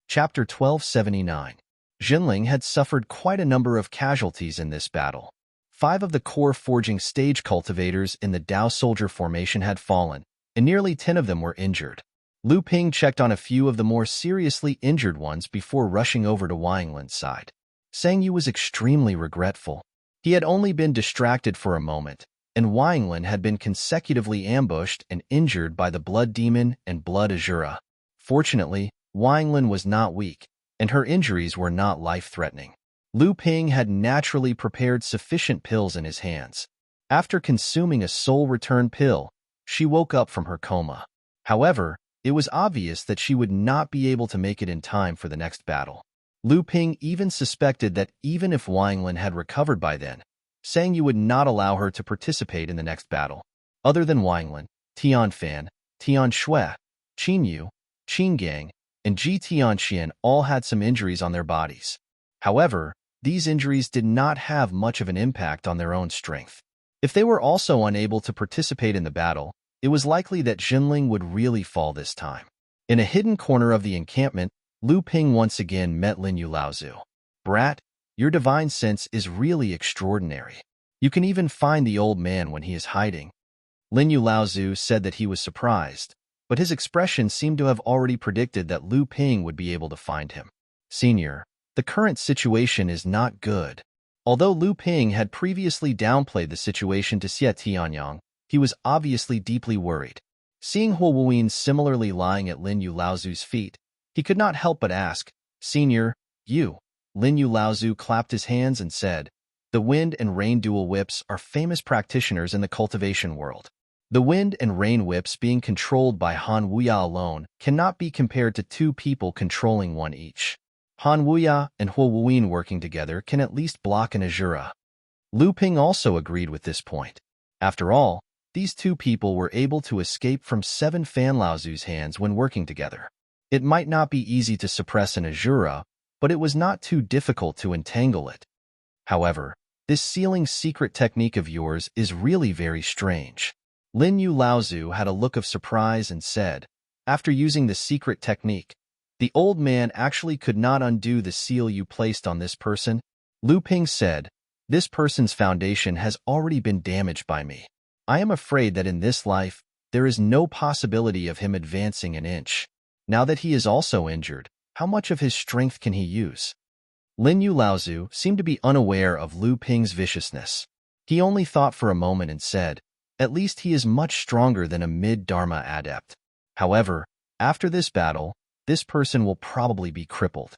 Chapter 1279. Jinling had suffered quite a number of casualties in this battle. 5 of the core forging stage cultivators in the Dao soldier formation had fallen, and nearly 10 of them were injured. Lu Ping checked on a few of the more seriously injured ones before rushing over to Wanglin's side. Sang Yu was extremely regretful. He had only been distracted for a moment, and Wanglin had been consecutively ambushed and injured by the Blood Demon and Blood Azura. Fortunately, Wanglin was not weak, and her injuries were not life-threatening. Lu Ping had naturally prepared sufficient pills in his hands. After consuming a soul return pill, she woke up from her coma. However, it was obvious that she would not be able to make it in time for the next battle. Lu Ping even suspected that even if Wanglin had recovered by then, Sang Yu would not allow her to participate in the next battle. Other than Wanglin, Tian Fan, Tian Shui, Qin Yu, Qin Gang, and Ji Tianxian all had some injuries on their bodies. However, these injuries did not have much of an impact on their own strength. If they were also unable to participate in the battle, it was likely that Jinling would really fall this time. In a hidden corner of the encampment, Lu Ping once again met Lin Yu Laozu. "Brat, your divine sense is really extraordinary. You can even find the old man when he is hiding." Lin Yu Laozu said that he was surprised, but his expression seemed to have already predicted that Lu Ping would be able to find him. "Senior, the current situation is not good." Although Lu Ping had previously downplayed the situation to Xie Tianyang, he was obviously deeply worried. Seeing Huo Wuyin similarly lying at Lin Yu Laozu's feet, he could not help but ask, "Senior, you?" Lin Yu Laozu clapped his hands and said, "The wind and rain dual whips are famous practitioners in the cultivation world. The wind and rain whips being controlled by Han Wuya alone cannot be compared to 2 people controlling one each. Han Wuya and Huo Wuyin working together can at least block an Azura." Lu Ping also agreed with this point. After all, these 2 people were able to escape from 7 Fan Laozu's hands when working together. It might not be easy to suppress an Azura, but it was not too difficult to entangle it. However, this sealing secret technique of yours is really very strange. Lin Yu Laozu had a look of surprise and said, "After using the secret technique, the old man actually could not undo the seal you placed on this person?" Lu Ping said, "This person's foundation has already been damaged by me. I am afraid that in this life, there is no possibility of him advancing an inch. Now that he is also injured, how much of his strength can he use?" Lin Yu Laozu seemed to be unaware of Lu Ping's viciousness. He only thought for a moment and said, "At least he is much stronger than a mid-Dharma adept. However, after this battle, this person will probably be crippled."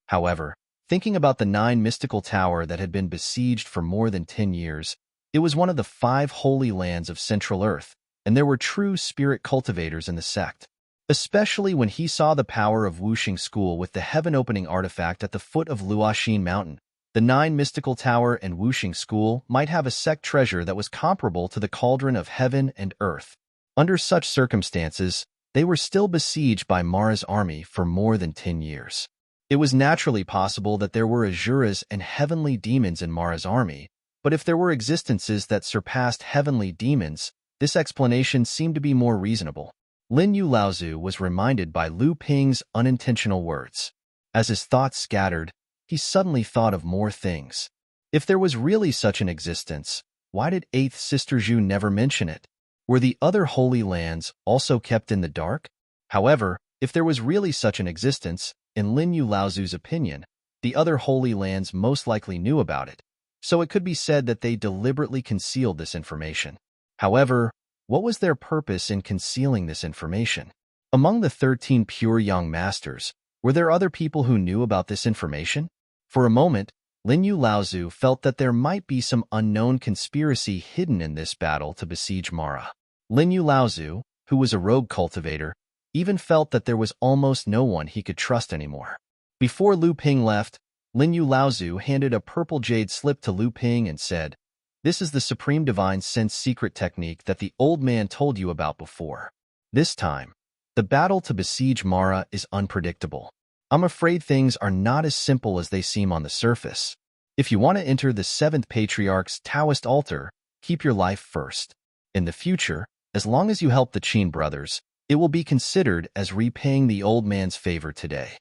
However, thinking about the 9 mystical tower that had been besieged for more than 10 years, it was one of the 5 holy lands of Central Earth, and there were true spirit cultivators in the sect. Especially when he saw the power of Wuxing School with the heaven-opening artifact at the foot of Luoxin Mountain, the 9 mystical tower and Wuxing School might have a sect treasure that was comparable to the cauldron of heaven and earth. Under such circumstances, they were still besieged by Mara's army for more than 10 years. It was naturally possible that there were Azuras and heavenly demons in Mara's army, but if there were existences that surpassed heavenly demons, this explanation seemed to be more reasonable. Lin Yu Laozu was reminded by Lu Ping's unintentional words. As his thoughts scattered, he suddenly thought of more things. If there was really such an existence, why did 8th Sister Zhu never mention it? Were the other holy lands also kept in the dark? However, if there was really such an existence, in Lin Yu Laozu's opinion, the other Holy Lands most likely knew about it, so it could be said that they deliberately concealed this information. However, what was their purpose in concealing this information? Among the 13 pure young masters, were there other people who knew about this information? For a moment, Lin Yu Laozu felt that there might be some unknown conspiracy hidden in this battle to besiege Mara. Lin Yu Laozu, who was a rogue cultivator, even felt that there was almost no one he could trust anymore. Before Lu Ping left, Lin Yu Laozu handed a purple jade slip to Lu Ping and said, "This is the Supreme Divine Sense secret technique that the old man told you about before. This time, the battle to besiege Mara is unpredictable. I'm afraid things are not as simple as they seem on the surface. If you want to enter the 7th Patriarch's Taoist altar, keep your life first. In the future, as long as you help the Qin brothers, it will be considered as repaying the old man's favor today."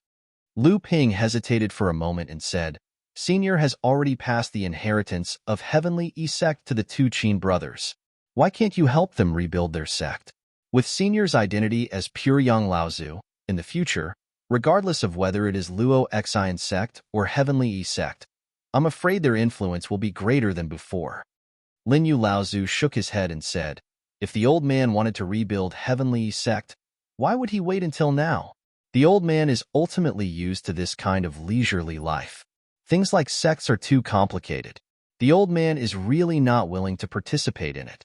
Lu Ping hesitated for a moment and said, "Senior has already passed the inheritance of Heavenly sect to the 2 Qin brothers. Why can't you help them rebuild their sect? With Senior's identity as pure young Laozu, in the future, regardless of whether it is Luo Xian sect or Heavenly sect, I'm afraid their influence will be greater than before." Lin Yu Laozu shook his head and said, "If the old man wanted to rebuild Heavenly sect, why would he wait until now? The old man is ultimately used to this kind of leisurely life. Things like sects are too complicated. The old man is really not willing to participate in it."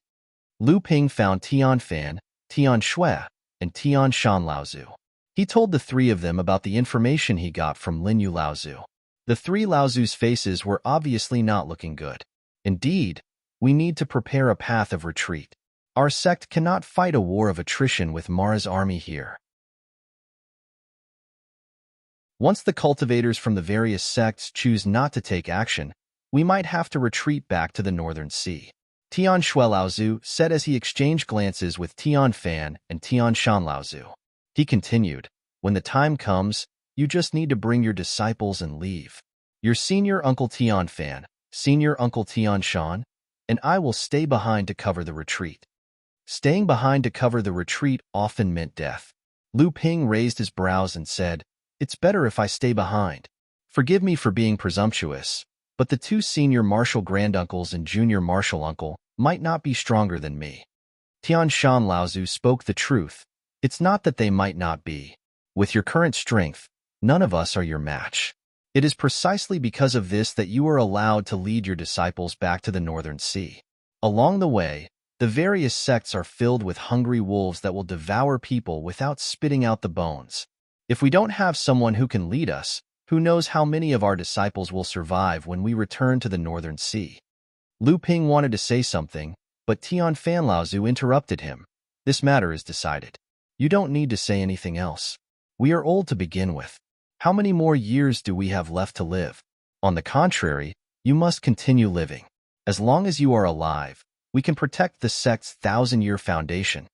Lu Ping found Tian Fan, Tian Shui, and Tian Shan Laozu. He told the 3 of them about the information he got from Lin Yu Laozu. The 3 Laozu's faces were obviously not looking good. "Indeed, we need to prepare a path of retreat. Our sect cannot fight a war of attrition with Mara's army here. Once the cultivators from the various sects choose not to take action, we might have to retreat back to the Northern Sea," Tian Shui Laozu said as he exchanged glances with Tian Fan and Tian Shan Laozu. He continued, "When the time comes, you just need to bring your disciples and leave. Your senior uncle Tian Fan, senior uncle Tian Shan, and I will stay behind to cover the retreat." Staying behind to cover the retreat often meant death. Lu Ping raised his brows and said, "It's better if I stay behind. Forgive me for being presumptuous, but the 2 senior martial granduncles and junior martial uncle might not be stronger than me." Tian Shan Laozu spoke the truth. It's not that they might not be. With your current strength, none of us are your match. It is precisely because of this that you are allowed to lead your disciples back to the Northern Sea. Along the way, the various sects are filled with hungry wolves that will devour people without spitting out the bones. If we don't have someone who can lead us, who knows how many of our disciples will survive when we return to the Northern Sea?" Lu Ping wanted to say something, but Tian Fan Laozu interrupted him. "This matter is decided. You don't need to say anything else. We are old to begin with. How many more years do we have left to live? On the contrary, you must continue living. As long as you are alive, we can protect the sect's 1,000-year foundation."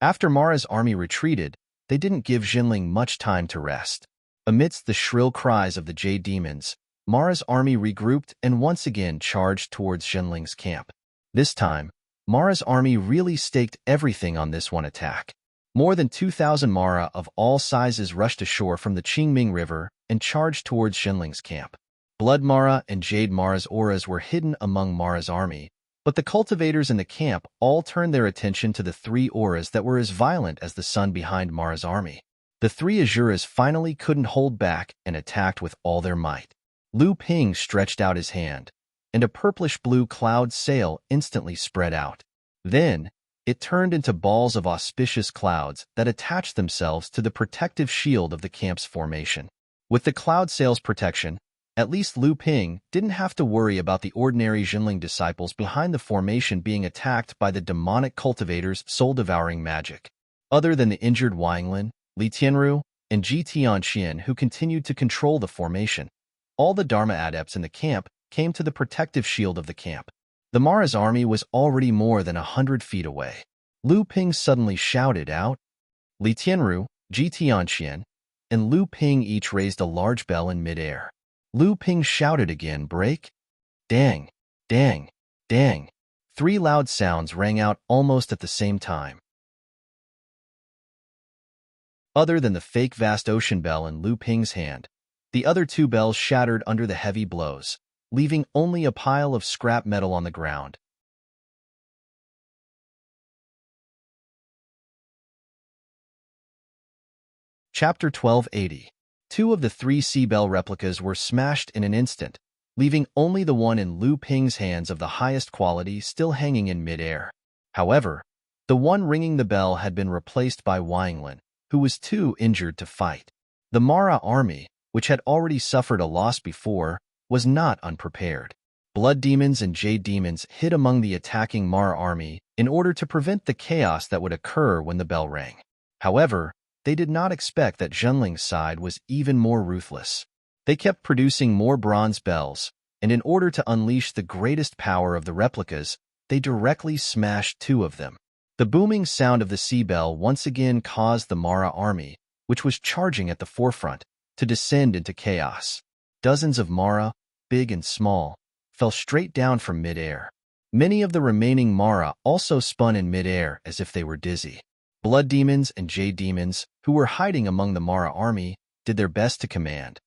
After Mara's army retreated, they didn't give Jinling much time to rest. Amidst the shrill cries of the Jade Demons, Mara's army regrouped and once again charged towards Jinling's camp. This time, Mara's army really staked everything on this one attack. More than 2,000 Mara of all sizes rushed ashore from the Qingming River and charged towards Jinling's camp. Blood Mara and Jade Mara's auras were hidden among Mara's army, but the cultivators in the camp all turned their attention to the 3 auras that were as violent as the sun behind Mara's army. The 3 Azuras finally couldn't hold back and attacked with all their might. Lu Ping stretched out his hand, and a purplish-blue cloud sail instantly spread out. Then, it turned into balls of auspicious clouds that attached themselves to the protective shield of the camp's formation. With the cloud sail's protection, at least Lu Ping didn't have to worry about the ordinary Jinling disciples behind the formation being attacked by the demonic cultivator's soul-devouring magic. Other than the injured Wanglin, Li Tianru, and Ji Tianxian who continued to control the formation, all the Dharma adepts in the camp came to the protective shield of the camp. The Mara's army was already more than 100 feet away. Lu Ping suddenly shouted out. Li Tianru, Ji Tianxian, and Lu Ping each raised a large bell in midair. Lu Ping shouted again, "Break!" Dang! Dang! Dang! 3 loud sounds rang out almost at the same time. Other than the fake vast ocean bell in Lu Ping's hand, the other two bells shattered under the heavy blows, leaving only a pile of scrap metal on the ground. Chapter 1280. Two of the three sea bell replicas were smashed in an instant, leaving only the one in Lu Ping's hands of the highest quality still hanging in midair. However, the one ringing the bell had been replaced by Wanglin, who was too injured to fight. The Mara army, which had already suffered a loss before, was not unprepared. Blood demons and jade demons hid among the attacking Mara army in order to prevent the chaos that would occur when the bell rang. However, they did not expect that Zhenling's side was even more ruthless. They kept producing more bronze bells, and in order to unleash the greatest power of the replicas, they directly smashed two of them. The booming sound of the sea bell once again caused the Mara army, which was charging at the forefront, to descend into chaos. Dozens of Mara, big and small, fell straight down from midair. Many of the remaining Mara also spun in midair as if they were dizzy. Blood demons and jade demons, who were hiding among the Mara army, did their best to command,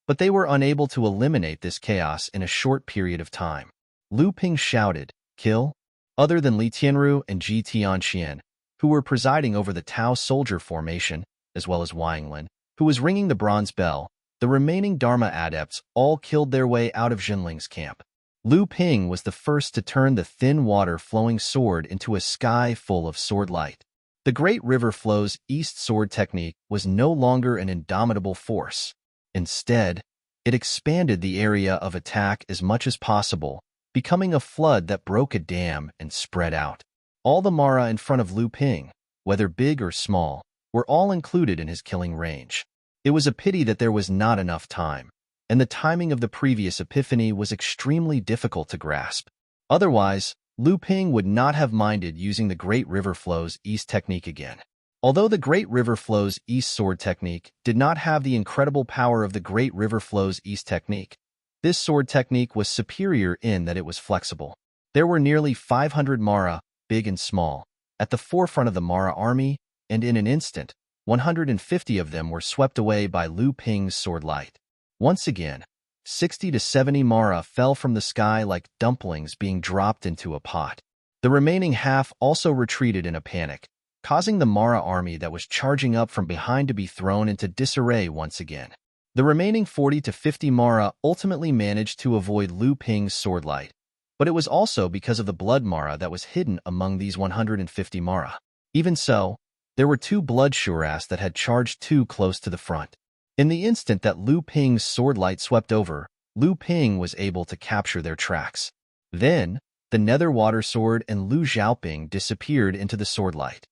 but they were unable to eliminate this chaos in a short period of time. Lu Ping shouted, "Kill!" Other than Li Tianru and Ji Tianxian, who were presiding over the Tao soldier formation, as well as Wanglin, who was ringing the bronze bell, the remaining Dharma adepts all killed their way out of Zhenling's camp. Lu Ping was the first to turn the thin water-flowing sword into a sky full of sword light. The Great River Flow's East Sword technique was no longer an indomitable force. Instead, it expanded the area of attack as much as possible, becoming a flood that broke a dam and spread out. All the Mara in front of Lu Ping, whether big or small, were all included in his killing range. It was a pity that there was not enough time, and the timing of the previous epiphany was extremely difficult to grasp. Otherwise, Lu Ping would not have minded using the Great River Flow's East technique again. Although the Great River Flow's East Sword technique did not have the incredible power of the Great River Flow's East technique, this sword technique was superior in that it was flexible. There were nearly 500 Mara, big and small, at the forefront of the Mara army, and in an instant, 150 of them were swept away by Lu Ping's sword light. Once again, 60 to 70 Mara fell from the sky like dumplings being dropped into a pot. The remaining half also retreated in a panic, causing the Mara army that was charging up from behind to be thrown into disarray once again. The remaining 40 to 50 Mara ultimately managed to avoid Lu Ping's sword light, but it was also because of the blood Mara that was hidden among these 150 Mara. Even so, there were two blood Shuras that had charged too close to the front. In the instant that Lu Ping's sword light swept over, Lu Ping was able to capture their tracks. Then, the Nether Water Sword and Lu Xiaoping disappeared into the sword light.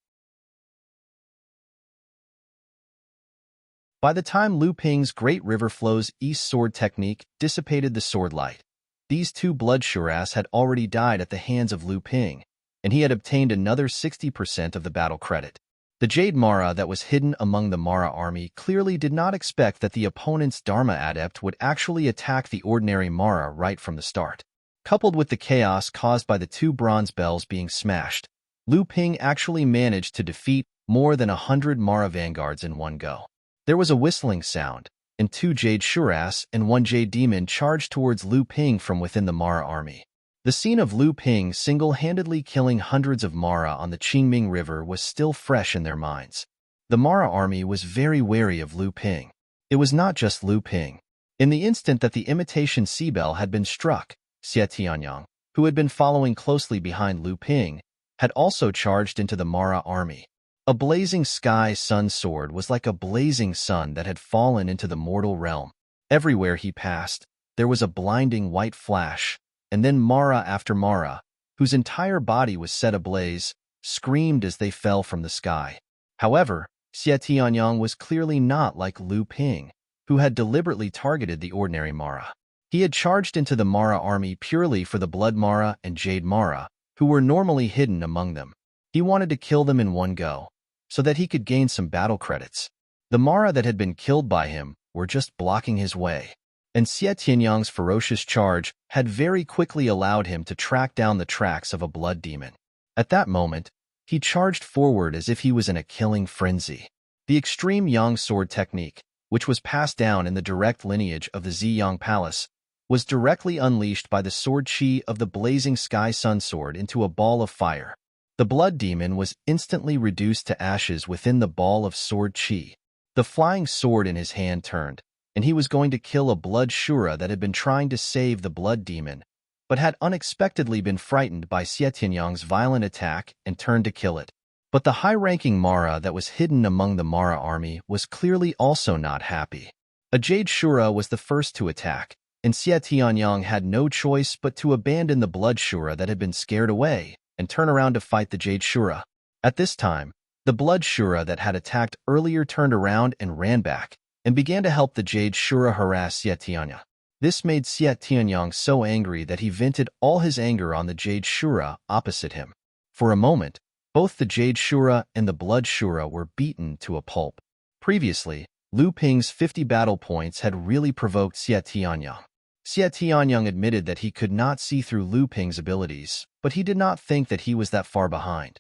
By the time Lu Ping's Great River Flow's East Sword technique dissipated the sword light, these two blood Shuras had already died at the hands of Lu Ping, and he had obtained another 60% of the battle credit. The Jade Mara that was hidden among the Mara army clearly did not expect that the opponent's Dharma adept would actually attack the ordinary Mara right from the start. Coupled with the chaos caused by the two bronze bells being smashed, Lu Ping actually managed to defeat more than 100 Mara vanguards in one go. There was a whistling sound, and two Jade Shuras and one Jade Demon charged towards Lu Ping from within the Mara army. The scene of Lu Ping single-handedly killing hundreds of Mara on the Qingming River was still fresh in their minds. The Mara army was very wary of Lu Ping. It was not just Lu Ping. In the instant that the imitation sea bell had been struck, Xie Tianyang, who had been following closely behind Lu Ping, had also charged into the Mara army. A blazing sky sun sword was like a blazing sun that had fallen into the mortal realm. Everywhere he passed, there was a blinding white flash, and then Mara after Mara, whose entire body was set ablaze, screamed as they fell from the sky. However, Xie Tianyang was clearly not like Lu Ping, who had deliberately targeted the ordinary Mara. He had charged into the Mara army purely for the Blood Mara and Jade Mara, who were normally hidden among them. He wanted to kill them in one go, so that he could gain some battle credits. The Mara that had been killed by him were just blocking his way, and Xie Tianyang's ferocious charge had very quickly allowed him to track down the tracks of a blood demon. At that moment, he charged forward as if he was in a killing frenzy. The extreme Yang sword technique, which was passed down in the direct lineage of the Ziyang Palace, was directly unleashed by the sword chi of the blazing sky sun sword into a ball of fire. The blood demon was instantly reduced to ashes within the ball of sword chi. The flying sword in his hand turned, and he was going to kill a blood shura that had been trying to save the blood demon, but had unexpectedly been frightened by Xie Tianyang's violent attack and turned to kill it. But the high-ranking Mara that was hidden among the Mara army was clearly also not happy. A Jade Shura was the first to attack, and Xie Tianyang had no choice but to abandon the Blood Shura that had been scared away and turn around to fight the Jade Shura. At this time, the Blood Shura that had attacked earlier turned around and ran back, and began to help the Jade Shura harass Xie Tianyang. This made Xie Tianyang so angry that he vented all his anger on the Jade Shura opposite him. For a moment, both the Jade Shura and the Blood Shura were beaten to a pulp. Previously, Lu Ping's 50 battle points had really provoked Xie Tianyang. Xie Tianyang admitted that he could not see through Lu Ping's abilities, but he did not think that he was that far behind.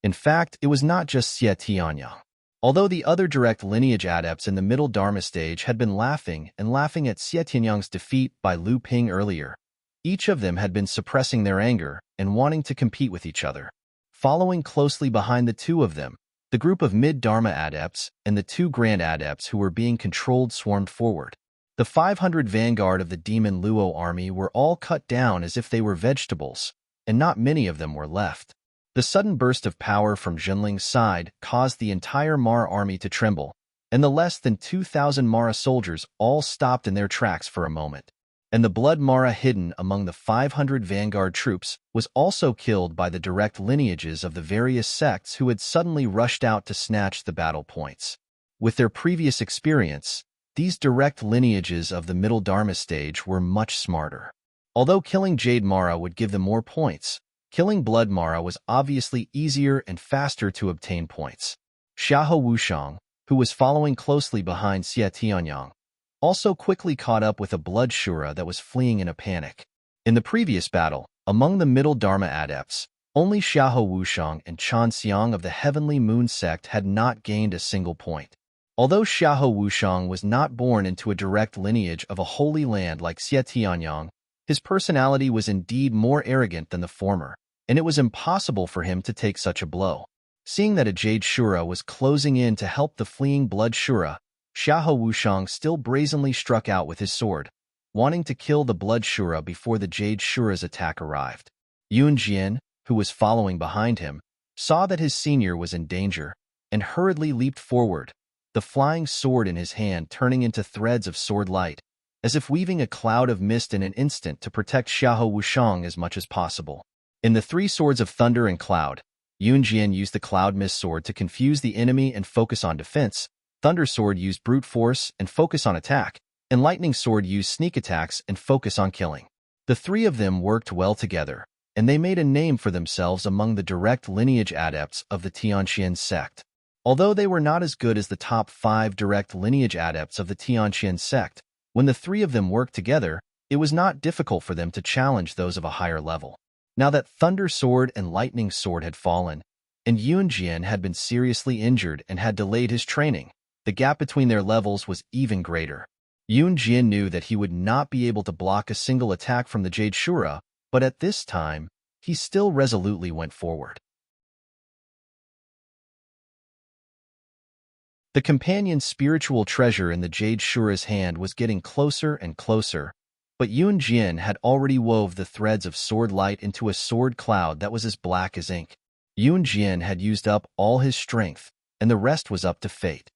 In fact, it was not just Xie Tianyang. Although the other direct lineage adepts in the middle Dharma stage had been laughing at Xie Tianyang's defeat by Lu Ping earlier, each of them had been suppressing their anger and wanting to compete with each other. Following closely behind the two of them, the group of mid-Dharma adepts and the two grand adepts who were being controlled swarmed forward. The 500 vanguard of the demon Luo army were all cut down as if they were vegetables, and not many of them were left. The sudden burst of power from Zhenling's side caused the entire Mara army to tremble, and the less than 2,000 Mara soldiers all stopped in their tracks for a moment. And the blood Mara hidden among the 500 vanguard troops was also killed by the direct lineages of the various sects who had suddenly rushed out to snatch the battle points. With their previous experience, these direct lineages of the middle Dharma stage were much smarter. Although killing Jade Mara would give them more points, killing Blood Mara was obviously easier and faster to obtain points. Xiahou Wushang, who was following closely behind Xie Tianyang, also quickly caught up with a Blood Shura that was fleeing in a panic. In the previous battle, among the middle Dharma adepts, only Xiahou Wushang and Chan Xiang of the Heavenly Moon sect had not gained a single point. Although Xiahou Wushang was not born into a direct lineage of a holy land like Xie Tianyang, his personality was indeed more arrogant than the former, and it was impossible for him to take such a blow. Seeing that a Jade Shura was closing in to help the fleeing Blood Shura, Xiahou Wushang still brazenly struck out with his sword, wanting to kill the Blood Shura before the Jade Shura's attack arrived. Yun Jian, who was following behind him, saw that his senior was in danger, and hurriedly leaped forward, the flying sword in his hand turning into threads of sword light, as if weaving a cloud of mist in an instant to protect Xiahou Wushang as much as possible. In the three swords of thunder and cloud, Yun Jian used the cloud mist sword to confuse the enemy and focus on defense, Thunder Sword used brute force and focus on attack, and Lightning Sword used sneak attacks and focus on killing. The three of them worked well together, and they made a name for themselves among the direct lineage adepts of the Tianqian sect. Although they were not as good as the top 5 direct lineage adepts of the Tianqian sect, when the three of them worked together, it was not difficult for them to challenge those of a higher level. Now that Thunder Sword and Lightning Sword had fallen, and Yun Jian had been seriously injured and had delayed his training, the gap between their levels was even greater. Yun Jian knew that he would not be able to block a single attack from the Jade Shura, but at this time, he still resolutely went forward. The companion's spiritual treasure in the Jade Shura's hand was getting closer and closer, but Yun Jian had already wove the threads of sword light into a sword cloud that was as black as ink. Yun Jian had used up all his strength, and the rest was up to fate.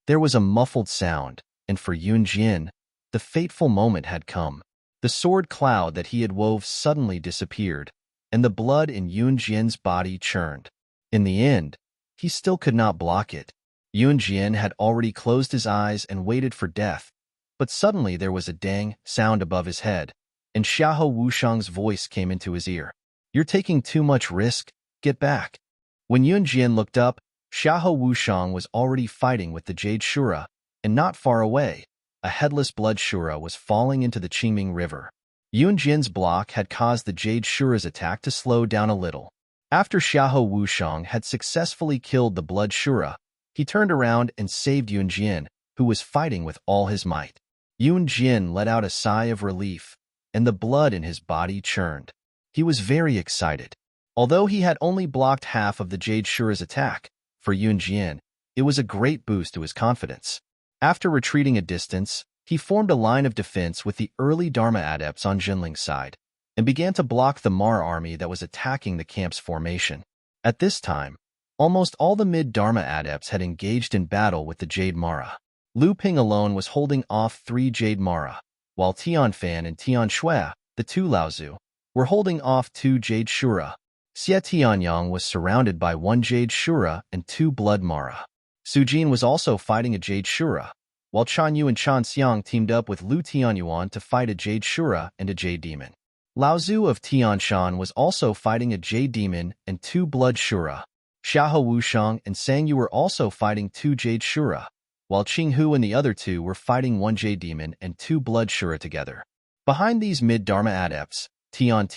There was a muffled sound, and for Yun Jian, the fateful moment had come. The sword cloud that he had wove suddenly disappeared, and the blood in Yun Jian's body churned. In the end, he still could not block it. Yun Jian had already closed his eyes and waited for death, but suddenly there was a dang sound above his head, and Xiahou Wushang's voice came into his ear. "You're taking too much risk, get back." When Yun Jian looked up, Xiahou Wushang was already fighting with the Jade Shura, and not far away, a headless Blood Shura was falling into the Qingming River. Yun Jian's block had caused the Jade Shura's attack to slow down a little. After Xiahou Wushang had successfully killed the Blood Shura, he turned around and saved Yun Jian, who was fighting with all his might. Yun Jian let out a sigh of relief, and the blood in his body churned. He was very excited. Although he had only blocked half of the Jade Shura's attack, for Yun Jian, it was a great boost to his confidence. After retreating a distance, he formed a line of defense with the early Dharma adepts on Jinling's side, and began to block the Mara army that was attacking the camp's formation. At this time, almost all the mid-Dharma adepts had engaged in battle with the Jade Mara. Lu Ping alone was holding off 3 Jade Mara, while Tianfan and Tianshui, the 2 Laozu, were holding off 2 Jade Shura. Xie Tianyang was surrounded by 1 Jade Shura and 2 Blood Mara. Su Jin was also fighting a Jade Shura, while Chan Yu and Chan Xiang teamed up with Lu Tianyuan to fight a Jade Shura and a Jade Demon. Lao Zhu of Tianshan was also fighting a Jade Demon and 2 Blood Shura. Xiahou Wushang and Sang Yu were also fighting 2 Jade Shura, while Qing Hu and the other 2 were fighting 1 Jade Demon and 2 Blood Shura together. Behind these mid-Dharma adepts, Tian,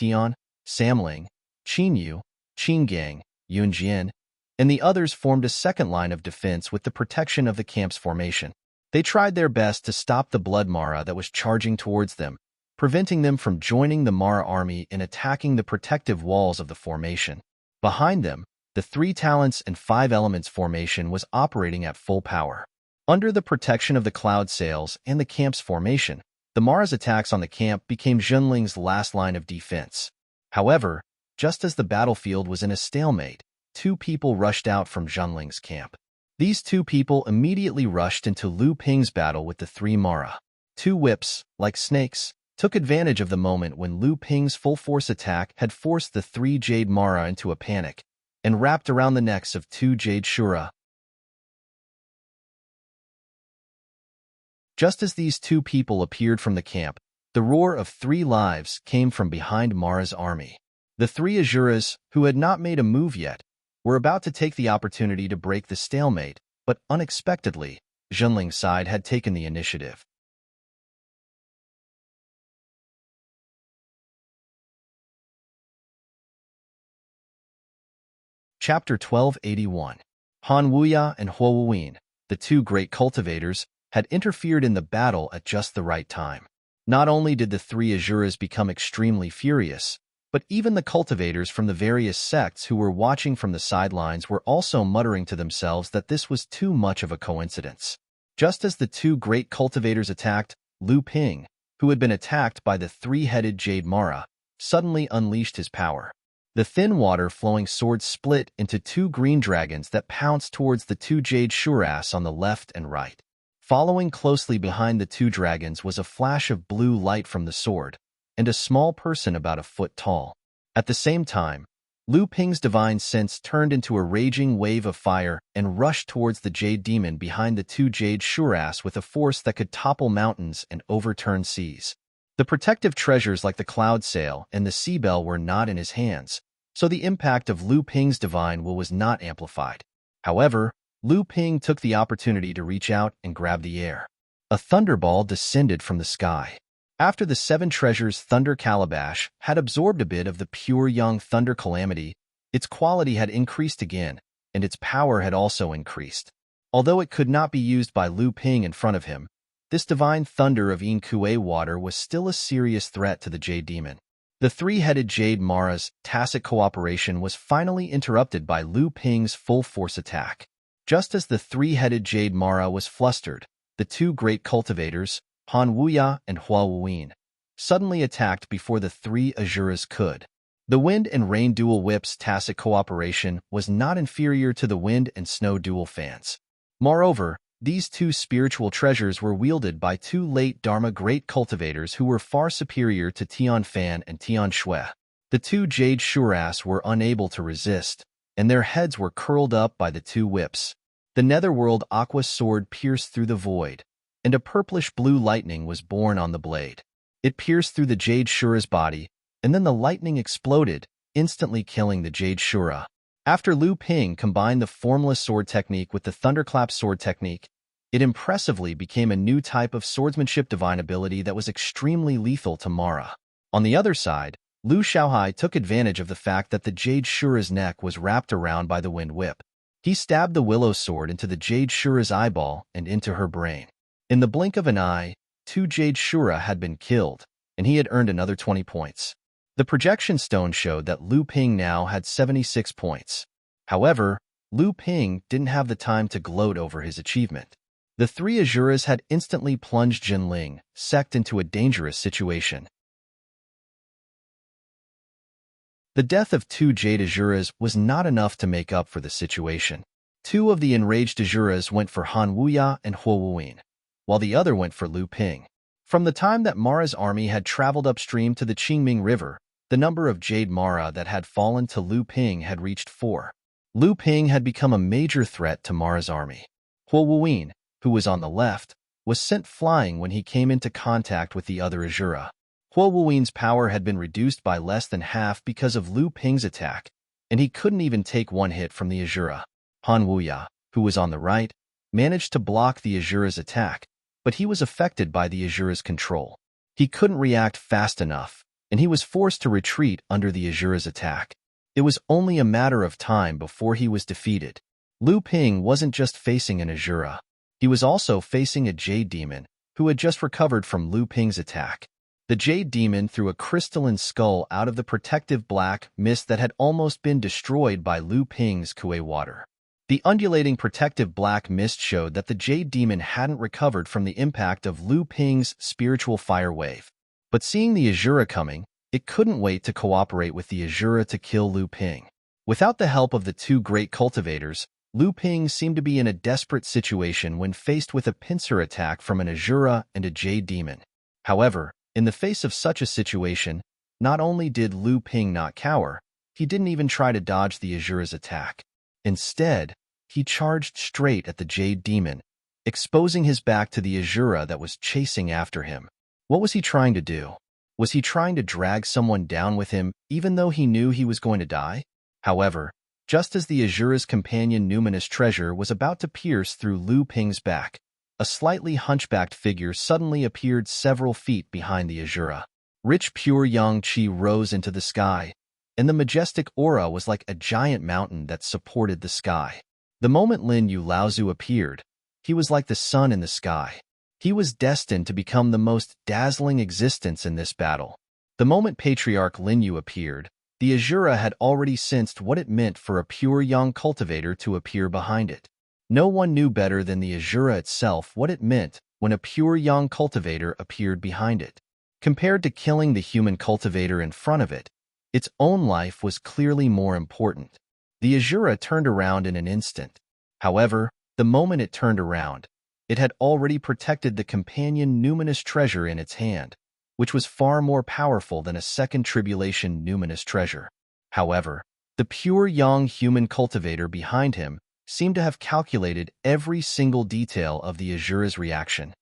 Samling, Qin Yu, Qin Gang, Yun Jian, and the others formed a second line of defense with the protection of the camp's formation. They tried their best to stop the Blood Mara that was charging towards them, preventing them from joining the Mara army and attacking the protective walls of the formation. Behind them, the 3 Talents and 5 Elements formation was operating at full power. Under the protection of the cloud sails and the camp's formation, the Mara's attacks on the camp became Jinling's last line of defense. However, just as the battlefield was in a stalemate, 2 people rushed out from Jinling's camp. These 2 people immediately rushed into Lu Ping's battle with the 3 Mara. 2 whips, like snakes, took advantage of the moment when Lu Ping's full-force attack had forced the 3 Jade Mara into a panic, and wrapped around the necks of 2 Jade Shura. Just as these 2 people appeared from the camp, the roar of 3 lives came from behind Mara's army. The 3 Azuras, who had not made a move yet, were about to take the opportunity to break the stalemate, but unexpectedly, Jinling's side had taken the initiative. Chapter 1281. Han Wuya and Huo Wuyin, the 2 great cultivators, had interfered in the battle at just the right time. Not only did the 3 Azuras become extremely furious, but even the cultivators from the various sects who were watching from the sidelines were also muttering to themselves that this was too much of a coincidence. Just as the 2 great cultivators attacked, Lu Ping, who had been attacked by the 3-headed Jade Mara, suddenly unleashed his power. The thin water-flowing sword split into 2 green dragons that pounced towards the 2 Jade Shuras on the left and right. Following closely behind the 2 dragons was a flash of blue light from the sword, and a small person about a foot tall. At the same time, Lu Ping's divine sense turned into a raging wave of fire and rushed towards the Jade Demon behind the 2 Jade Shuras with a force that could topple mountains and overturn seas. The protective treasures like the Cloud Sail and the Sea Bell were not in his hands, so the impact of Lu Ping's divine will was not amplified. However, Lu Ping took the opportunity to reach out and grab the air. A thunderball descended from the sky. After the 7 treasures Thunder Calabash had absorbed a bit of the pure young Thunder Calamity, its quality had increased again, and its power had also increased. Although it could not be used by Lu Ping in front of him, this divine thunder of Yin Kuei water was still a serious threat to the Jade Demon. The 3-headed Jade Mara's tacit cooperation was finally interrupted by Lu Ping's full-force attack. Just as the 3-headed Jade Mara was flustered, the 2 great cultivators, Han Wuya and Huo Wuyin, suddenly attacked before the 3 Azuras could. The wind and rain dual whips' tacit cooperation was not inferior to the wind and snow dual fans. Moreover, these 2 spiritual treasures were wielded by 2 late Dharma great cultivators who were far superior to Tianfan and Tianshui. The 2 Jade Shuras were unable to resist, and their heads were curled up by the 2 whips. The netherworld aqua sword pierced through the void, and a purplish-blue lightning was born on the blade. It pierced through the Jade Shura's body, and then the lightning exploded, instantly killing the Jade Shura. After Lu Ping combined the formless sword technique with the thunderclap sword technique, it impressively became a new type of swordsmanship divine ability that was extremely lethal to Mara. On the other side, Lu Xiaohai took advantage of the fact that the Jade Shura's neck was wrapped around by the wind whip. He stabbed the willow sword into the Jade Shura's eyeball and into her brain. In the blink of an eye, 2 Jade Shura had been killed, and he had earned another 20 points. The projection stone showed that Lu Ping now had 76 points. However, Lu Ping didn't have the time to gloat over his achievement. The 3 Azuras had instantly plunged Jinling, sect into a dangerous situation. The death of 2 Jade Azuras was not enough to make up for the situation. 2 of the enraged Azuras went for Han Wuya and Huo Wuyin, while the other went for Lu Ping. From the time that Mara's army had traveled upstream to the Qingming River, the number of Jade Mara that had fallen to Lu Ping had reached 4. Lu Ping had become a major threat to Mara's army. Huo Wuyin, who was on the left, was sent flying when he came into contact with the other Azura. Huo Wuyin's power had been reduced by less than half because of Lu Ping's attack, and he couldn't even take one hit from the Azura. Han Wuya, who was on the right, managed to block the Azura's attack, but he was affected by the Azura's control. He couldn't react fast enough, and he was forced to retreat under the Azura's attack. It was only a matter of time before he was defeated. Lu Ping wasn't just facing an Azura. He was also facing a Jade Demon, who had just recovered from Lu Ping's attack. The Jade Demon threw a crystalline skull out of the protective black mist that had almost been destroyed by Lu Ping's Kuei water. The undulating protective black mist showed that the Jade Demon hadn't recovered from the impact of Lu Ping's spiritual fire wave. But seeing the Azura coming, it couldn't wait to cooperate with the Azura to kill Lu Ping. Without the help of the 2 great cultivators, Lu Ping seemed to be in a desperate situation when faced with a pincer attack from an Azura and a Jade Demon. However, in the face of such a situation, not only did Lu Ping not cower, he didn't even try to dodge the Azura's attack. Instead, he charged straight at the Jade Demon, exposing his back to the Azura that was chasing after him. What was he trying to do? Was he trying to drag someone down with him even though he knew he was going to die? However, just as the Azura's companion Numinous Treasure was about to pierce through Lu Ping's back, a slightly hunchbacked figure suddenly appeared several feet behind the Azura. Rich pure yang qi rose into the sky, and the majestic aura was like a giant mountain that supported the sky. The moment Lin Yu Laozu appeared, he was like the sun in the sky. He was destined to become the most dazzling existence in this battle. The moment Patriarch Lin Yu appeared, the Azura had already sensed what it meant for a pure yang cultivator to appear behind it. No one knew better than the Azura itself what it meant when a pure yang cultivator appeared behind it. Compared to killing the human cultivator in front of it, its own life was clearly more important. The Azura turned around in an instant. However, the moment it turned around, it had already protected the companion Numinous Treasure in its hand, which was far more powerful than a second tribulation Numinous Treasure. However, the pure yang human cultivator behind him seemed to have calculated every single detail of the Azura's reaction.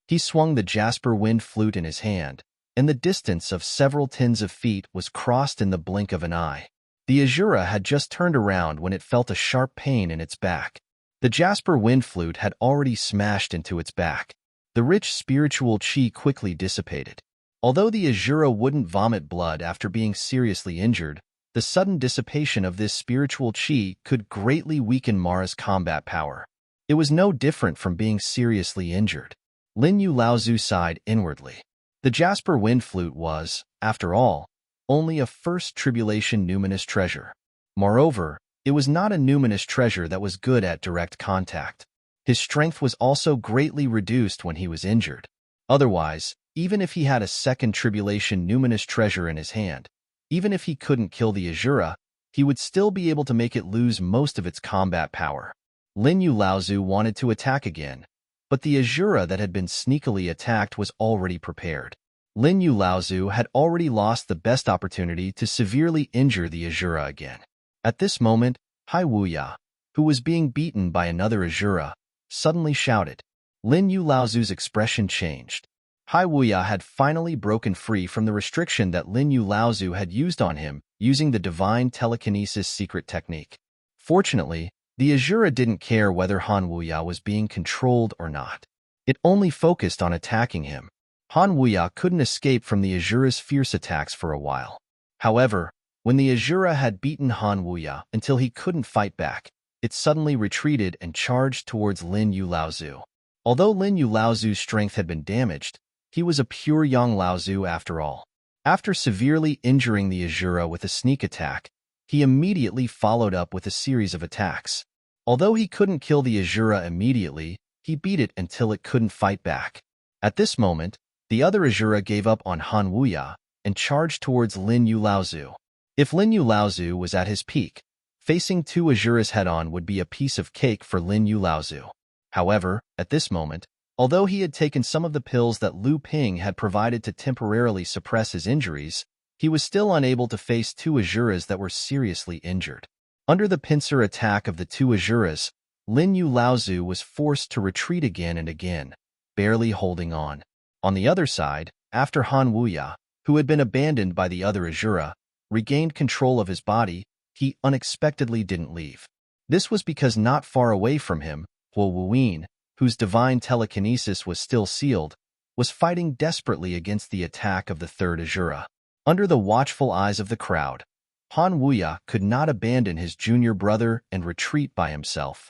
He swung the jasper wind flute in his hand, and the distance of several tens of feet was crossed in the blink of an eye. The Azura had just turned around when it felt a sharp pain in its back. The jasper wind flute had already smashed into its back. The rich spiritual qi quickly dissipated. Although the Azura wouldn't vomit blood after being seriously injured, the sudden dissipation of this spiritual qi could greatly weaken Mara's combat power. It was no different from being seriously injured. Lin Yu Laozu sighed inwardly. The jasper wind flute was, after all, only a first tribulation Numinous Treasure. Moreover, it was not a Numinous Treasure that was good at direct contact. His strength was also greatly reduced when he was injured. Otherwise, even if he had a second tribulation Numinous Treasure in his hand, even if he couldn't kill the Azura, he would still be able to make it lose most of its combat power. Lin Yu Laozu wanted to attack again, but the Azura that had been sneakily attacked was already prepared. Lin Yu Laozu had already lost the best opportunity to severely injure the Azura again. At this moment, Hai Wuya, who was being beaten by another Azura, suddenly shouted. Lin Yu Laozu's expression changed. Hai Wuya had finally broken free from the restriction that Lin Yu Laozu had used on him using the divine telekinesis secret technique. Fortunately, the Azura didn't care whether Han Wuya was being controlled or not. It only focused on attacking him. Han Wuya couldn't escape from the Azura's fierce attacks for a while. However, when the Azura had beaten Han Wuya until he couldn't fight back, it suddenly retreated and charged towards Lin Yu Laozu. Although Lin Yu Laozu's strength had been damaged, he was a pure young Laozu after all. After severely injuring the Azura with a sneak attack, he immediately followed up with a series of attacks. Although he couldn't kill the Azura immediately, he beat it until it couldn't fight back. At this moment, the other Azura gave up on Han Wuya and charged towards Lin Yu Laozu. If Lin Yu Laozu was at his peak, facing two Azuras head-on would be a piece of cake for Lin Yu Laozu. However, at this moment, although he had taken some of the pills that Lu Ping had provided to temporarily suppress his injuries, he was still unable to face two Azuras that were seriously injured. Under the pincer attack of the two Azuras, Lin Yu Laozu was forced to retreat again and again, barely holding on. On the other side, after Han Wuya, who had been abandoned by the other Azura, regained control of his body, he unexpectedly didn't leave. This was because not far away from him, Huo Wuyin, whose divine telekinesis was still sealed, was fighting desperately against the attack of the third Azura. Under the watchful eyes of the crowd, Han Wuya could not abandon his junior brother and retreat by himself.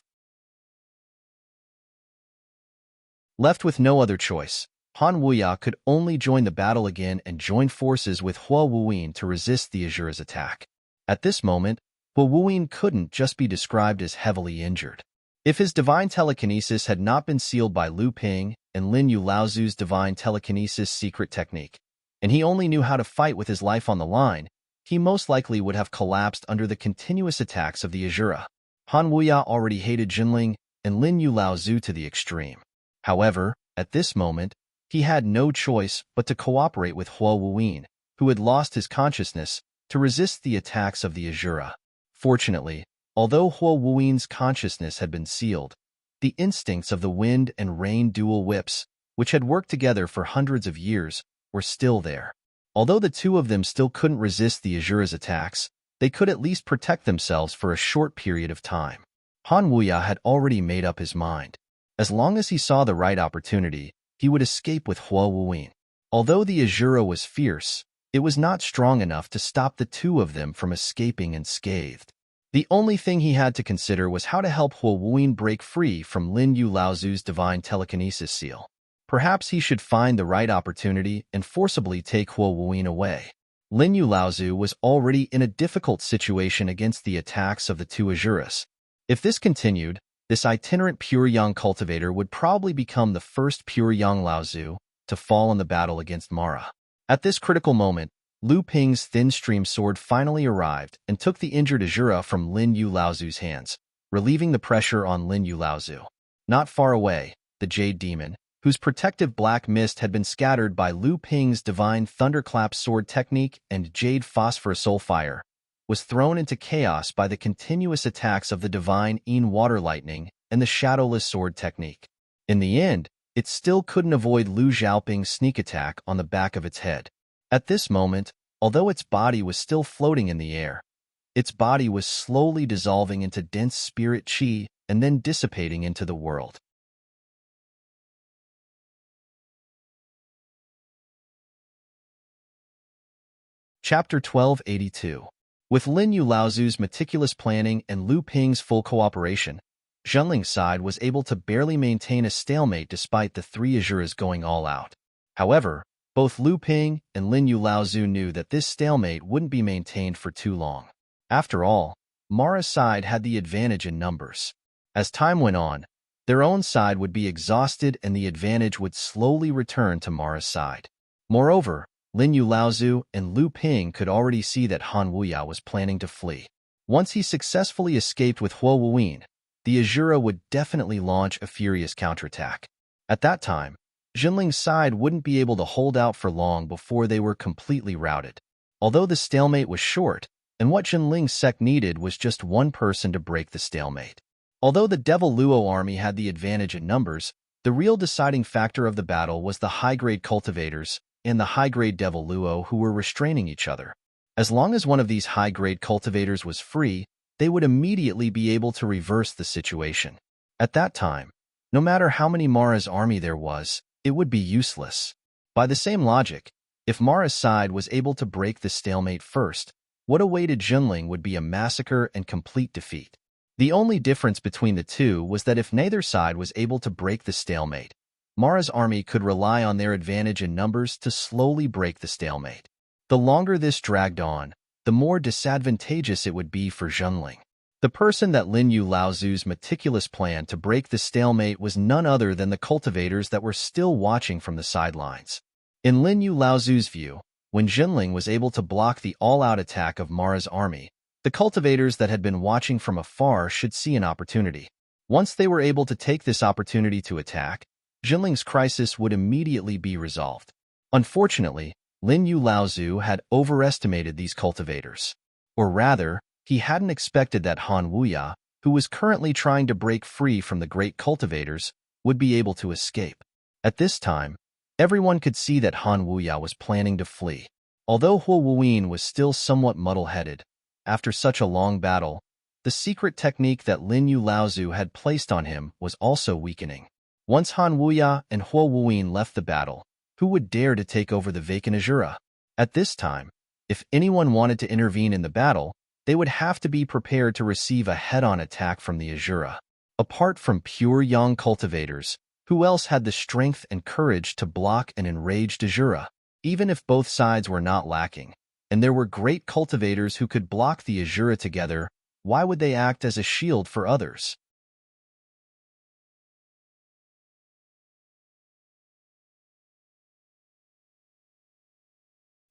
Left with no other choice, Han Wuya could only join the battle again and join forces with Huo Wuyin to resist the Azura's attack. At this moment, Huo Wuyin couldn't just be described as heavily injured. If his divine telekinesis had not been sealed by Lu Ping and Lin Yu Laozu's divine telekinesis secret technique, and he only knew how to fight with his life on the line, he most likely would have collapsed under the continuous attacks of the Azura. Han Wuya already hated Jinling and Lin Yu Laozu to the extreme. However, at this moment, he had no choice but to cooperate with Huo Wuyin, who had lost his consciousness, to resist the attacks of the Azura. Fortunately, although Huo Wuyin's consciousness had been sealed, the instincts of the wind and rain dual whips, which had worked together for hundreds of years, were still there. Although the two of them still couldn't resist the Azura's attacks, they could at least protect themselves for a short period of time. Han Wuya had already made up his mind. As long as he saw the right opportunity, he would escape with Huo Wuyin. Although the Azura was fierce, it was not strong enough to stop the two of them from escaping unscathed. The only thing he had to consider was how to help Huo Wuyin break free from Lin Yu Laozu's divine telekinesis seal. Perhaps he should find the right opportunity and forcibly take Huo Wuyin away. Lin Yu Laozu was already in a difficult situation against the attacks of the two Azuras. If this continued, this itinerant pure yang cultivator would probably become the first pure yang Laozu to fall in the battle against Mara. At this critical moment, Lu Ping's thin stream sword finally arrived and took the injured Azura from Lin Yu Laozu's hands, relieving the pressure on Lin Yu Laozu. Not far away, the Jade Demon, whose protective black mist had been scattered by Lu Ping's divine thunderclap sword technique and Jade Phosphorus Fire, was thrown into chaos by the continuous attacks of the divine Yin Water Lightning and the Shadowless Sword technique. In the end, it still couldn't avoid Lu Xiaoping's sneak attack on the back of its head. At this moment, although its body was still floating in the air, its body was slowly dissolving into dense spirit qi and then dissipating into the world. Chapter 1282. With Lin Yu Laozu's meticulous planning and Lu Ping's full cooperation, Zhenling's side was able to barely maintain a stalemate despite the three Azuras going all out. However, both Lu Ping and Lin Yu Laozu knew that this stalemate wouldn't be maintained for too long. After all, Mara's side had the advantage in numbers. As time went on, their own side would be exhausted and the advantage would slowly return to Mara's side. Moreover, Lin Yu Laozu and Lu Ping could already see that Han Wuya was planning to flee. Once he successfully escaped with Huo Wuyin, the Azura would definitely launch a furious counterattack. At that time, Jinling's side wouldn't be able to hold out for long before they were completely routed. Although the stalemate was short, and what Jinling's sect needed was just one person to break the stalemate. Although the Devil Luo army had the advantage in numbers, the real deciding factor of the battle was the high-grade cultivators and the high-grade Devil Luo who were restraining each other. As long as one of these high-grade cultivators was free, they would immediately be able to reverse the situation. At that time, no matter how many Mara's army there was, it would be useless. By the same logic, if Mara's side was able to break the stalemate first, what awaited Jinling would be a massacre and complete defeat. The only difference between the two was that if neither side was able to break the stalemate, Mara's army could rely on their advantage in numbers to slowly break the stalemate. The longer this dragged on, the more disadvantageous it would be for Jinling. The person that Lin Yu Laozu's meticulous plan to break the stalemate was none other than the cultivators that were still watching from the sidelines. In Lin Yu Laozu's view, when Jinling was able to block the all-out attack of Mara's army, the cultivators that had been watching from afar should see an opportunity. Once they were able to take this opportunity to attack, Jinling's crisis would immediately be resolved. Unfortunately, Lin Yu Laozu had overestimated these cultivators. Or rather, he hadn't expected that Han Wuya, who was currently trying to break free from the great cultivators, would be able to escape. At this time, everyone could see that Han Wuya was planning to flee. Although Huo Wuyin was still somewhat muddle-headed, after such a long battle, the secret technique that Lin Yu Laozu had placed on him was also weakening. Once Han Wuya and Huo Wuyin left the battle, who would dare to take over the vacant Azura? At this time, if anyone wanted to intervene in the battle, they would have to be prepared to receive a head-on attack from the Azura. Apart from pure Yang cultivators, who else had the strength and courage to block an enraged Azura? Even if both sides were not lacking, and there were great cultivators who could block the Azura together, why would they act as a shield for others?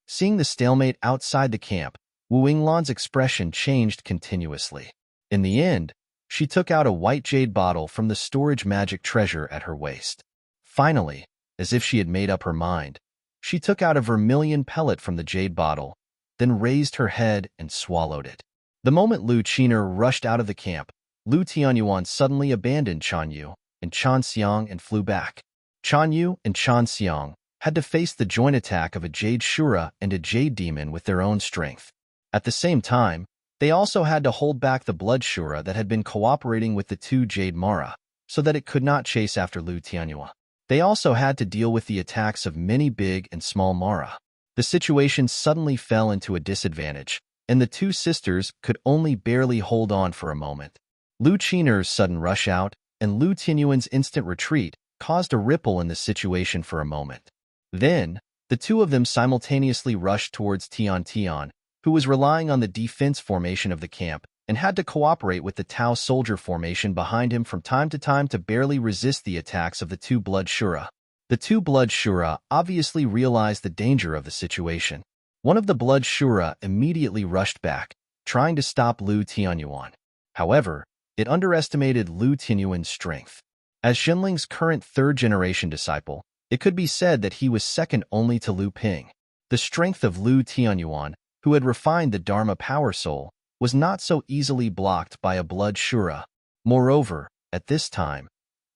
Seeing the stalemate outside the camp, Wu Yinglan's expression changed continuously. In the end, she took out a white jade bottle from the storage magic treasure at her waist. Finally, as if she had made up her mind, she took out a vermilion pellet from the jade bottle, then raised her head and swallowed it. The moment Lu Qiner rushed out of the camp, Lu Tianyuan suddenly abandoned Chan Yu and Chan Xiang and flew back. Chan Yu and Chan Xiang had to face the joint attack of a Jade Shura and a Jade Demon with their own strength. At the same time, they also had to hold back the Blood Shura that had been cooperating with the two Jade Mara, so that it could not chase after Lu Tianyua. They also had to deal with the attacks of many big and small Mara. The situation suddenly fell into a disadvantage, and the two sisters could only barely hold on for a moment. Lu Qiner's sudden rush out and Lu Tianyuan's instant retreat caused a ripple in the situation for a moment. Then, the two of them simultaneously rushed towards Tian Tian, who was relying on the defense formation of the camp and had to cooperate with the Tao soldier formation behind him from time to barely resist the attacks of the two Blood Shura. The two Blood Shura obviously realized the danger of the situation. One of the Blood Shura immediately rushed back, trying to stop Lu Tianyuan. However, it underestimated Lu Tianyuan's strength. As Jinling's current third-generation disciple, it could be said that he was second only to Lu Ping. The strength of Lu Tianyuan, who had refined the Dharma Power Soul, was not so easily blocked by a Blood Shura. Moreover, at this time,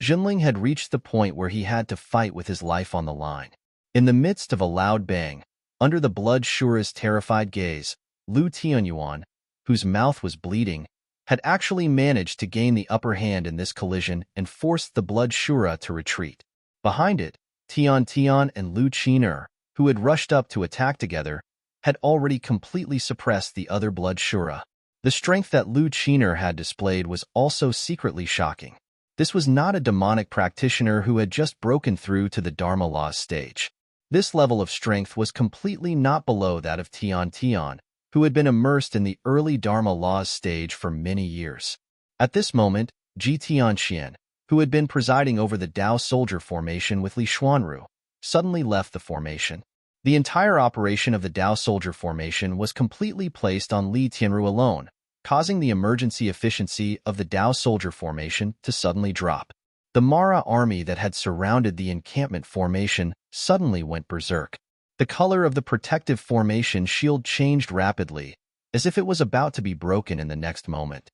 Jinling had reached the point where he had to fight with his life on the line. In the midst of a loud bang, under the Blood Shura's terrified gaze, Lu Tianyuan, whose mouth was bleeding, had actually managed to gain the upper hand in this collision and forced the Blood Shura to retreat. Behind it, Tian Tian and Lu Qiner, who had rushed up to attack together, had already completely suppressed the other Blood Shura. The strength that Lu Qiner had displayed was also secretly shocking. This was not a demonic practitioner who had just broken through to the Dharma Laws stage. This level of strength was completely not below that of Tian Tian, who had been immersed in the early Dharma Laws stage for many years. At this moment, Ji Tianxian, who had been presiding over the Dao soldier formation with Li Xuanru, suddenly left the formation. The entire operation of the Dao soldier formation was completely placed on Li Tianru alone, causing the emergency efficiency of the Dao soldier formation to suddenly drop. The Mara army that had surrounded the encampment formation suddenly went berserk. The color of the protective formation shield changed rapidly, as if it was about to be broken in the next moment.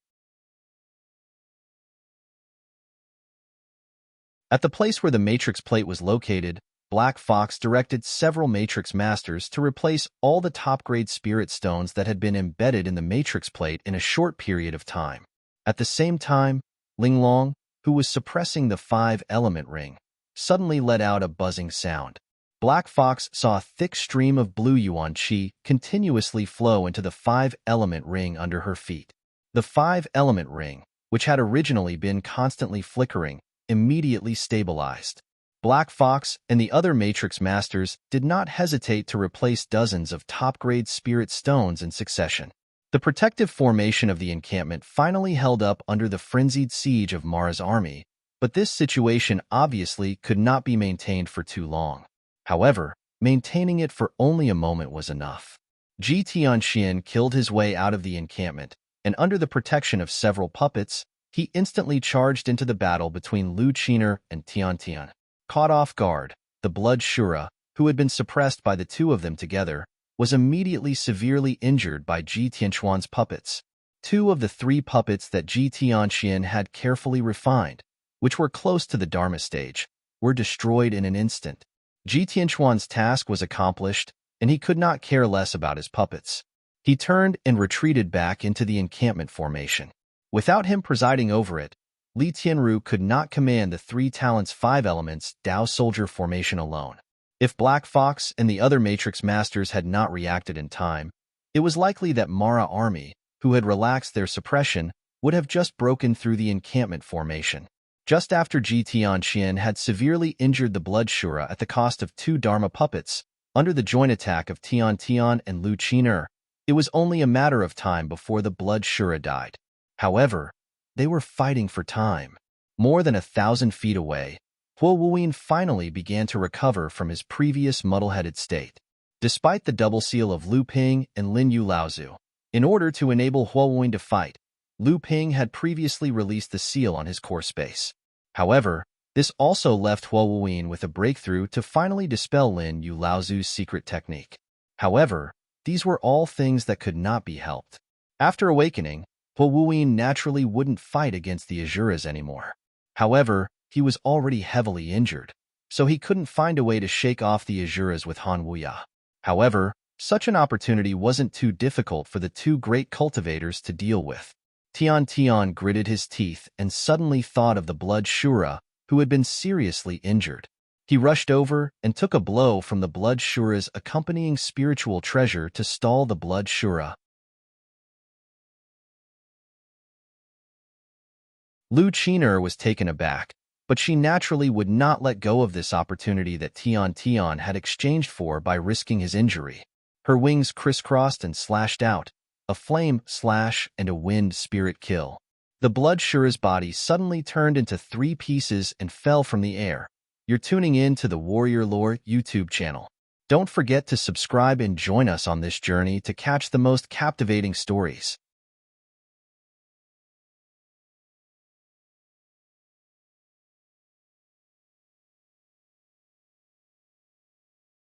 At the place where the matrix plate was located, Black Fox directed several matrix masters to replace all the top-grade spirit stones that had been embedded in the matrix plate in a short period of time. At the same time, Linglong, who was suppressing the 5-element ring, suddenly let out a buzzing sound. Black Fox saw a thick stream of blue yuan qi continuously flow into the five-element ring under her feet. The five-element ring, which had originally been constantly flickering, immediately stabilized. Black Fox and the other Matrix Masters did not hesitate to replace dozens of top-grade spirit stones in succession. The protective formation of the encampment finally held up under the frenzied siege of Mara's army, but this situation obviously could not be maintained for too long. However, maintaining it for only a moment was enough. Ji Tianxian killed his way out of the encampment, and under the protection of several puppets, he instantly charged into the battle between Lu Qiner and Tian Tian. Caught off guard, the Blood Shura, who had been suppressed by the two of them together, was immediately severely injured by Ji Tianquan's puppets. Two of the three puppets that Ji Tianxian had carefully refined, which were close to the Dharma stage, were destroyed in an instant. Ji Tianquan's task was accomplished, and he could not care less about his puppets. He turned and retreated back into the encampment formation. Without him presiding over it, Li Tianru could not command the three talents' five elements Dao Soldier formation alone. If Black Fox and the other Matrix Masters had not reacted in time, it was likely that Mara army, who had relaxed their suppression, would have just broken through the encampment formation. Just after Ji Tianxian had severely injured the Blood Shura at the cost of two Dharma puppets, under the joint attack of Tian Tian and Lu Qiner, it was only a matter of time before the Blood Shura died. However, they were fighting for time. More than 1,000 feet away, Huo Wuyin finally began to recover from his previous muddle-headed state. Despite the double seal of Lu Ping and Lin Yu Laozu, in order to enable Huo Wuyin to fight, Lu Ping had previously released the seal on his core space. However, this also left Huo Wuyin with a breakthrough to finally dispel Lin Yu Laozu's secret technique. However, these were all things that could not be helped. After awakening, Huo Wuyin naturally wouldn't fight against the Azuras anymore. However, he was already heavily injured, so he couldn't find a way to shake off the Azuras with Han Wuya. However, such an opportunity wasn't too difficult for the two great cultivators to deal with. Tian Tian gritted his teeth and suddenly thought of the Blood Shura, who had been seriously injured. He rushed over and took a blow from the Blood Shura's accompanying spiritual treasure to stall the Blood Shura. Lu Qiner was taken aback, but she naturally would not let go of this opportunity that Tian Tian had exchanged for by risking his injury. Her wings crisscrossed and slashed out, a flame slash and a wind spirit kill. The Blood Shura's body suddenly turned into 3 pieces and fell from the air. You're tuning in to the Warrior Lore YouTube channel. Don't forget to subscribe and join us on this journey to catch the most captivating stories.